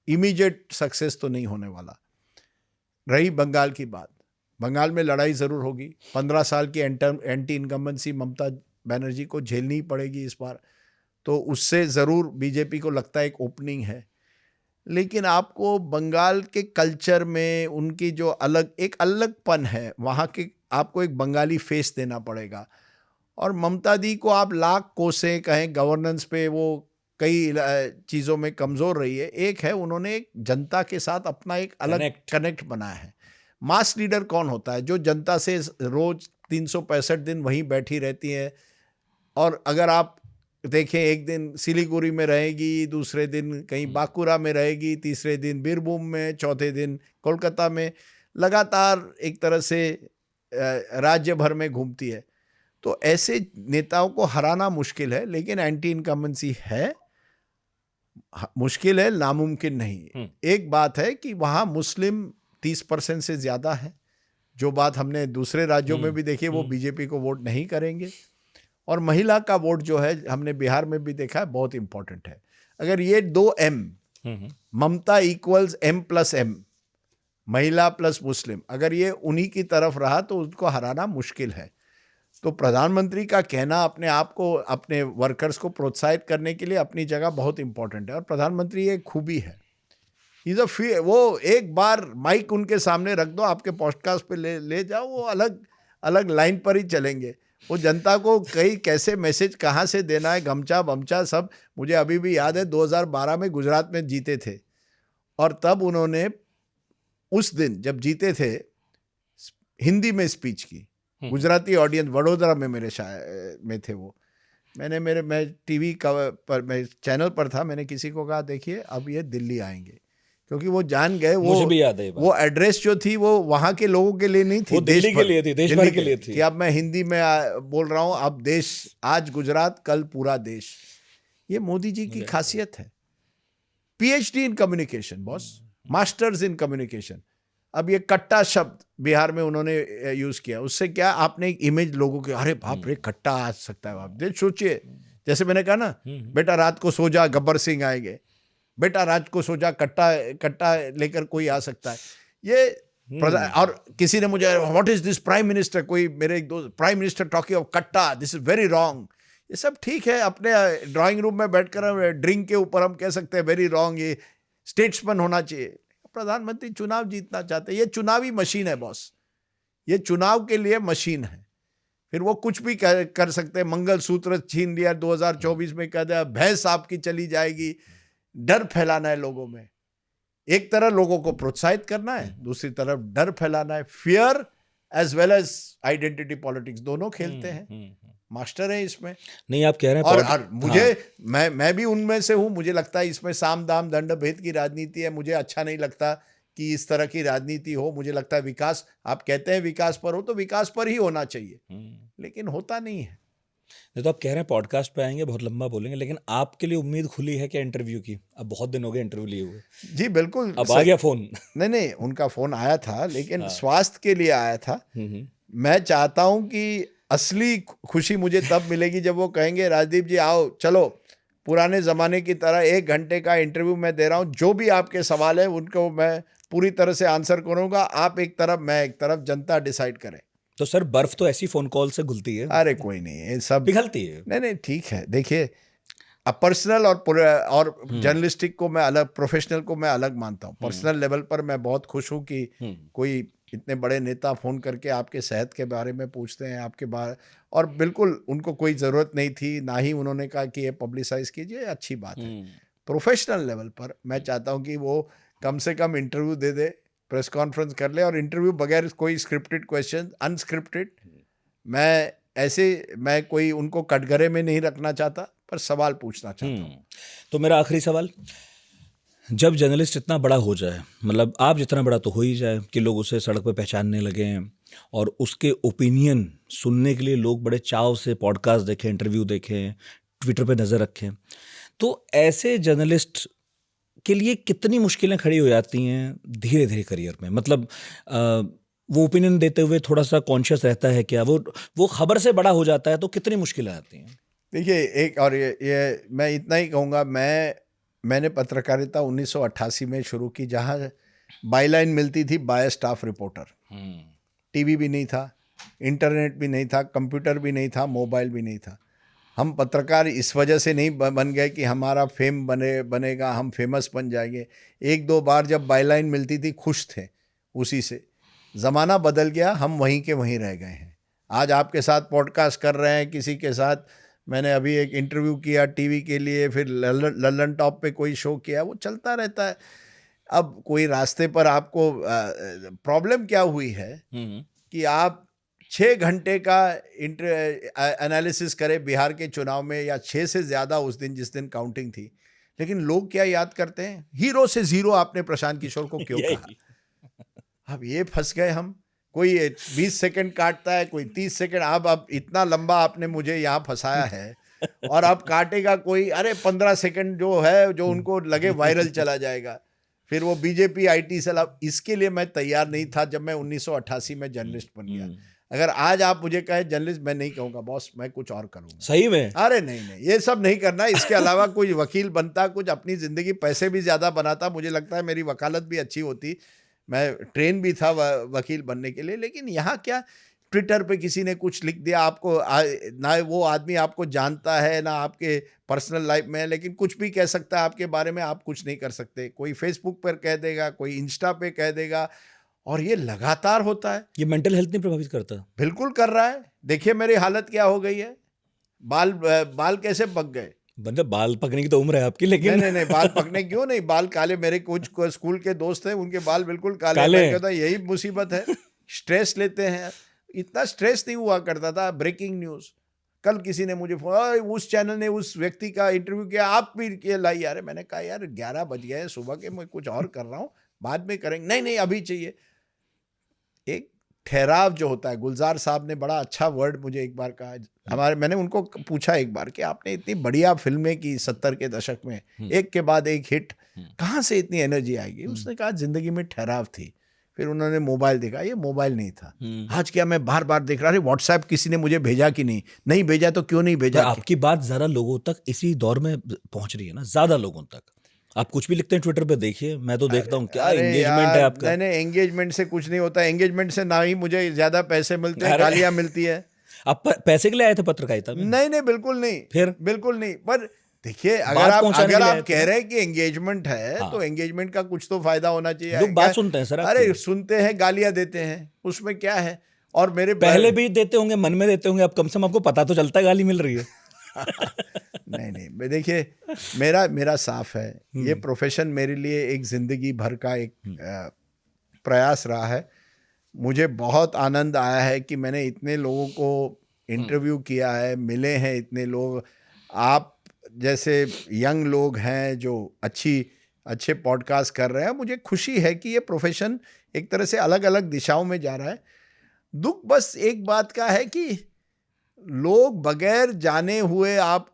Speaker 2: इमीडिएट सक्सेस तो नहीं होने वाला। रही बंगाल की बात, बंगाल में लड़ाई ज़रूर होगी। 15 साल की एंटी इनकम्बेंसी ममता बनर्जी को झेलनी पड़ेगी इस बार, तो उससे ज़रूर बीजेपी को लगता है एक ओपनिंग है। लेकिन आपको बंगाल के कल्चर में उनकी जो अलगपन है, वहाँ के आपको एक बंगाली फेस देना पड़ेगा। और ममता दी को आप लाख कोसें कहें गवर्नेंस पे, वो कई चीज़ों में कमज़ोर रही है। एक है, उन्होंने एक जनता के साथ अपना एक अलग कनेक्ट बनाया है। मास लीडर कौन होता है? जो जनता से रोज़ 365 दिन वहीं बैठी रहती है। और अगर आप देखें, एक दिन सिलीगुड़ी में रहेगी, दूसरे दिन कहीं बांकुरा में रहेगी, तीसरे दिन बीरभूम में, चौथे दिन कोलकाता में, लगातार एक तरह से राज्य भर में घूमती है। तो ऐसे नेताओं को हराना मुश्किल है, लेकिन एंटी इनकम्बेंसी है, मुश्किल है, नामुमकिन नहीं। एक बात है कि वहाँ मुस्लिम 30% से ज़्यादा है, जो बात हमने दूसरे राज्यों में भी देखी, वो बीजेपी को वोट नहीं करेंगे। और महिला का वोट जो है, हमने बिहार में भी देखा है, बहुत इंपॉर्टेंट है। अगर ये 2 M, ममता इक्वल्स M+M, महिला प्लस मुस्लिम, अगर ये उन्हीं की तरफ रहा तो उसको हराना मुश्किल है। तो प्रधानमंत्री का कहना अपने आप को, अपने वर्कर्स को प्रोत्साहित करने के लिए अपनी जगह बहुत इंपॉर्टेंट है। और प्रधानमंत्री ये खूबी है, वो एक बार माइक उनके सामने रख दो, आपके पॉडकास्ट पे ले जाओ, वो अलग अलग लाइन पर ही चलेंगे। वो जनता को कहीं कैसे मैसेज कहाँ से देना है, गमछा बमछा सब। मुझे अभी भी याद है 2012 में गुजरात में जीते थे, और तब उन्होंने उस दिन जब जीते थे हिंदी में स्पीच की। गुजराती ऑडियंस वडोदरा में मेरे में थे वो। मैं टीवी पर, मैं चैनल पर था, मैंने किसी को कहा देखिए अब ये दिल्ली आएंगे, क्योंकि वो जान गए,
Speaker 1: मुझे भी याद है
Speaker 2: वो एड्रेस जो थी वो वहाँ के लोगों के लिए नहीं थी,
Speaker 1: वो दिल्ली के लिए थी, देश भर के लिए थी।
Speaker 2: कि अब मैं हिंदी में बोल रहा हूँ, अब देश, आज गुजरात कल पूरा देश। ये मोदी जी की खासियत है। PhD in communication boss, masters in communication. अब ये कट्टा शब्द बिहार में उन्होंने यूज किया, उससे क्या आपने एक इमेज लोगों के, अरे बाप रे कट्टा आ सकता है। आप सोचिए, जैसे मैंने कहा ना, बेटा रात को सो जा, गब्बर सिंह आएंगे, बेटा रात को सो जा, कट्टा लेकर कोई आ सकता है। ये और किसी ने मुझे, what is this prime minister, कोई मेरे एक दोस्त, प्राइम मिनिस्टर टॉकिंग ऑफ कट्टा, दिस इज वेरी रॉन्ग। ये सब ठीक है, अपने ड्राइंग रूम में बैठकर ड्रिंक के ऊपर हम कह सकते हैं वेरी रॉन्ग, ये स्टेट्समैन होना चाहिए। प्रधानमंत्री चुनाव जीतना चाहते हैं, ये चुनावी मशीन है बॉस, ये चुनाव के लिए मशीन है। फिर वो कुछ भी कर सकते हैं, मंगलसूत्र छीन लिया 2024 में, कह दिया भैंस आपकी चली जाएगी। डर फैलाना है लोगों में, एक तरह लोगों को प्रोत्साहित करना है, दूसरी तरफ डर फैलाना है। Fear as well as identity politics दोनों खेलते हैं, मास्टर है इसमें।
Speaker 1: नहीं, आप कह रहे हैं
Speaker 2: और मुझे, मैं भी उनमें से हूँ। मुझे लगता है इसमें साम दाम दंड भेद की राजनीति है। मुझे अच्छा नहीं लगता कि इस तरह की राजनीति हो। मुझे लगता है विकास, आप कहते हैं विकास पर हो तो विकास पर ही होना चाहिए, लेकिन होता नहीं है।
Speaker 1: नहीं तो आप कह रहे हैं पॉडकास्ट पे आएंगे, बहुत लंबा बोलेंगे, लेकिन आपके लिए उम्मीद खुली है क्या इंटरव्यू की? अब बहुत दिन हो गए इंटरव्यू लिए हुए।
Speaker 2: जी बिल्कुल,
Speaker 1: अब आ गया फोन?
Speaker 2: नहीं, उनका फोन आया था, लेकिन स्वास्थ्य के लिए आया था। मैं चाहता हूं कि असली खुशी मुझे तब मिलेगी जब वो कहेंगे राजदीप जी आओ, चलो पुराने ज़माने की तरह 1 घंटे का इंटरव्यू मैं दे रहा हूँ, जो भी आपके सवाल है उनको मैं पूरी तरह से आंसर करूँगा, आप एक तरफ मैं एक तरफ, जनता डिसाइड करें।
Speaker 1: तो सर बर्फ तो ऐसी फोन कॉल से घुलती है?
Speaker 2: अरे कोई नहीं, ये सब
Speaker 1: पिघलती है।
Speaker 2: नहीं ठीक है। देखिए, अब पर्सनल और जर्नलिस्टिक को मैं अलग, प्रोफेशनल को मैं अलग मानता हूँ। पर्सनल लेवल पर मैं बहुत खुश हूँ कि कोई इतने बड़े नेता फ़ोन करके आपके सेहत के बारे में पूछते हैं, आपके बारे, और बिल्कुल उनको कोई ज़रूरत नहीं थी, ना ही उन्होंने कहा कि ये पब्लिसाइज कीजिए, अच्छी बात है। प्रोफेशनल लेवल पर मैं चाहता हूँ कि वो कम से कम इंटरव्यू दे, प्रेस कॉन्फ्रेंस कर ले, और इंटरव्यू बगैर कोई स्क्रिप्टेड क्वेश्चन, अनस्क्रिप्टेड। मैं कोई उनको कटघरे में नहीं रखना चाहता, पर सवाल पूछना चाहता हूँ।
Speaker 1: तो मेरा आखिरी सवाल, जब जर्नलिस्ट इतना बड़ा हो जाए, मतलब आप जितना बड़ा तो हो ही जाए कि लोग उसे सड़क पे पहचानने लगे हैं और उसके ओपिनियन सुनने के लिए लोग बड़े चाव से पॉडकास्ट देखें, इंटरव्यू देखें, ट्विटर पे नज़र रखें, तो ऐसे जर्नलिस्ट के लिए कितनी मुश्किलें खड़ी हो जाती हैं धीरे धीरे करियर में? मतलब वो ओपिनियन देते हुए थोड़ा सा कॉन्शियस रहता है क्या? वो खबर से बड़ा हो जाता है तो कितनी मुश्किलें आती हैं?
Speaker 2: देखिए, एक और ये मैं इतना ही कहूँगा, मैंने पत्रकारिता 1988 में शुरू की, जहाँ बाईलाइन मिलती थी बाय स्टाफ रिपोर्टर। टीवी भी नहीं था, इंटरनेट भी नहीं था, कंप्यूटर भी नहीं था, मोबाइल भी नहीं था। हम पत्रकार इस वजह से नहीं बन गए कि हमारा फेम बनेगा, हम फेमस बन जाएंगे। एक दो बार जब बाईलाइन मिलती थी खुश थे उसी से। ज़माना बदल गया, हम वहीं के वहीं रह गए हैं। आज आपके साथ पॉडकास्ट कर रहे हैं, किसी के साथ मैंने अभी एक इंटरव्यू किया टीवी के लिए, फिर लल्लन टॉप पे कोई शो किया, वो चलता रहता है। अब कोई रास्ते पर आपको प्रॉब्लम क्या हुई है कि आप 6 घंटे का एनालिसिस करें बिहार के चुनाव में, या 6 से ज़्यादा उस दिन जिस दिन काउंटिंग थी, लेकिन लोग क्या याद करते हैं? हीरो से जीरो आपने प्रशांत किशोर को क्यों कहा? अब ये फंस गए हम। कोई 20 सेकंड काटता है, कोई 30 सेकंड। अब इतना लंबा आपने मुझे यहाँ फंसाया है और अब काटेगा कोई, अरे 15 सेकंड जो है, जो उनको लगे वायरल चला जाएगा, फिर वो बीजेपी आईटी सेल। अब इसके लिए मैं तैयार नहीं था जब मैं 1988 में जर्नलिस्ट बन गया। अगर आज आप मुझे कहें जर्नलिस्ट, मैं नहीं कहूँगा बॉस, मैं कुछ और करूँगा।
Speaker 1: सही में?
Speaker 2: अरे नहीं, ये सब नहीं करना। इसके अलावा कोई वकील बनता, कुछ अपनी ज़िंदगी पैसे भी ज़्यादा बनाता, मुझे लगता है मेरी वकालत भी अच्छी होती, मैं ट्रेन भी था वकील बनने के लिए। लेकिन यहाँ क्या, ट्विटर पे किसी ने कुछ लिख दिया, आपको ना वो आदमी आपको जानता है ना आपके पर्सनल लाइफ में है, लेकिन कुछ भी कह सकता है आपके बारे में, आप कुछ नहीं कर सकते। कोई फेसबुक पर कह देगा, कोई इंस्टा पे कह देगा, और ये लगातार होता है।
Speaker 1: ये मेंटल हेल्थ नहीं प्रभावित करता?
Speaker 2: बिल्कुल कर रहा है। देखिए मेरी हालत क्या हो गई है, बाल कैसे पक गए।
Speaker 1: मतलब बाल पकने की तो उम्र है आपकी, लेकिन
Speaker 2: नहीं, बाल पकने क्यों नहीं, बाल काले। मेरे कुछ स्कूल के दोस्त हैं, उनके बाल बिल्कुल काले हैं। यही मुसीबत है, स्ट्रेस लेते हैं। इतना स्ट्रेस नहीं हुआ करता था। ब्रेकिंग न्यूज़, कल किसी ने मुझे उस चैनल ने उस व्यक्ति का इंटरव्यू किया, आप भी लाई। यार मैंने कहा यार 11 बज गए हैं सुबह के, मैं कुछ और कर रहा हूँ, बाद में करेंगे। नहीं अभी चाहिए। एक ठहराव जो होता है, गुलजार साहब ने बड़ा अच्छा वर्ड मुझे एक बार कहा। मैंने उनको पूछा एक बार कि आपने इतनी बढ़िया फिल्में की 70 के दशक में, एक के बाद एक हिट, कहाँ से इतनी एनर्जी आएगी? उसने कहा जिंदगी में ठहराव थी। फिर उन्होंने मोबाइल देखा, ये मोबाइल नहीं था। आज क्या मैं बार बार देख रहा था, व्हाट्सएप किसी ने मुझे भेजा कि नहीं भेजा तो क्यों नहीं भेजा।
Speaker 1: आपकी बात ज़्यादा लोगों तक इसी दौर में पहुंच रही है ना, ज़्यादा लोगों तक। आप कुछ भी लिखते हैं ट्विटर पे, देखिए मैं तो देखता हूँ क्या एंगेजमेंट है आपका।
Speaker 2: नहीं, एंगेजमेंट से कुछ नहीं होता। एंगेजमेंट से ना ही मुझे ज्यादा पैसे मिलते हैं, गालियां मिलती है।
Speaker 1: आप पैसे के लिए आए थे पत्रकारिता में?
Speaker 2: नहीं बिल्कुल नहीं।
Speaker 1: फिर
Speaker 2: बिल्कुल नहीं। पर देखिए, अगर आप कह रहे हैं कि एंगेजमेंट है, तो एंगेजमेंट का कुछ तो फायदा होना चाहिए।
Speaker 1: लोग बात सुनते हैं सर।
Speaker 2: अरे सुनते हैं, गालियां देते हैं, उसमें क्या है? और मेरे
Speaker 1: पहले भी देते होंगे, मन में देते होंगे, अब कम से कम आपको पता तो चलता है गाली मिल रही है।
Speaker 2: नहीं, देखिए मेरा साफ है, ये प्रोफेशन मेरे लिए एक जिंदगी भर का एक प्रयास रहा है। मुझे बहुत आनंद आया है कि मैंने इतने लोगों को इंटरव्यू किया है, मिले हैं इतने लोग। आप जैसे यंग लोग हैं जो अच्छे पॉडकास्ट कर रहे हैं। मुझे खुशी है कि ये प्रोफेशन एक तरह से अलग अलग दिशाओं में जा रहा है। दुख बस एक बात का है कि लोग बगैर जाने हुए आप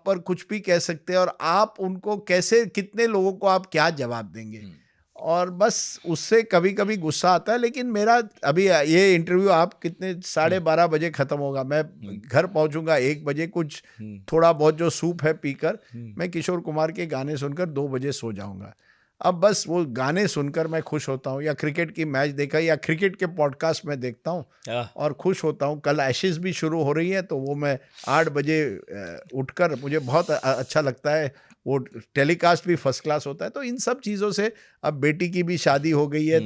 Speaker 2: पर कुछ भी कह सकते हैं, और आप उनको कैसे, कितने लोगों को आप क्या जवाब देंगे, और बस उससे कभी कभी गुस्सा आता है। लेकिन मेरा अभी ये इंटरव्यू आप कितने 12:30 बजे ख़त्म होगा, मैं घर पहुंचूंगा 1 बजे, कुछ थोड़ा बहुत जो सूप है पीकर मैं किशोर कुमार के गाने सुनकर 2 बजे सो जाऊंगा। अब बस वो गाने सुनकर मैं खुश होता हूँ, या क्रिकेट की मैच देखा, या क्रिकेट के पॉडकास्ट में देखता हूँ और खुश होता हूँ। कल एशेज भी शुरू हो रही है, तो वो मैं 8 बजे उठकर, मुझे बहुत अच्छा लगता है, वो टेलीकास्ट भी फर्स्ट क्लास होता है। तो इन सब चीज़ों से, अब बेटी की भी शादी हो गई है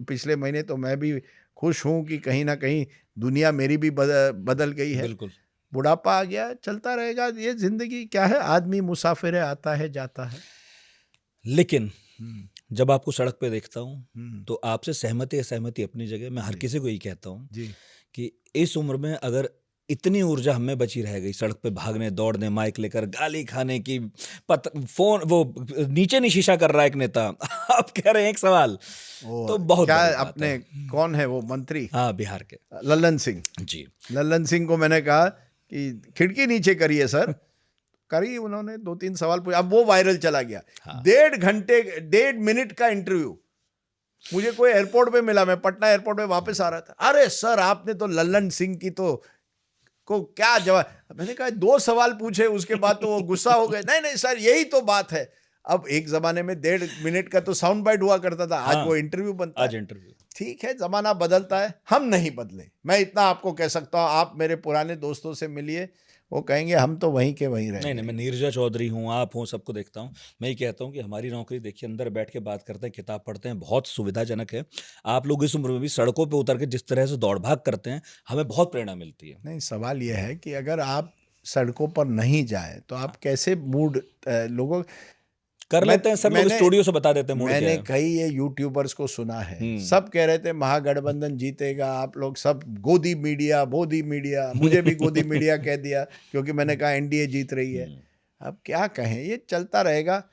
Speaker 2: पिछले महीने, तो मैं भी खुश हूँ कि कहीं ना कहीं दुनिया मेरी भी बदल गई है।
Speaker 1: बिल्कुल।
Speaker 2: बुढ़ापा आ गया, चलता रहेगा, ये जिंदगी क्या है, आदमी मुसाफिर है, आता है जाता है।
Speaker 1: लेकिन जब आपको सड़क पे देखता हूँ तो आपसे सहमति असहमति अपनी जगह, मैं हर किसी को यही कहता हूँ कि इस उम्र में अगर इतनी ऊर्जा हमें बची रह गई सड़क पे भागने दौड़ने, माइक लेकर गाली खाने की, फोन वो नीचे नहीं शीशा कर रहा है एक नेता आप कह रहे हैं एक सवाल, तो बहुत
Speaker 2: क्या
Speaker 1: बड़ी बात
Speaker 2: अपने
Speaker 1: है।
Speaker 2: कौन है वो मंत्री
Speaker 1: हाँ, बिहार के।
Speaker 2: लल्लन सिंह।
Speaker 1: जी।
Speaker 2: लल्लन सिंह को मैंने कहा कि खिड़की नीचे करिए सर, करी उन्होंने, 2-3 सवाल पूछे, अब वो वायरल चला गया।
Speaker 1: हाँ।
Speaker 2: 1.5 मिनट का इंटरव्यू मुझे कोई एयरपोर्ट पे मिला, मैं पटना एयरपोर्ट पे वापस आ रहा था, अरे सर आपने तो लल्लन सिंह की तो को क्या जवाब, मैंने कहा 2 सवाल पूछे उसके बाद तो वो गुस्सा हो गए, नहीं नहीं सर यही तो बात है। अब एक जमाने में 1.5 मिनट का तो साउंड बाइट हुआ करता था, आज
Speaker 1: हाँ,
Speaker 2: वो इंटरव्यू बनता
Speaker 1: आज
Speaker 2: है।
Speaker 1: इंटरव्यू।
Speaker 2: ठीक है, जमाना बदलता है, हम नहीं बदले। मैं इतना आपको कह सकता हूँ, आप मेरे पुराने दोस्तों से मिलिए, वो कहेंगे हम तो वहीं के वहीं रहे।
Speaker 1: नहीं नहीं, मैं नीरजा चौधरी हूँ, आप हूँ, सबको देखता हूँ। मैं ये कहता हूँ कि हमारी नौकरी देखिए, अंदर बैठ के बात करते हैं, किताब पढ़ते हैं, बहुत सुविधाजनक है। आप लोग इस उम्र में भी सड़कों पे उतर के जिस तरह से दौड़ भाग करते हैं, हमें बहुत प्रेरणा मिलती है।
Speaker 2: नहीं, सवाल यह है कि अगर आप सड़कों पर नहीं जाए तो आप कैसे मूड लोगों
Speaker 1: कर
Speaker 2: मैं-
Speaker 1: लेते हैं सर, लोग
Speaker 2: मैंने-
Speaker 1: स्टूडियो से बता देते हैं मूड क्या
Speaker 2: मैंने
Speaker 1: है।
Speaker 2: कई ये यूट्यूबर्स को सुना है, सब कह रहे थे महागठबंधन जीतेगा, आप लोग सब गोदी मीडिया बोदी मीडिया, मुझे भी गोदी मीडिया कह दिया क्योंकि मैंने कहा एनडीए जीत रही है। अब क्या कहें, ये चलता रहेगा।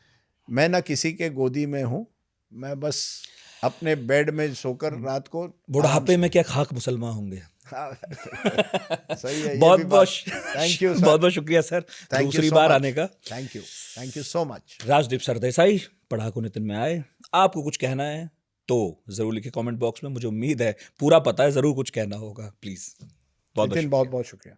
Speaker 2: मैं ना किसी के गोदी में हूँ, मैं बस अपने बेड में सोकर रात को
Speaker 1: बुढ़ापे में क्या खाक मुसलमान होंगे।
Speaker 2: सही है,
Speaker 1: बहुत बहुत
Speaker 2: थैंक यू
Speaker 1: बहुत बहुत शुक्रिया सर दूसरी बार आने का।
Speaker 2: Thank you so much.
Speaker 1: Rajdeep Sardesai Padhaku Nitin में आए। आपको कुछ कहना है तो जरूर लिखिए कमेंट बॉक्स में, मुझे उम्मीद है पूरा पता है, जरूर कुछ कहना होगा, प्लीज। बहुत
Speaker 2: नितिन बहुत बहुत शुक्रिया।